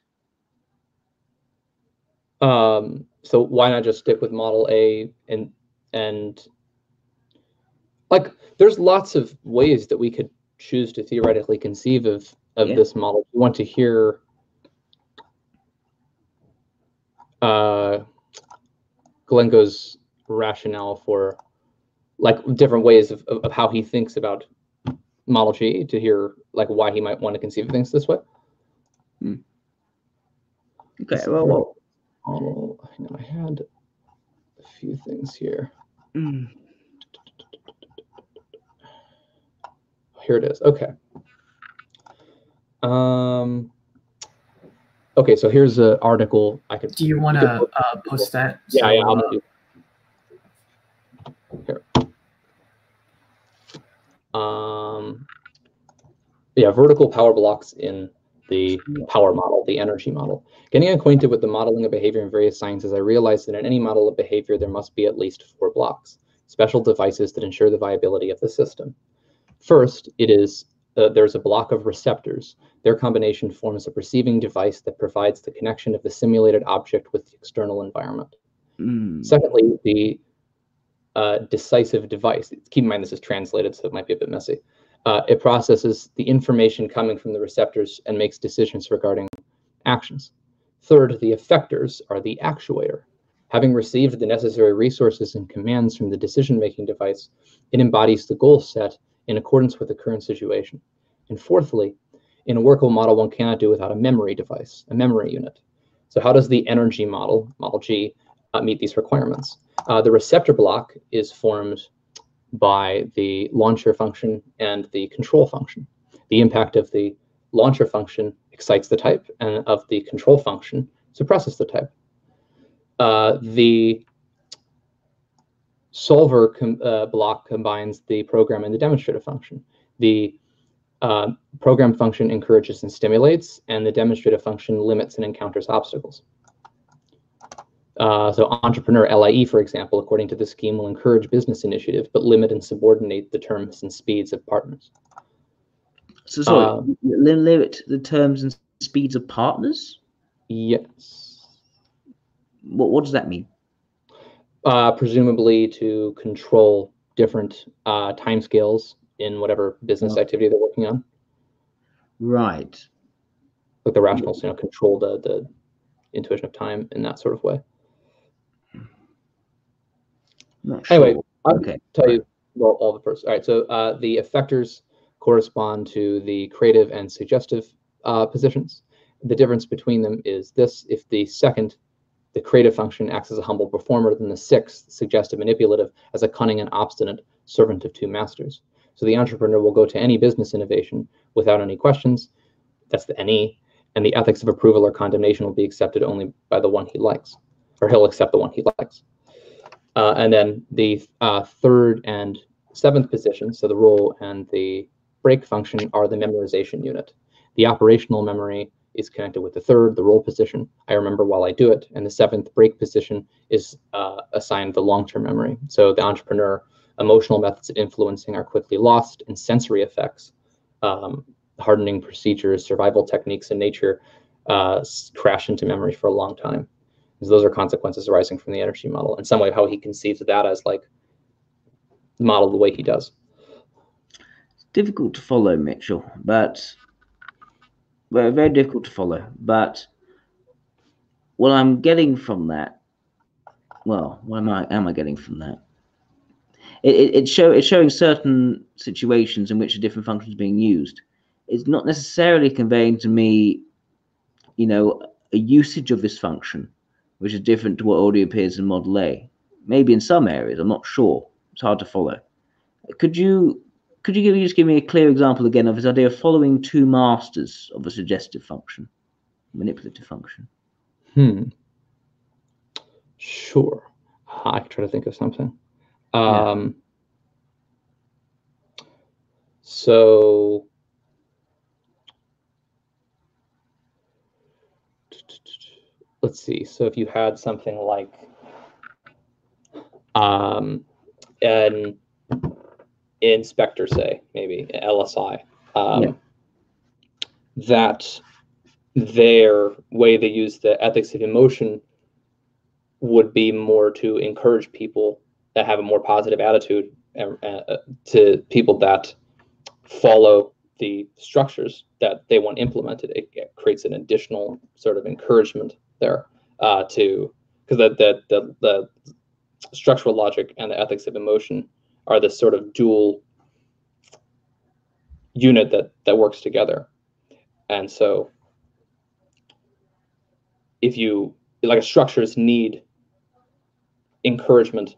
[SPEAKER 3] So why not just stick with Model A and like there's lots of ways that we could choose to theoretically conceive of this model. We want to hear Glencoe's rationale for like different ways of how he thinks about Model G, to hear like why he might want to conceive of things this way.
[SPEAKER 1] Okay, well,
[SPEAKER 3] hang on, I had a few things here. Here it is. Okay. Okay, so here's an article I could.
[SPEAKER 2] Do you want to post that?
[SPEAKER 3] Yeah, so, yeah, I'm gonna do. Here. Yeah, vertical power blocks in the power model, the energy model. Getting acquainted with the modeling of behavior in various sciences, I realized that in any model of behavior, there must be at least 4 blocks, special devices that ensure the viability of the system. First, it is there's a block of receptors. Their combination forms a perceiving device that provides the connection of the simulated object with the external environment. Secondly, the decisive device. Keep in mind this is translated, so it might be a bit messy. It processes the information coming from the receptors and makes decisions regarding actions. Third, the effectors are the actuator. Having received the necessary resources and commands from the decision-making device, it embodies the goal set in accordance with the current situation. And fourthly, in a workable model, one cannot do without a memory device, a memory unit. So how does the energy model, Model G, meet these requirements? The receptor block is formed by the launcher function and the control function. The impact of the launcher function excites the type, and of the control function suppresses the type. The solver block combines the program and the demonstrative function. The program function encourages and stimulates, and the demonstrative function limits and encounters obstacles. So entrepreneur LIE, for example, according to the scheme, will encourage business initiative, but limit and subordinate the terms and speeds of partners.
[SPEAKER 1] So sorry, limit the terms and speeds of partners?
[SPEAKER 3] Yes.
[SPEAKER 1] What does that mean?
[SPEAKER 3] Presumably to control different timescales in whatever business activity they're working on.
[SPEAKER 1] Right.
[SPEAKER 3] Like the rationals, control the intuition of time in that sort of way. Anyway, I'll tell you all the first. All right, so the effectors correspond to the creative and suggestive positions. The difference between them is this: if the second, the creative function, acts as a humble performer, then the sixth, suggestive manipulative, as a cunning and obstinate servant of two masters. So the entrepreneur will go to any business innovation without any questions. That's the NE. And the ethics of approval or condemnation will be accepted only by the one he likes, or he'll accept the one he likes. And then the third and seventh position, so the role and the break function, are the memorization unit. The operational memory is connected with the third, the role position. I remember while I do it. And the seventh break position is assigned the long-term memory. So the entrepreneur, emotional methods of influencing are quickly lost, and sensory effects, hardening procedures, survival techniques in nature crash into memory for a long time. So those are consequences arising from the energy model. In some way, how he conceives of that as like modeled the way he does.
[SPEAKER 1] It's difficult to follow, Mitchell, but very difficult to follow. But what I'm getting from that, well, what am I getting from that? It's showing certain situations in which a different function is being used. It's not necessarily conveying to me, a usage of this function, which is different to what already appears in Model A. Maybe in some areas, I'm not sure. It's hard to follow. Could you just give me a clear example again of this idea of following two masters of a suggestive function, manipulative function?
[SPEAKER 3] Sure. I can try to think of something. So let's see. So if you had something like an inspector, say, maybe an LSI, that their way they use the ethics of emotion would be more to encourage people that have a more positive attitude to people that follow the structures that they want implemented. It creates an additional sort of encouragement there because the structural logic and the ethics of emotion are this sort of dual unit that works together. And so if you, like, structures need encouragement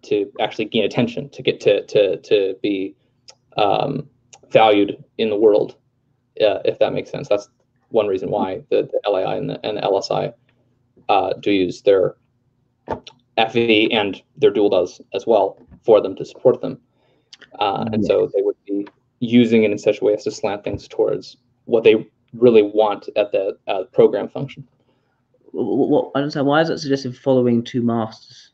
[SPEAKER 3] to actually gain attention, to get to be valued in the world, if that makes sense. That's one reason why the LAI and the LSI do use their FE, and their dual does as well, for them to support them. And so they would be using it in such a way as to slant things towards what they really want at the program function.
[SPEAKER 1] What I understand, why is that suggesting following two masters?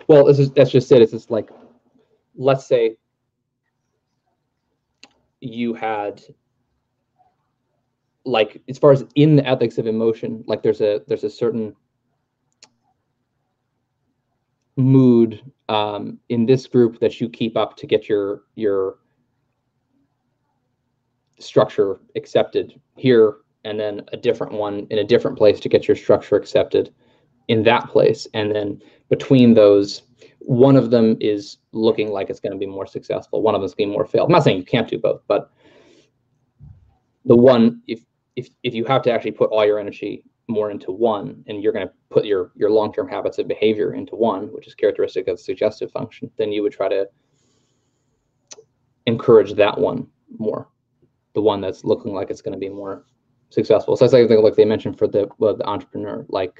[SPEAKER 3] Well, that's just it. It's just like, let's say you had, like, as far as in the ethics of emotion, like there's a certain mood in this group that you keep up to get your structure accepted here, and then a different one in a different place to get your structure accepted in that place. And then between those, one of them is looking like it's going to be more successful, one of them's being more failed. I'm not saying you can't do both, but the one, if you have to actually put all your energy more into one, and you're going to put your long-term habits of behavior into one, which is characteristic of the suggestive function, then you would try to encourage that one more, the one that's looking like it's going to be more successful. So that's like they mentioned for the entrepreneur, like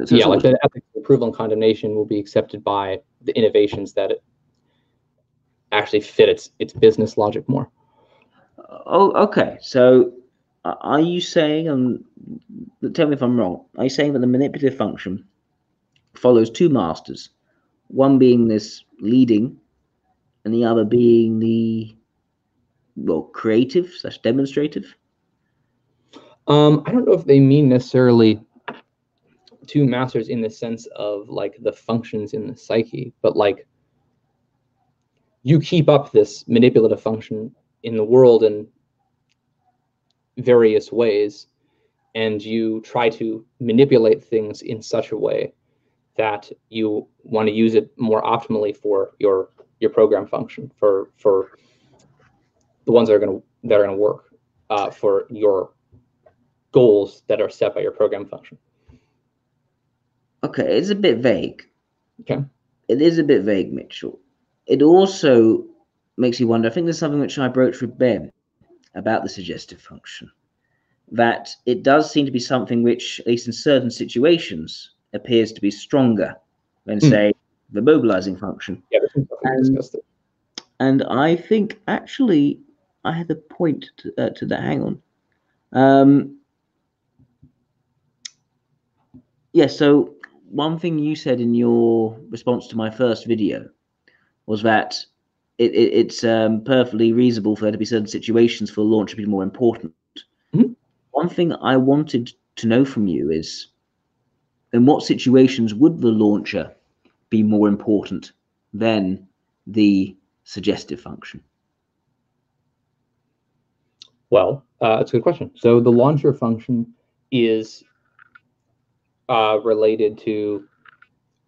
[SPEAKER 3] Yeah, like the ethics of approval and condemnation will be accepted by the innovations that it actually fit its business logic more.
[SPEAKER 1] Oh, okay. So are you saying, tell me if I'm wrong, are you saying that the manipulative function follows two masters, one being this leading and the other being the, well, creative / demonstrative?
[SPEAKER 3] I don't know if they mean necessarily two masters in the sense of like the functions in the psyche, but like you keep up this manipulative function in the world in various ways, and you try to manipulate things in such a way that you want to use it more optimally for your program function, for the ones that are going to work for your goals that are set by your program function.
[SPEAKER 1] Okay, it's a bit vague.
[SPEAKER 3] Okay.
[SPEAKER 1] It is a bit vague, Mitchell. It also makes you wonder, I think there's something which I broached with Ben about the suggestive function, that it does seem to be something which, at least in certain situations, appears to be stronger than, say, the mobilizing function.
[SPEAKER 3] Yeah, this is something we discussed it.
[SPEAKER 1] And I think, actually, I had a point to that. Hang on. Yeah, so one thing you said in your response to my first video was that it's perfectly reasonable for there to be certain situations for the launch to be more important.
[SPEAKER 3] Mm-hmm.
[SPEAKER 1] One thing I wanted to know from you is, in what situations would the launcher be more important than the suggestive function?
[SPEAKER 3] Well, that's a good question. So the launcher function is related to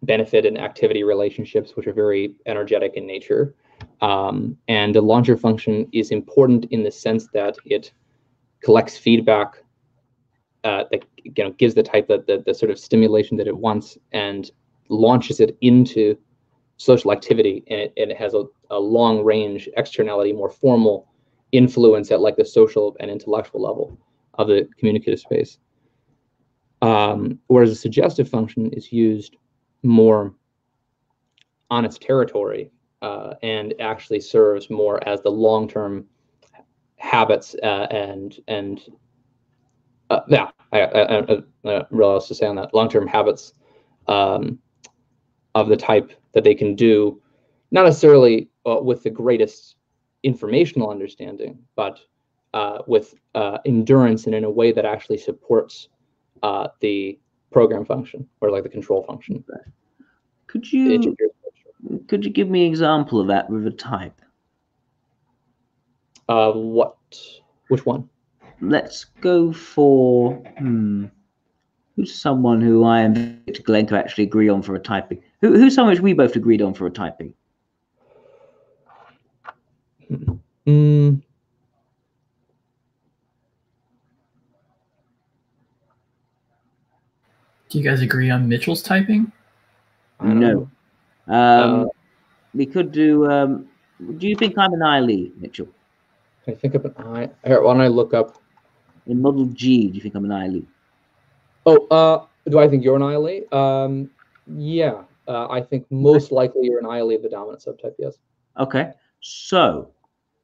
[SPEAKER 3] benefit and activity relationships, which are very energetic in nature. And the launcher function is important in the sense that it collects feedback that gives the type of the sort of stimulation that it wants and launches it into social activity, and it has a long range externality, more formal influence at like the social and intellectual level of the communicative space. Whereas a suggestive function is used more on its territory and actually serves more as the long-term habits and yeah, I don't know what else to say on that. Long-term habits of the type that they can do, not necessarily with the greatest informational understanding, but with endurance and in a way that actually supports the program function or like the control function.
[SPEAKER 1] Could you give me an example of that with a type?
[SPEAKER 3] Which one?
[SPEAKER 1] Let's go for who's someone who I and Victor Glenn actually agree on for a typing? Who's someone which we both agreed on for a typing?
[SPEAKER 2] Do you guys agree on Mitchell's typing?
[SPEAKER 1] No. We could do. Do you think I'm an I-Lee, Mitchell?
[SPEAKER 3] I think of an I. Here, why don't I look up?
[SPEAKER 1] In model G, do you think I'm an I-Lee?
[SPEAKER 3] Oh, do I think you're an I-Lee? Yeah, I think most likely you're an I-Lee of the dominant subtype, yes.
[SPEAKER 1] Okay, so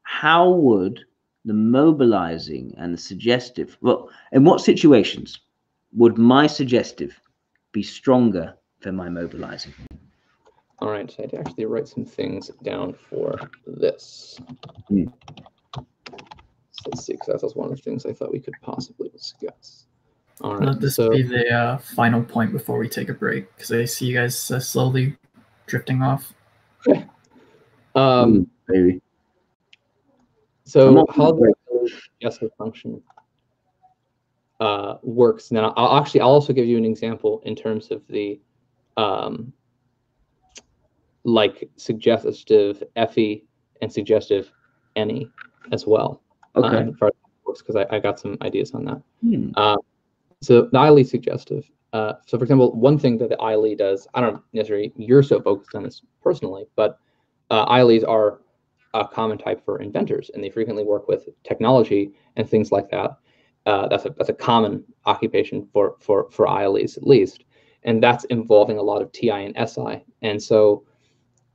[SPEAKER 1] how would the mobilizing and the suggestive, well, in what situations would my suggestive be stronger than my mobilizing?
[SPEAKER 3] All right, so I had to actually write some things down for this. So let's see, because that was one of the things I thought we could possibly discuss. All right,
[SPEAKER 2] let this be the final point before we take a break, because I see you guys slowly drifting off.
[SPEAKER 1] Maybe.
[SPEAKER 3] So how the suggestive function works, and then I'll also give you an example in terms of the like suggestive FE and suggestive NE as well.
[SPEAKER 1] Okay.
[SPEAKER 3] Because I got some ideas on that. So the I-Lee suggestive. So for example, one thing that the I-Lee does, I don't necessarily you're so focused on this personally, but I-Lees are a common type for inventors, and they frequently work with technology and things like that. that's a common occupation for ILEs at least, and that's involving a lot of TI and SI. And so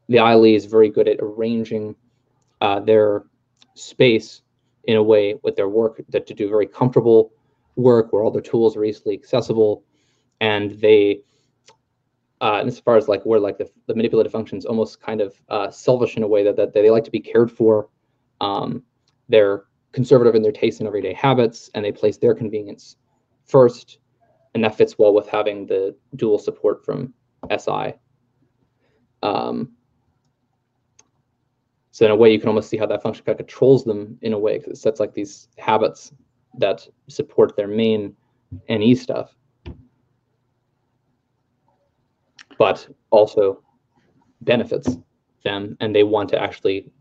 [SPEAKER 3] the ILE is very good at arranging their space in a way with their work that to do very comfortable work where all their tools are easily accessible, and they and as far as like where like the manipulative functions almost kind of selfish in a way that they like to be cared for. They're conservative in their tastes and everyday habits, and they place their convenience first, and that fits well with having the dual support from SI. So in a way, you can almost see how that function kind of controls them in a way, because it sets like these habits that support their main NE stuff, but also benefits them, and they want to actually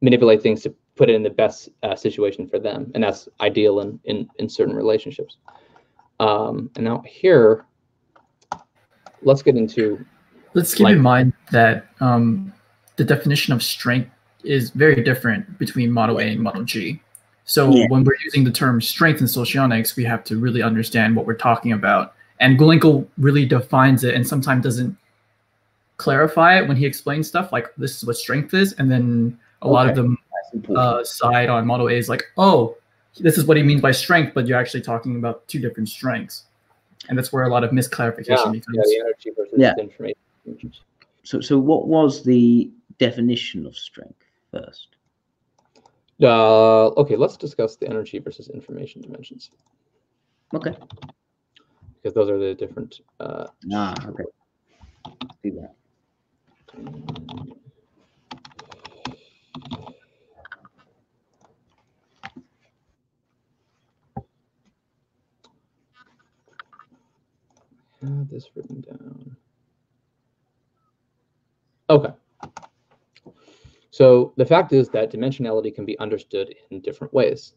[SPEAKER 3] manipulate things to put it in the best situation for them, and that's ideal in certain relationships. And now here, let's get into.
[SPEAKER 2] Let's keep in mind that the definition of strength is very different between Model A and Model G. So when we're using the term strength in socionics, we have to really understand what we're talking about. And Golinko really defines it and sometimes doesn't clarify it when he explains stuff like this is what strength is. And then a lot of them side on Model A is like, oh, this is what he means by strength, but you're actually talking about two different strengths. And that's where a lot of misclarification becomes.
[SPEAKER 3] Yeah, the energy versus information.
[SPEAKER 1] So what was the definition of strength first?
[SPEAKER 3] Okay, let's discuss the energy versus information dimensions.
[SPEAKER 1] Okay.
[SPEAKER 3] Because those are the different.
[SPEAKER 1] Okay. Do that.
[SPEAKER 3] I have this written down. Okay. So the fact is that dimensionality can be understood in different ways.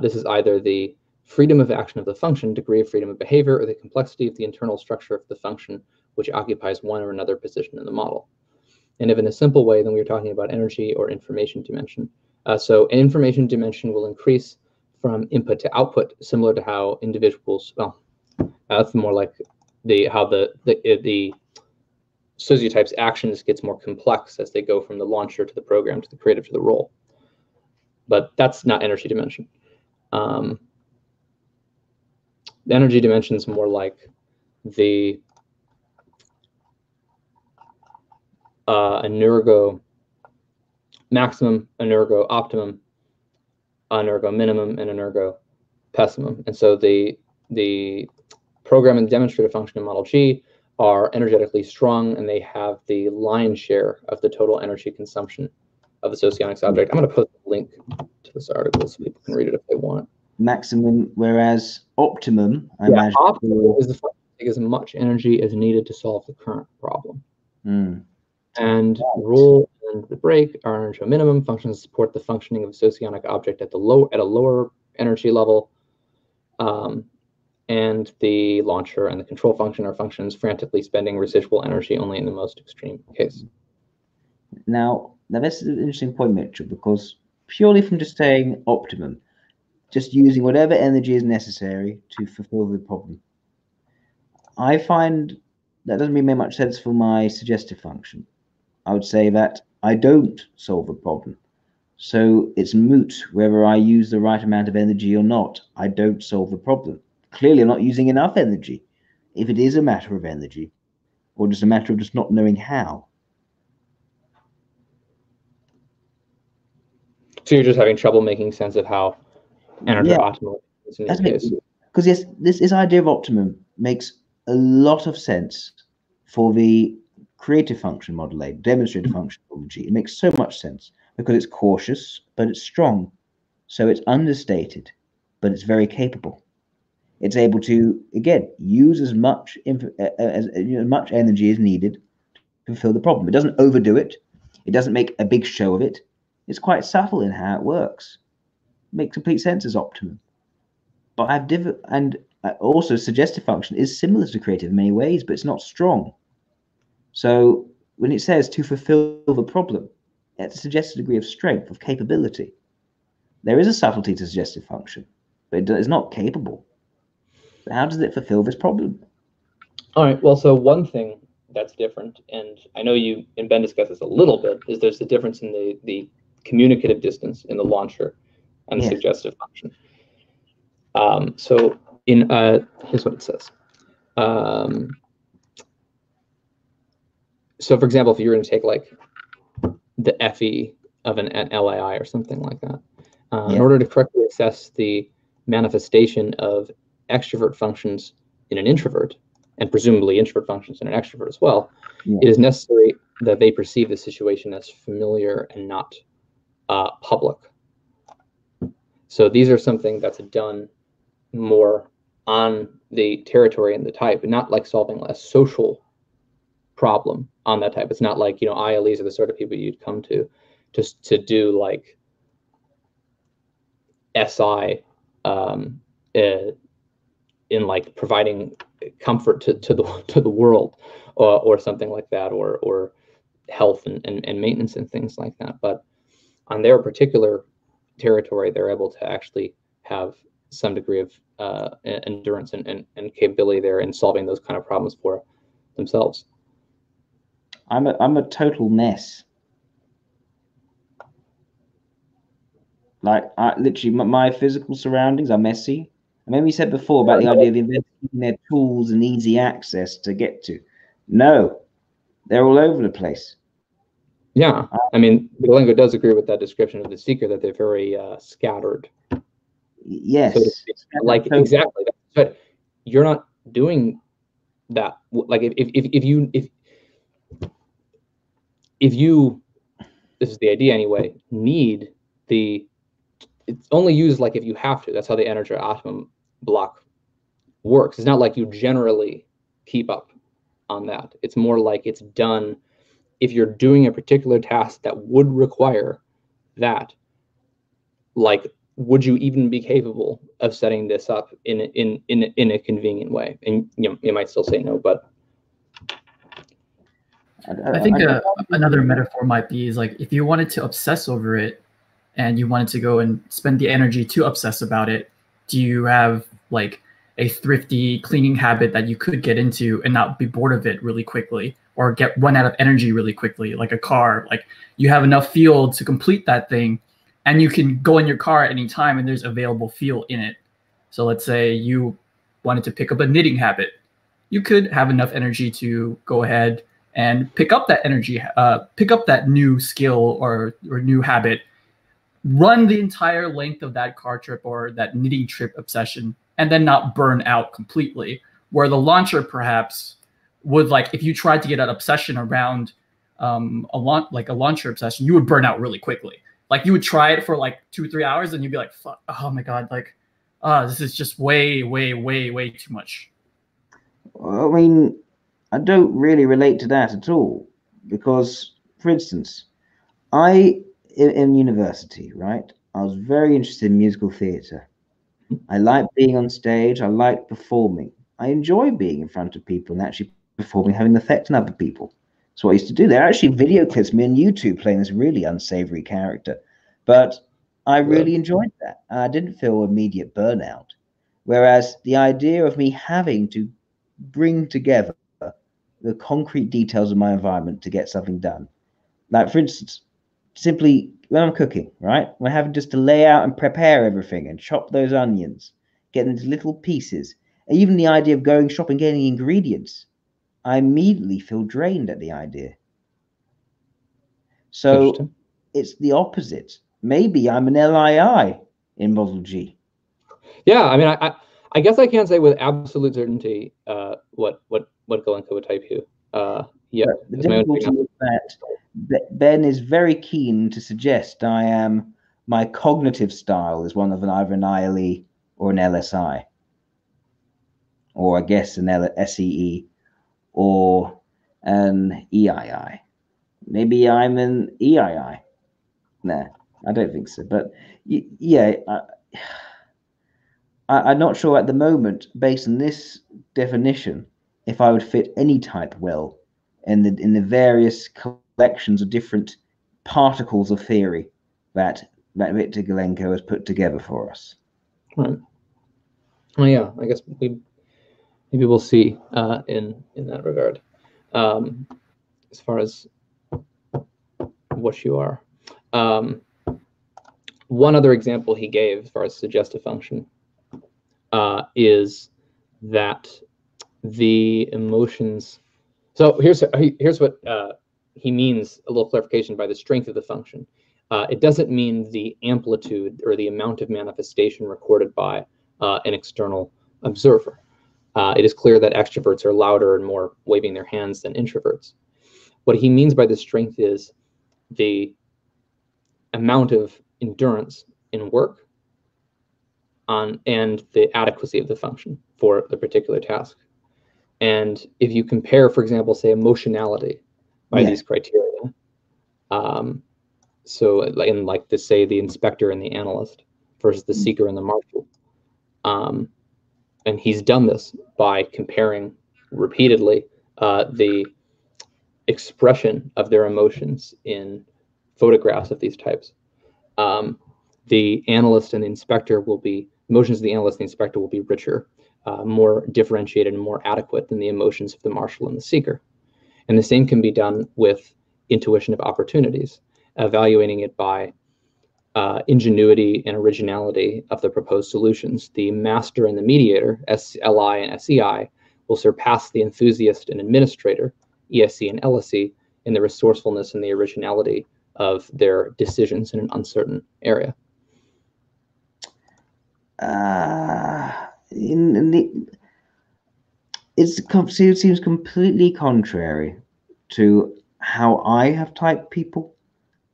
[SPEAKER 3] This is either the freedom of action of the function, degree of freedom of behavior, or the complexity of the internal structure of the function, which occupies one or another position in the model. And if in a simple way, then we're talking about energy or information dimension. So an information dimension will increase from input to output, similar to how individuals, well, that's more like how the sociotype's actions gets more complex as they go from the launcher to the program to the creative to the role. But that's not energy dimension. The energy dimension is more like the energo maximum, energo optimum, energo minimum, and energo pessimum. And so the program and demonstrative function in Model G are energetically strong, and they have the lion's share of the total energy consumption of the Socionics object. I'm going to post a link to this article so people can read it if they want.
[SPEAKER 1] Maximum, whereas optimum, I imagine.
[SPEAKER 3] Optimum is the function that takes as much energy as needed to solve the current problem. And rule and the break are energy minimum functions that support the functioning of a socionic object at a lower energy level. And the launcher and the control function are functions frantically spending residual energy only in the most extreme case.
[SPEAKER 1] Now that's an interesting point, Mitchell, because purely from just saying optimum, just using whatever energy is necessary to fulfill the problem, I find that doesn't really make much sense for my suggestive function. I would say that I don't solve the problem. So it's moot whether I use the right amount of energy or not. I don't solve the problem. Clearly, I'm not using enough energy, if it is a matter of energy, or just a matter of just not knowing how.
[SPEAKER 3] So you're just having trouble making sense of how energy optimum is in your case.
[SPEAKER 1] Because yes, this idea of optimum makes a lot of sense for the creative function Model A, demonstrative function Model G. It makes so much sense because it's cautious, but it's strong. So it's understated, but it's very capable. It's able to, again, use as much much energy as needed to fulfill the problem. It doesn't overdo it. It doesn't make a big show of it. It's quite subtle in how it works. It makes complete sense as optimum. But also suggestive function is similar to creative in many ways, but it's not strong. So when it says to fulfill the problem, it suggests a degree of strength, of capability. There is a subtlety to suggestive function, but it is not capable. So how does it fulfill this problem?
[SPEAKER 3] All right. Well, so one thing that's different, and I know you and Ben discussed this a little bit, is there's the difference in the communicative distance in the launcher and the
[SPEAKER 1] Yes.
[SPEAKER 3] suggestive function. So in here's what it says. So for example, if you're going to take like the FE of an LAI or something like that, in order to correctly assess the manifestation of extrovert functions in an introvert, and presumably introvert functions in an extrovert as well, it is necessary that they perceive the situation as familiar and not public. So these are something that's done more on the territory and the type, but not like solving a social problem on that type. It's not like, ILEs are the sort of people you'd come to just to do like SI in like providing comfort to the world or something like that, or health and maintenance and things like that. But on their particular territory, they're able to actually have some degree of endurance and capability there in solving those kind of problems for themselves.
[SPEAKER 1] I'm a total mess. Like, literally, my physical surroundings are messy. I remember you said before about the idea of investing in their tools and easy access to get to. No, they're all over the place.
[SPEAKER 3] Yeah, I mean, Galenko does agree with that description of the seeker, that they're very scattered.
[SPEAKER 1] Yes,
[SPEAKER 3] so like exactly. But you're not doing that. Like if you, this is the idea anyway, need it's only used like if you have to. That's how the energy optimum block works. It's not like you generally keep up on that. It's more like it's done if you're doing a particular task that would require that. Like, would you even be capable of setting this up in a convenient way? And you might still say no, but
[SPEAKER 2] I think another metaphor might be is like if you wanted to obsess over it and you wanted to go and spend the energy to obsess about it, do you have like a thrifty cleaning habit that you could get into and not be bored of it really quickly, or run out of energy really quickly, like a car? Like you have enough fuel to complete that thing, and you can go in your car at any time and there's available fuel in it. So let's say you wanted to pick up a knitting habit. You could have enough energy to go ahead and pick up that energy, pick up that new skill or new habit, run the entire length of that car trip or that knitting trip obsession, and then not burn out completely. Where the launcher perhaps would, like, if you tried to get an obsession around a launcher obsession, you would burn out really quickly. Like you would try it for like 2-3 hours and you'd be like, fuck, oh my God, like, this is just way, way, way, way too much.
[SPEAKER 1] I mean, I don't really relate to that at all, because, for instance, in university, right, I was very interested in musical theatre. I like being on stage. I like performing. I enjoy being in front of people and actually performing, having an effect on other people. That's what I used to do. There are actually video clips of me on YouTube playing this really unsavory character, but I really enjoyed that. I didn't feel immediate burnout. Whereas the idea of me having to bring together the concrete details of my environment to get something done, like for instance, simply when I'm cooking, right, we're having just to lay out and prepare everything and chop those onions, get them into little pieces, and even the idea of going shopping, getting ingredients, I immediately feel drained at the idea. So it's the opposite. Maybe I'm an LII in Model G.
[SPEAKER 3] Yeah, I mean, I guess I can't say with absolute certainty what Galenko would type you. Yeah,
[SPEAKER 1] the difficulty is that Ben is very keen to suggest my cognitive style is one of either an ILE or an LSI, or I guess an SEE or an EII. Maybe I'm an EII. Nah, I don't think so. But yeah, I'm not sure at the moment, based on this definition, if I would fit any type well in the various collections of different particles of theory that that Victor Galenko has put together for us.
[SPEAKER 3] Right. Well, yeah, I guess maybe we'll see in that regard. As far as what you are. One other example he gave as far as suggestive function is that the emotions. So here's what he means, a little clarification by the strength of the function. It doesn't mean the amplitude or the amount of manifestation recorded by an external observer. It is clear that extroverts are louder and more waving their hands than introverts. What he means by the strength is the amount of endurance in work and the adequacy of the function for the particular task. And if you compare, for example, say emotionality by these criteria, so in like to say the inspector and the analyst versus the seeker and the marshal, and he's done this by comparing repeatedly the expression of their emotions in photographs of these types. The analyst and the inspector will be, emotions of the analyst and the inspector will be richer, more differentiated and more adequate than the emotions of the marshal and the seeker. And the same can be done with intuition of opportunities, evaluating it by ingenuity and originality of the proposed solutions. The master and the mediator, SLI and SEI, will surpass the enthusiast and administrator, ESC and LSE, in the resourcefulness and the originality of their decisions in an uncertain area.
[SPEAKER 1] It seems completely contrary to how I have typed people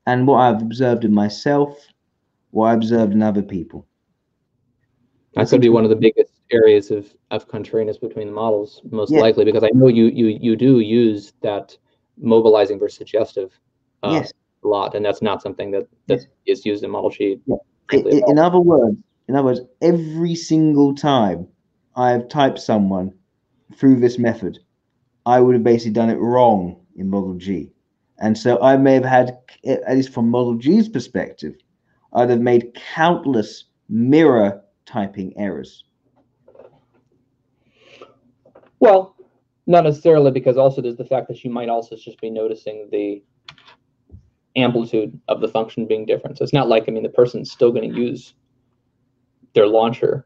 [SPEAKER 1] and what I've observed in myself, what I observed in other people.
[SPEAKER 3] That could be one of the biggest areas of contrariness between the models, most likely, because I know you do use that mobilizing versus suggestive a lot, and that's not something that is used in model sheet.
[SPEAKER 1] In other words, every single time I've typed someone through this method, I would have basically done it wrong in Model G. And so I may have had, at least from Model G's perspective, I'd have made countless mirror typing errors.
[SPEAKER 3] Well, not necessarily, because also there's the fact that you might also just be noticing the amplitude of the function being different. So it's not like, I mean, the person's still going to use their launcher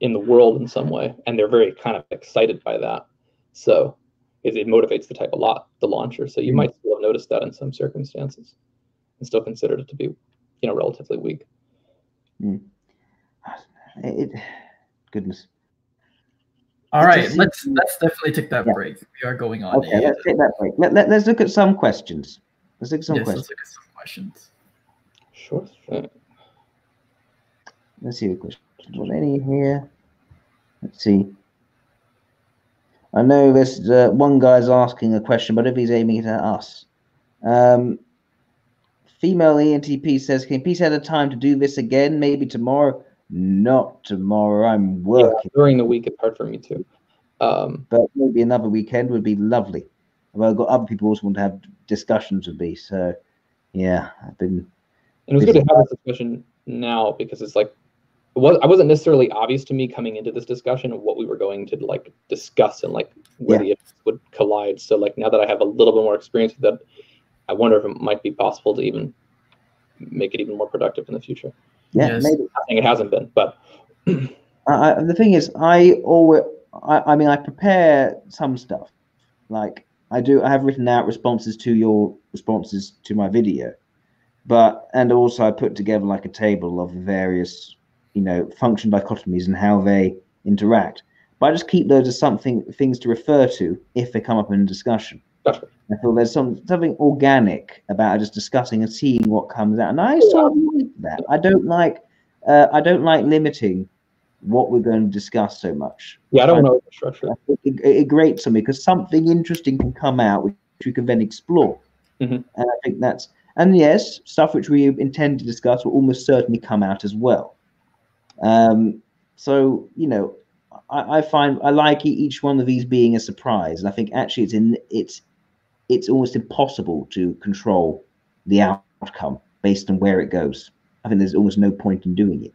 [SPEAKER 3] in the world in some way, and they're very kind of excited by that. So it motivates the type a lot, the launcher. So you might still have noticed that in some circumstances and still considered it to be, relatively weak.
[SPEAKER 1] Goodness.
[SPEAKER 2] All right, let's definitely take that break. We are going on.
[SPEAKER 1] Okay, let's take that break. Let's look at some questions. Let's look at some questions.
[SPEAKER 2] Let's look at some questions.
[SPEAKER 3] Sure thing.
[SPEAKER 1] Let's see the questions. Was any here? Let's see. I know there's one guy's asking a question, but if he's aiming it at us. Female ENTP says, can you please have the time to do this again? Maybe tomorrow? Not tomorrow. I'm working.
[SPEAKER 3] Yeah, during the week, it's hard for me too.
[SPEAKER 1] But maybe another weekend would be lovely. Well, I've got other people also want to have discussions with me. So, yeah, I've been.
[SPEAKER 3] And it was good to have this discussion now, because it's like, I wasn't necessarily obvious to me coming into this discussion of what we were going to like discuss and like where the issues would collide. So like now that I have a little bit more experience with that, I wonder if it might be possible to even make it even more productive in the future.
[SPEAKER 1] Yeah, maybe.
[SPEAKER 3] I think it hasn't been, but
[SPEAKER 1] the thing is, I prepare some stuff. Like I have written out responses to your responses to my video, and also I put together like a table of various function dichotomies and how they interact. But I just keep those as things to refer to if they come up in a discussion.
[SPEAKER 3] Gotcha.
[SPEAKER 1] I feel there's something organic about just discussing and seeing what comes out, and I sort of like that. I don't like limiting what we're going to discuss so much.
[SPEAKER 3] Yeah, I don't know the structure.
[SPEAKER 1] It grates on me because something interesting can come out which we can then explore.
[SPEAKER 3] Mm-hmm.
[SPEAKER 1] And I think and yes, stuff which we intend to discuss will almost certainly come out as well. So I find I like each one of these being a surprise, and I think actually it's almost impossible to control the outcome based on where it goes. I think there's almost no point in doing it.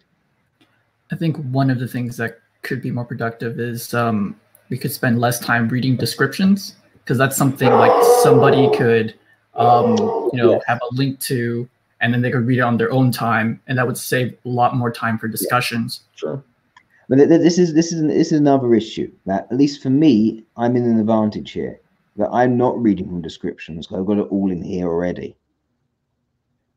[SPEAKER 2] I think one of the things that could be more productive is we could spend less time reading descriptions, because that's something like somebody could have a link to, and then they could read it on their own time, and that would save a lot more time for discussions.
[SPEAKER 3] Sure.
[SPEAKER 1] But this is another issue that, at least for me, I'm in an advantage here, that I'm not reading from descriptions because I've got it all in here already.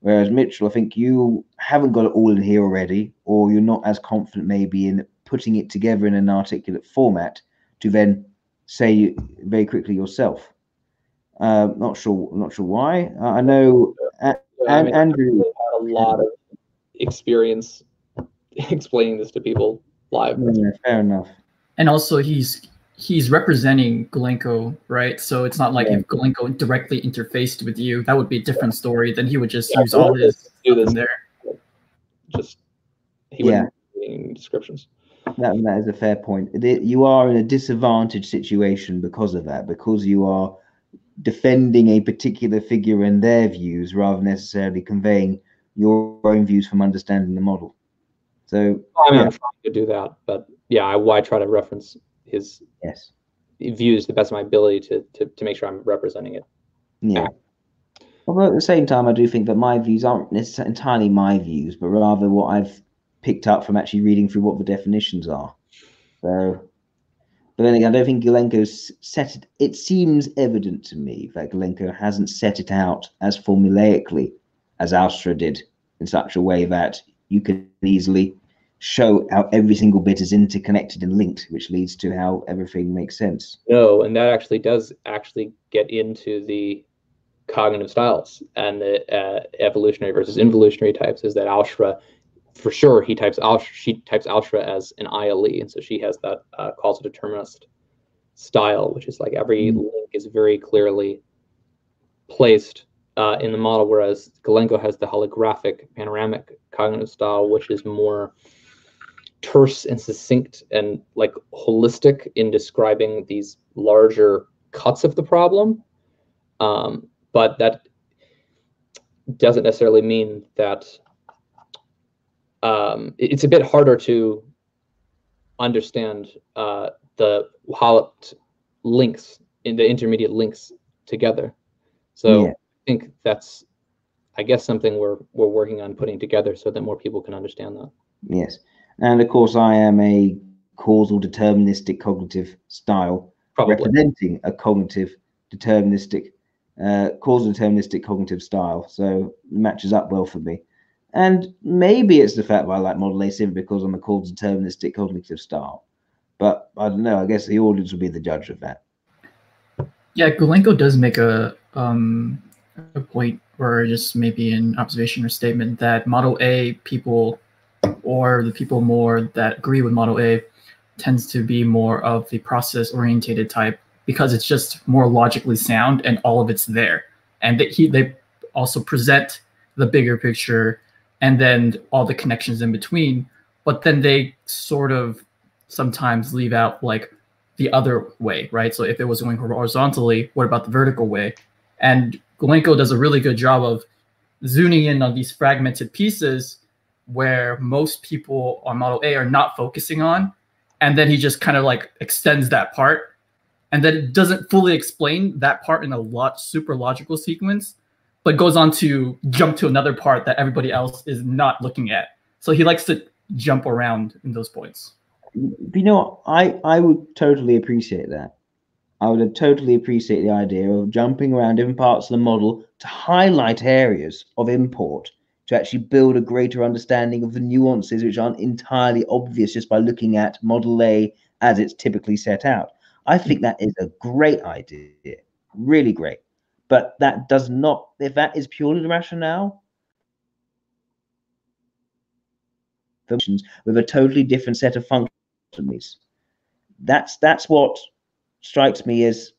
[SPEAKER 1] Whereas Mitchell, I think you haven't got it all in here already, or you're not as confident maybe in putting it together in an articulate format to then say very quickly yourself. Not sure why. I know Andrew
[SPEAKER 3] had a lot of experience explaining this to people live.
[SPEAKER 1] Yeah, fair enough.
[SPEAKER 2] And also he's representing Golenko, right? So it's not like if Golenko directly interfaced with you, that would be a different story. Then he would just use all his stuff in there.
[SPEAKER 3] He wouldn't be reading descriptions.
[SPEAKER 1] That is a fair point. You are in a disadvantaged situation because of that, because you are defending a particular figure and their views rather than necessarily conveying your own views from understanding the model. So
[SPEAKER 3] I'm trying to do that, but I try to reference his views to the best of my ability to make sure I'm representing it.
[SPEAKER 1] Yeah. Although at the same time, I do think that my views aren't necessarily entirely my views, but rather what I've picked up from actually reading through what the definitions are. So, but then again, I don't think Golenko's set it. It seems evident to me that Golenko hasn't set it out as formulaically as Alstra did, in such a way that you can easily show how every single bit is interconnected and linked, which leads to how everything makes sense.
[SPEAKER 3] No, and that actually does get into the cognitive styles and the evolutionary versus involutionary types. Is that Alstra, for sure, she types Alstra as an ILE, and so she has that causal determinist style, which is like every link is very clearly placed in the model, whereas Golenko has the holographic panoramic cognitive style, which is more terse and succinct and like holistic in describing these larger cuts of the problem. But that doesn't necessarily mean that it's a bit harder to understand how it links in the intermediate links together. So I think that's, I guess, something we're working on putting together so that more people can understand that.
[SPEAKER 1] Yes. And of course, I am a causal deterministic cognitive style, representing a cognitive deterministic, causal deterministic cognitive style. So it matches up well for me. And maybe it's the fact that I like Model A simply because I'm a causal deterministic cognitive style. But I don't know. I guess the audience will be the judge of that.
[SPEAKER 2] Yeah, Golenko does make a point, or just maybe an observation or statement, that Model A people, or the people more that agree with Model A, tends to be more of the process-orientated type, because it's just more logically sound and all of it's there. And they also present the bigger picture and then all the connections in between, but then they sort of sometimes leave out like the other way, right? So if it was going horizontally, what about the vertical way? And Golenko does a really good job of zooming in on these fragmented pieces where most people on Model A are not focusing on. And then he just kind of like extends that part. And then it doesn't fully explain that part in a super logical sequence, but goes on to jump to another part that everybody else is not looking at. So he likes to jump around in those points.
[SPEAKER 1] You know, I would totally appreciate that. I would totally appreciate the idea of jumping around different parts of the model to highlight areas of import, to actually build a greater understanding of the nuances which aren't entirely obvious just by looking at Model A as it's typically set out. I think that is a great idea, really great. But that does not, if that is purely the rationale, with a totally different set of functions, that's what strikes me as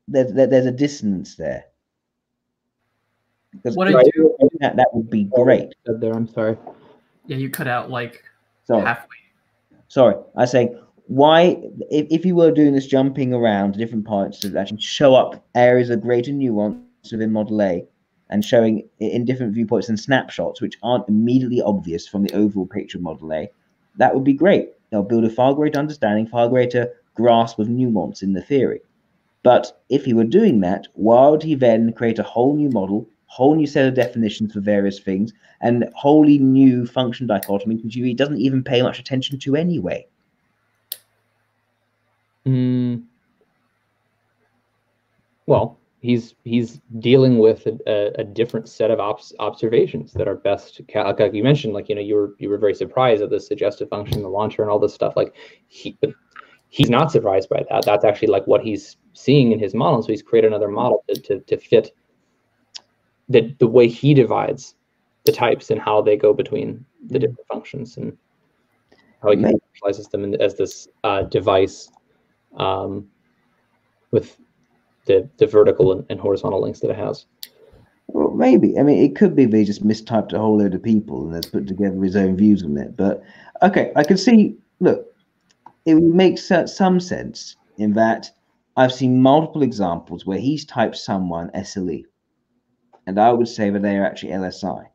[SPEAKER 1] there's a dissonance there. Because
[SPEAKER 2] what I do,
[SPEAKER 1] that would be great.
[SPEAKER 3] There, I'm sorry.
[SPEAKER 2] Yeah, you cut out like halfway.
[SPEAKER 1] Sorry, I was saying, why, if you were doing this jumping around to different parts to actually show up areas of greater nuance within Model A, and showing it in different viewpoints and snapshots, which aren't immediately obvious from the overall picture of Model A, that would be great. They'll build a far greater understanding, far greater grasp of nuance in the theory. But if he were doing that, why would he then create a whole new model, whole new set of definitions for various things, and wholly new function dichotomies, which he doesn't even pay much attention to anyway?
[SPEAKER 3] Well, he's dealing with a different set of observations that are best. Like you mentioned, like, you were very surprised at the suggestive function, the launcher, and all this stuff. Like he's not surprised by that. That's actually like what he's seeing in his model. So he's created another model to fit the way he divides the types and how they go between the different functions, and how he visualizes them as this device with the vertical and horizontal links that it has.
[SPEAKER 1] Well, maybe. I mean, it could be they just mistyped a whole load of people and has put together his own views on it. But okay, I can see. Look, it makes some sense in that I've seen multiple examples where he's typed someone SLE, and I would say that they are actually LSI.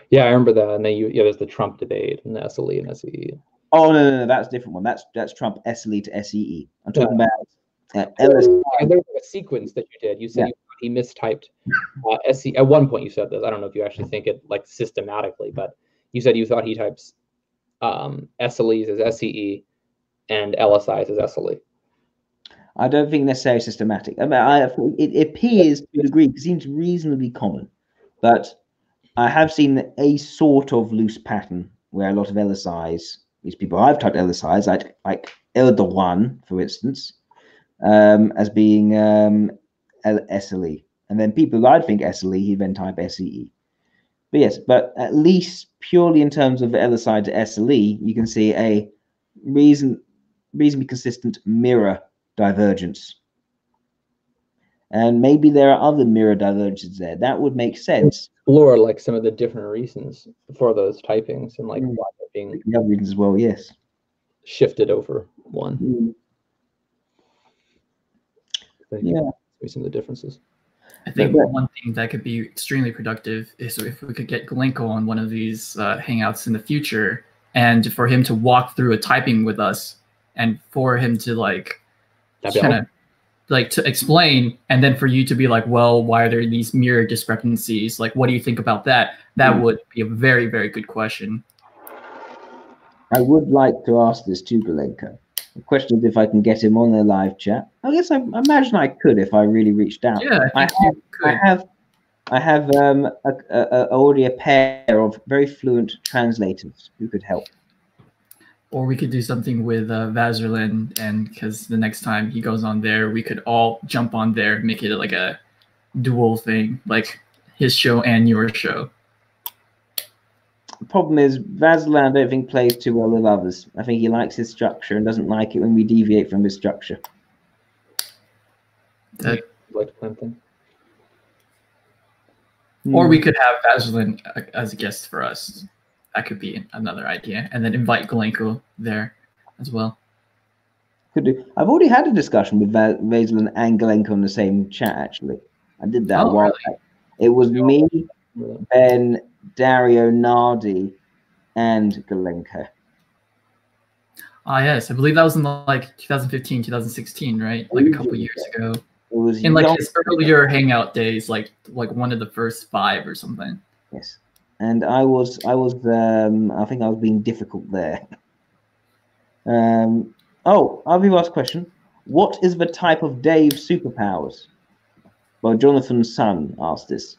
[SPEAKER 3] Yeah, I remember that. And then there's the Trump debate and the SLE and SEE.
[SPEAKER 1] Oh no, that's a different one. That's Trump SLE to SEE. I'm talking about LSI.
[SPEAKER 3] And there was a sequence that you did. You said he mistyped SE. At one point, you said this. I don't know if you actually think it like systematically, but you said you thought he types SLEs as SEE and LSIs as SLE.
[SPEAKER 1] I don't think necessarily systematic. I mean, it appears to a degree, it seems reasonably common, but I have seen a sort of loose pattern where a lot of LSIs, these people I've typed LSIs, like Erdogan, for instance, as being SLE. And then people who I'd think SLE, he then type SEE. But yes, but at least purely in terms of LSI to SLE, you can see a reasonably consistent mirror divergence. And maybe there are other mirror divergences there. That would make sense.
[SPEAKER 3] Explore like some of the different reasons for those typings and like why they're being
[SPEAKER 1] the other reasons as well, yes.
[SPEAKER 3] Shifted over one.
[SPEAKER 1] Yeah.
[SPEAKER 3] Some of the differences.
[SPEAKER 2] I think one thing that could be extremely productive is if we could get Glenko on one of these hangouts in the future, and for him to walk through a typing with us, and for him to like kind of like to explain, and then for you to be like, well, why are there these mirror discrepancies? Like, what do you think about that? That would be a very, very good question.
[SPEAKER 1] I would like to ask this to Glenko. The question is if I can get him on the live chat. I guess I imagine I could if I really reached out.
[SPEAKER 2] Yeah,
[SPEAKER 1] I have already a pair of very fluent translators who could help.
[SPEAKER 2] Or we could do something with Varlawend, and because the next time he goes on there, we could all jump on there, make it like a dual thing, like his show and your show. The problem is Varlawend, I don't think, plays too well with others. I think he likes his structure and doesn't like it when we deviate from his structure.
[SPEAKER 3] Like to plan thing.
[SPEAKER 2] Or we could have Varlawend as a guest for us. That could be another idea, and then invite Glenko there as well.
[SPEAKER 1] Could do. I've already had a discussion with Varlawend and Glenko in the same chat. Actually, I did that a while back. It was me, Ben, Dario, Nardi, and Glenko.
[SPEAKER 2] Ah, yes, I believe that was in like 2015, 2016, right? Like a couple years ago. It
[SPEAKER 1] was
[SPEAKER 2] in like his earlier hangout days, like one of the first 5 or something.
[SPEAKER 1] Yes. And I think I was being difficult there. I'll be asked a question. What is the type of Dave's superpowers? Well, Jonathan's son asked this.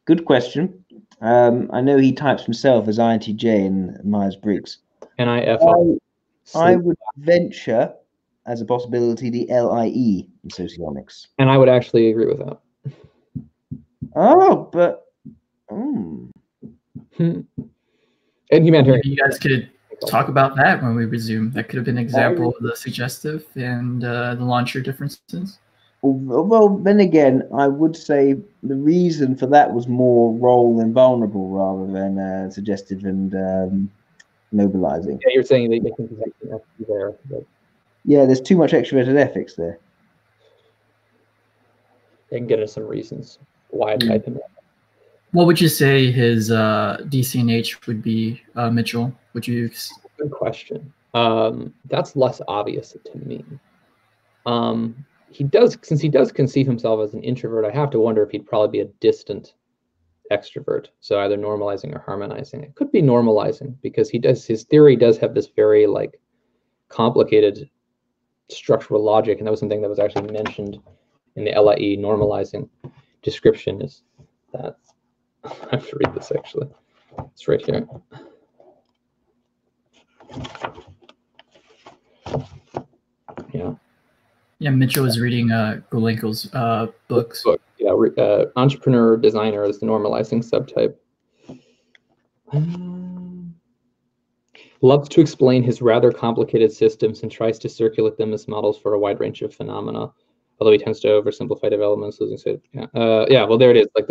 [SPEAKER 1] Good question. I know he types himself as INTJ in Myers-Briggs. I would venture as a possibility the LIE in Socionics.
[SPEAKER 3] And I would actually agree with that.
[SPEAKER 1] Oh, but...
[SPEAKER 3] And humanitarian.
[SPEAKER 2] Maybe you guys could talk about that when we resume. That could have been an example of the suggestive and the launcher differences.
[SPEAKER 1] Well, then again, I would say the reason for that was more role and vulnerable rather than suggestive and mobilizing.
[SPEAKER 3] Yeah, you're saying they think he's actually there. But...
[SPEAKER 1] Yeah, there's too much extroverted ethics there.
[SPEAKER 3] They can get into some reasons why I type him.
[SPEAKER 2] What would you say his DCNH would be, Mitchell? Would you?
[SPEAKER 3] Good question. That's less obvious to me. Since he does conceive himself as an introvert, I have to wonder if he'd probably be a distant extrovert. So either normalizing or harmonizing. It could be normalizing because his theory does have this very like complicated structural logic, and that was something that was actually mentioned in the LIE normalizing description. Is that I have to read this actually. It's right here. Yeah.
[SPEAKER 2] Yeah, Mitchell is reading Golenko's books.
[SPEAKER 3] Yeah, entrepreneur designer is the normalizing subtype. Loves to explain his rather complicated systems and tries to circulate them as models for a wide range of phenomena. Although he tends to oversimplify developments, losing sight. Yeah, well, there it is. Like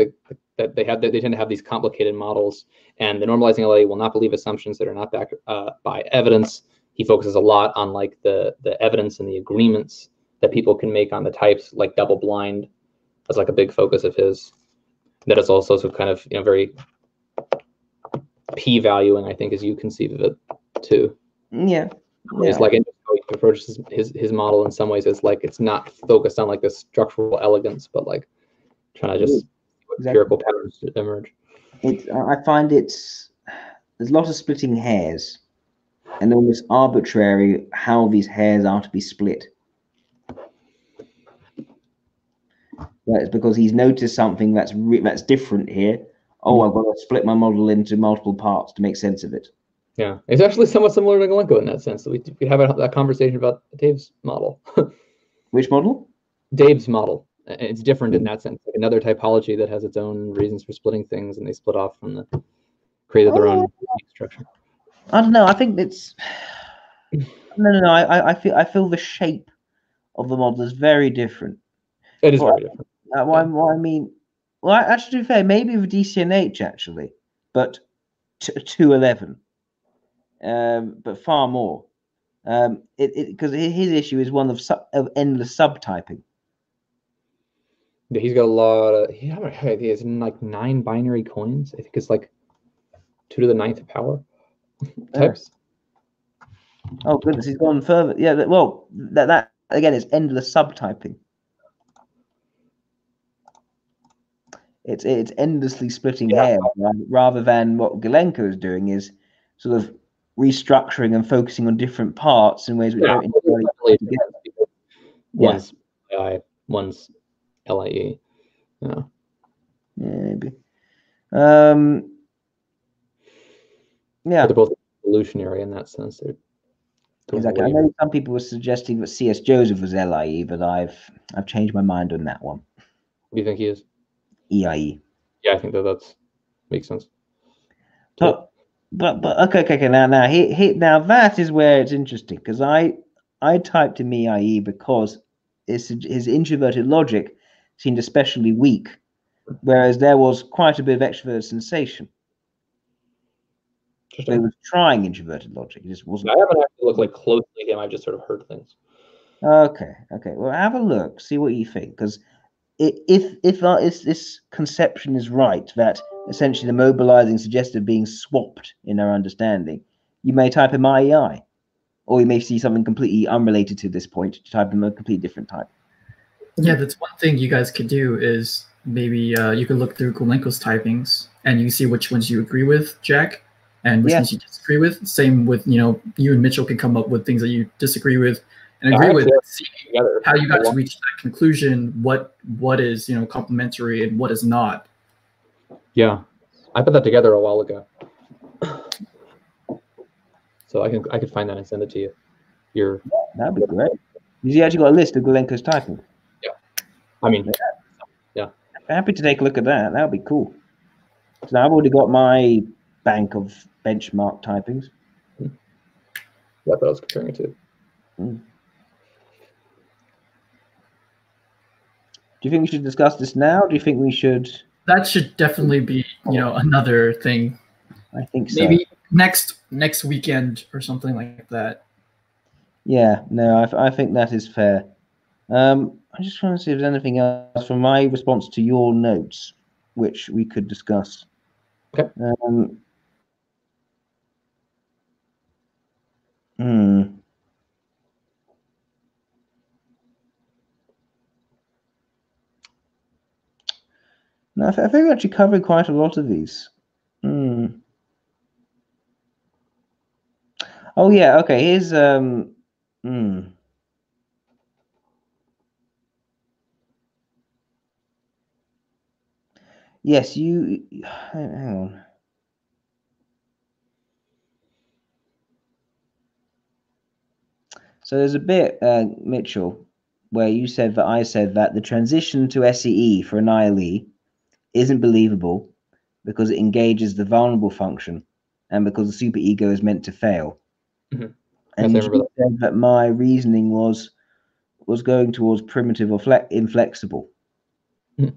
[SPEAKER 3] they tend to have these complicated models, and the normalizing LA will not believe assumptions that are not backed by evidence. He focuses a lot on like the evidence and the agreements that people can make on the types, like double blind. That's like a big focus of his. That is also so kind of very p-valuing, I think, as you conceive of it too.
[SPEAKER 1] Yeah.
[SPEAKER 3] It's like he approaches his model in some ways as like it's not focused on like the structural elegance, but like trying to just empirical patterns emerge.
[SPEAKER 1] I find there's a lot of splitting hairs, and almost arbitrary how these hairs are to be split. That's because he's noticed something that's different here. Oh, I've got to split my model into multiple parts to make sense of it.
[SPEAKER 3] Yeah, it's actually somewhat similar to Golenko in that sense. So we could have that conversation about Dave's model.
[SPEAKER 1] Which model?
[SPEAKER 3] Dave's model. It's different in that sense. Like another typology that has its own reasons for splitting things, and they split off from created their own structure.
[SPEAKER 1] I don't know. I think it's no. I feel the shape of the model is very different.
[SPEAKER 3] It is very different.
[SPEAKER 1] What I mean, well, actually, to be fair, maybe with DCNH actually, but 211, but far more. Because his issue is one of endless subtyping.
[SPEAKER 3] Yeah, he's got a lot of. He has like 9 binary coins. I think it's like 2 to the 9th power types.
[SPEAKER 1] Oh goodness, he's gone further. Yeah, well, that again is endless subtyping. It's endlessly splitting hairs, right? Rather than what Golenko is doing is sort of restructuring and focusing on different parts in ways which don't integrate together.
[SPEAKER 3] One's AI, one's LIE. Yeah,
[SPEAKER 1] maybe.
[SPEAKER 3] Yeah, they're both evolutionary in that sense.
[SPEAKER 1] Exactly. I know some people were suggesting that C.S. Joseph was LIE, but I've changed my mind on that one.
[SPEAKER 3] What do you think he is?
[SPEAKER 1] EIE.
[SPEAKER 3] Yeah, I think that makes sense.
[SPEAKER 1] But okay. Now that is where it's interesting, because I typed in EIE because his introverted logic seemed especially weak, whereas there was quite a bit of extroverted sensation. So he was trying introverted logic. It just wasn't.
[SPEAKER 3] I haven't actually looked like closely at him. I've just sort of heard things.
[SPEAKER 1] Okay. Well, have a look. See what you think, because if this conception is right, that essentially the mobilizing suggested being swapped in our understanding, you may type in IEI, or you may see something completely unrelated to this point to type in a completely different type.
[SPEAKER 2] Yeah, that's one thing you guys could do is maybe you could look through Golenko's typings and you see which ones you agree with, Jack, and which ones you disagree with. Same with, you and Mitchell can come up with things that you disagree with and agree with. See how you guys reach that conclusion. What is complementary and what is not. Yeah,
[SPEAKER 3] I put that together a while ago, so I could find that and send it to you.
[SPEAKER 1] That'd be great. You actually got a list of Golenko's typing.
[SPEAKER 3] Yeah, I mean, yeah.
[SPEAKER 1] Happy to take a look at that. That would be cool. So I've already got my bank of benchmark typings.
[SPEAKER 3] That's what I was comparing it to.
[SPEAKER 1] Do you think we should discuss this now? Do you think we should?
[SPEAKER 2] That should definitely be, another thing.
[SPEAKER 1] I think so.
[SPEAKER 2] Maybe next weekend or something like that.
[SPEAKER 1] Yeah, no, I think that is fair. I'm just trying to see if there's anything else from my response to your notes. which we could discuss.
[SPEAKER 3] Okay.
[SPEAKER 1] No, I think we actually covered quite a lot of these. Oh yeah, okay. Here's Yes, you. Hang on. So there's a bit, Mitchell, where you said that I said that the transition to SEE for an ILE isn't believable because it engages the vulnerable function and because the superego is meant to fail.
[SPEAKER 3] Mm-hmm.
[SPEAKER 1] And you said that my reasoning was going towards primitive or inflexible.
[SPEAKER 3] Mm-hmm.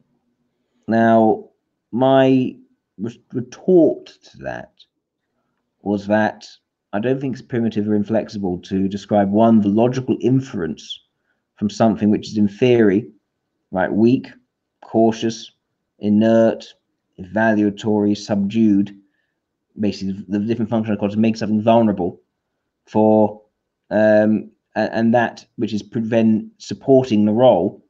[SPEAKER 1] Now, my retort to that was that I don't think it's primitive or inflexible to describe one, the logical inference from something which is in theory, right, weak, cautious, inert, evaluatory, subdued, basically the different functional calls to make something vulnerable for and that which is supporting the role.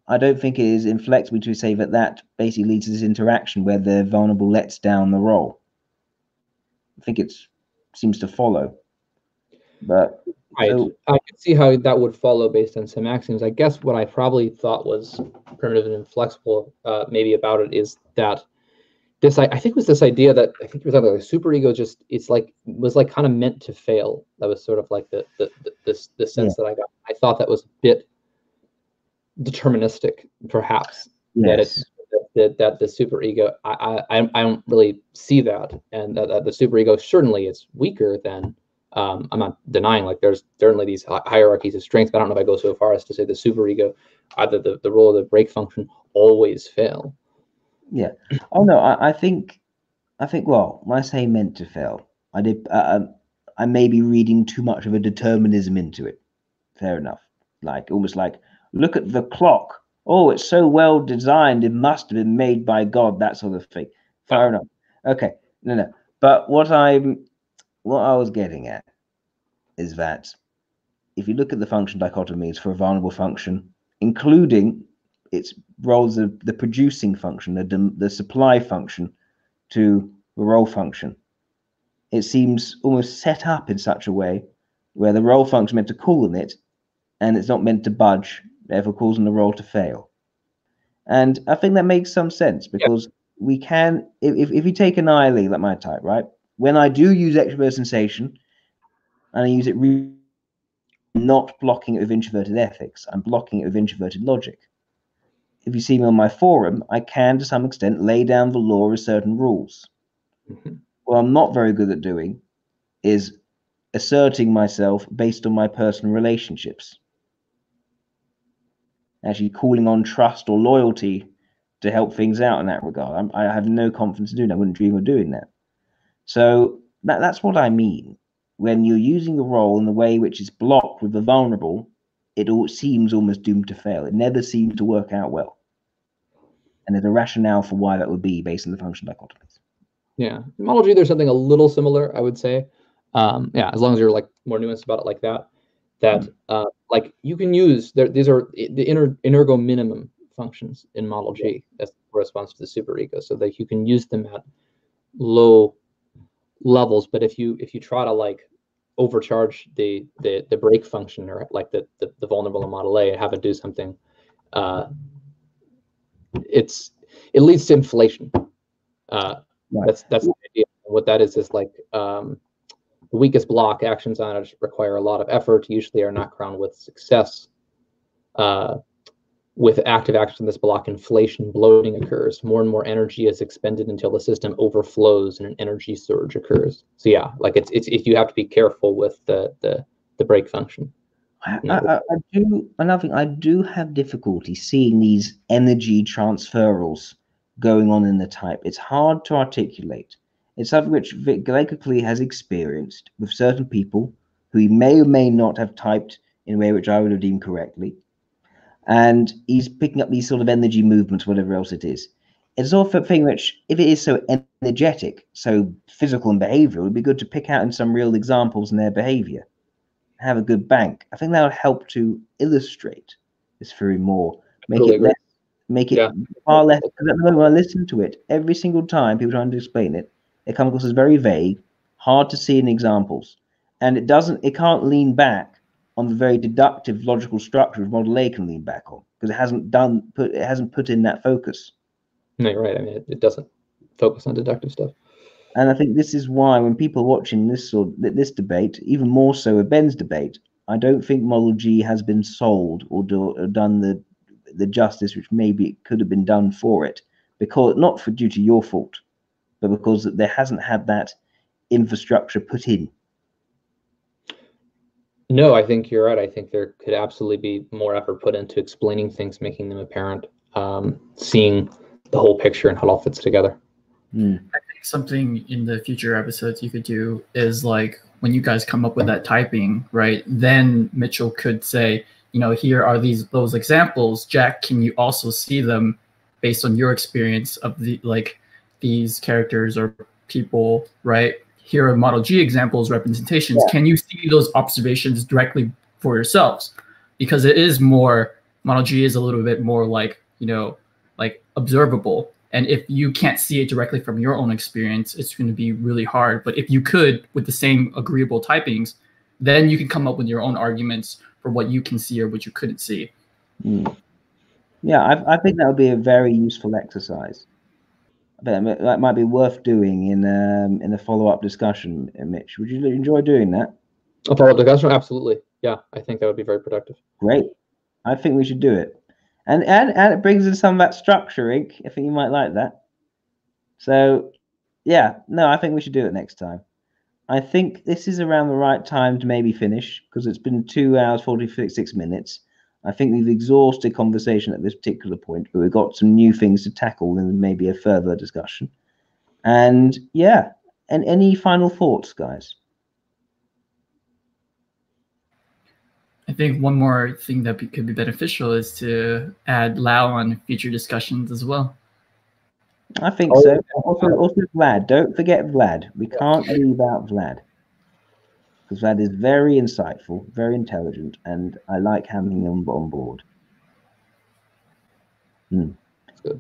[SPEAKER 1] I don't think it is inflexible to say that that basically leads to this interaction where the vulnerable lets down the role. I think it seems to follow. But
[SPEAKER 3] right. So, I can see how that would follow based on some axioms. I guess what I probably thought was primitive and inflexible maybe about it is that this, I think it was this idea that I think it was like a superego just was kind of meant to fail. That was sort of like the sense that I got. I thought that was a bit deterministic, perhaps.
[SPEAKER 1] Yes.
[SPEAKER 3] That the superego, I don't really see that, and that the superego certainly is weaker than. I'm not denying, like, there's certainly these hierarchies of strength, but I don't know if I go so far as to say the superego, either the role of the break function, always fail.
[SPEAKER 1] Yeah. Oh no, I think. Well, when I say meant to fail, I may be reading too much of a determinism into it. Fair enough. Like almost like, look at the clock. Oh, it's so well designed. It must have been made by God. That sort of thing. Fair enough. Okay. No. But what I was getting at is that if you look at the function dichotomies for a vulnerable function, including its roles of the producing function, the supply function to the role function, it seems almost set up in such a way where the role function is meant to call on it, and it's not meant to budge, therefore causing the role to fail. And I think that makes some sense because we can, if you take an ILE like my type, right? When I do use extrovert sensation, and I use it not blocking it with introverted ethics, I'm blocking it with introverted logic. If you see me on my forum, I can, to some extent, lay down the law of certain rules.
[SPEAKER 3] Mm-hmm.
[SPEAKER 1] What I'm not very good at doing is asserting myself based on my personal relationships. Actually calling on trust or loyalty to help things out in that regard. I have no confidence in doing that. I wouldn't dream of doing that. So that's what I mean. When you're using a role in the way which is blocked with the vulnerable, it all seems almost doomed to fail. It never seems to work out well. And there's a rationale for why that would be based on the function dichotomies.
[SPEAKER 3] Yeah, in Model G, there's something a little similar, I would say. Yeah, as long as you're like more nuanced about it like that. Like you can use these are the inergo minimum functions in Model G as corresponds to the superego, so that you can use them at low levels. But if you try to like overcharge the break function, or like the vulnerable in Model A, and have it do something, it leads to inflation. That's the idea. What that is like the weakest block actions on it require a lot of effort, usually are not crowned with success. With active action in this block, inflation, bloating occurs. More and more energy is expended until the system overflows and an energy surge occurs. So yeah, like it's you have to be careful with the break function.
[SPEAKER 1] I do. Another thing, I do have difficulty seeing these energy transferals going on in the type. It's hard to articulate. It's something which Vic Glacically has experienced with certain people who he may or may not have typed in a way which I would have deemed correctly. And he's picking up these sort of energy movements, whatever else it is. it's also a thing which, if it is so energetic, so physical and behavioral, it would be good to pick out in some real examples in their behavior. Have a good bank. I think that would help to illustrate this theory more, make
[SPEAKER 3] Totally
[SPEAKER 1] it
[SPEAKER 3] agree.
[SPEAKER 1] less, make it far less. Because at the moment, when I listen to it, every single time people trying to explain it, it comes across as very vague, hard to see in examples, and it can't lean back on the very deductive logical structure of Model A can lean back on, because it hasn't put in that focus.
[SPEAKER 3] No, you're right. I mean, it doesn't focus on deductive stuff.
[SPEAKER 1] And I think this is why when people are watching this debate, even more so with Ben's debate, I don't think Model G has been sold or done the justice which maybe it could have been done for it, because not for due to your fault, but because there hasn't had that infrastructure put in.
[SPEAKER 3] No, I think you're right. I think there could absolutely be more effort put into explaining things, making them apparent, seeing the whole picture and how it all fits together.
[SPEAKER 2] I think something in the future episodes you could do is like when you guys come up with that typing, right? Then Mitchell could say, you know, here are those examples. Jack, can you also see them based on your experience of these characters or people, right? Here are Model G examples, representations. Yeah. Can you see those observations directly for yourselves? Because it is more, Model G is a little bit more like, you know, like observable. And if you can't see it directly from your own experience, it's going to be really hard. But if you could, with the same agreeable typings, then you can come up with your own arguments for what you can see or what you couldn't see.
[SPEAKER 1] Yeah, I think that would be a very useful exercise. That might be worth doing in a follow-up discussion, Mitch. Would you enjoy doing that?
[SPEAKER 3] A follow-up discussion? Absolutely. Yeah, I think that would be very productive.
[SPEAKER 1] Great. I think we should do it. And it brings in some of that structure, Ink. I think you might like that. So, yeah, no, I think we should do it next time. I think this is around the right time to maybe finish, because it's been 2 hours, 46 minutes. I think we've exhausted conversation at this particular point, but we've got some new things to tackle and maybe a further discussion. And yeah, and any final thoughts, guys?
[SPEAKER 2] I think one more thing that could be beneficial is to add Lau on future discussions as well.
[SPEAKER 1] I think so. Also Vlad. Don't forget Vlad. We can't leave out Vlad. Because Vlad is very insightful, very intelligent, and I like having him on board.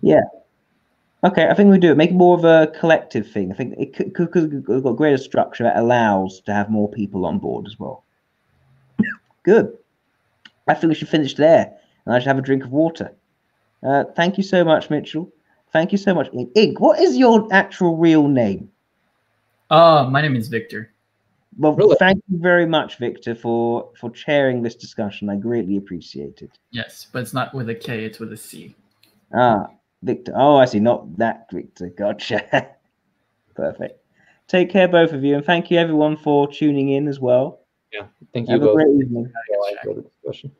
[SPEAKER 1] Yeah. Okay, I think we do it. Make it more of a collective thing. I think it could got greater structure that allows to have more people on board as well. Good. I think we should finish there, and I should have a drink of water. Thank you so much, Mitchell. Thank you so much. Ink, what is your actual real name?
[SPEAKER 2] My name is Victor.
[SPEAKER 1] Well, really? Thank you very much, Victor, for chairing this discussion. I greatly appreciate it.
[SPEAKER 2] Yes, but it's not with a K, it's with a C.
[SPEAKER 1] Ah, Victor. Oh, I see. Not that Victor. Gotcha. Perfect. Take care, both of you, and thank you, everyone, for tuning in as well.
[SPEAKER 3] Yeah, thank you
[SPEAKER 1] Have
[SPEAKER 3] both.
[SPEAKER 1] a great evening.
[SPEAKER 3] I enjoyed the discussion.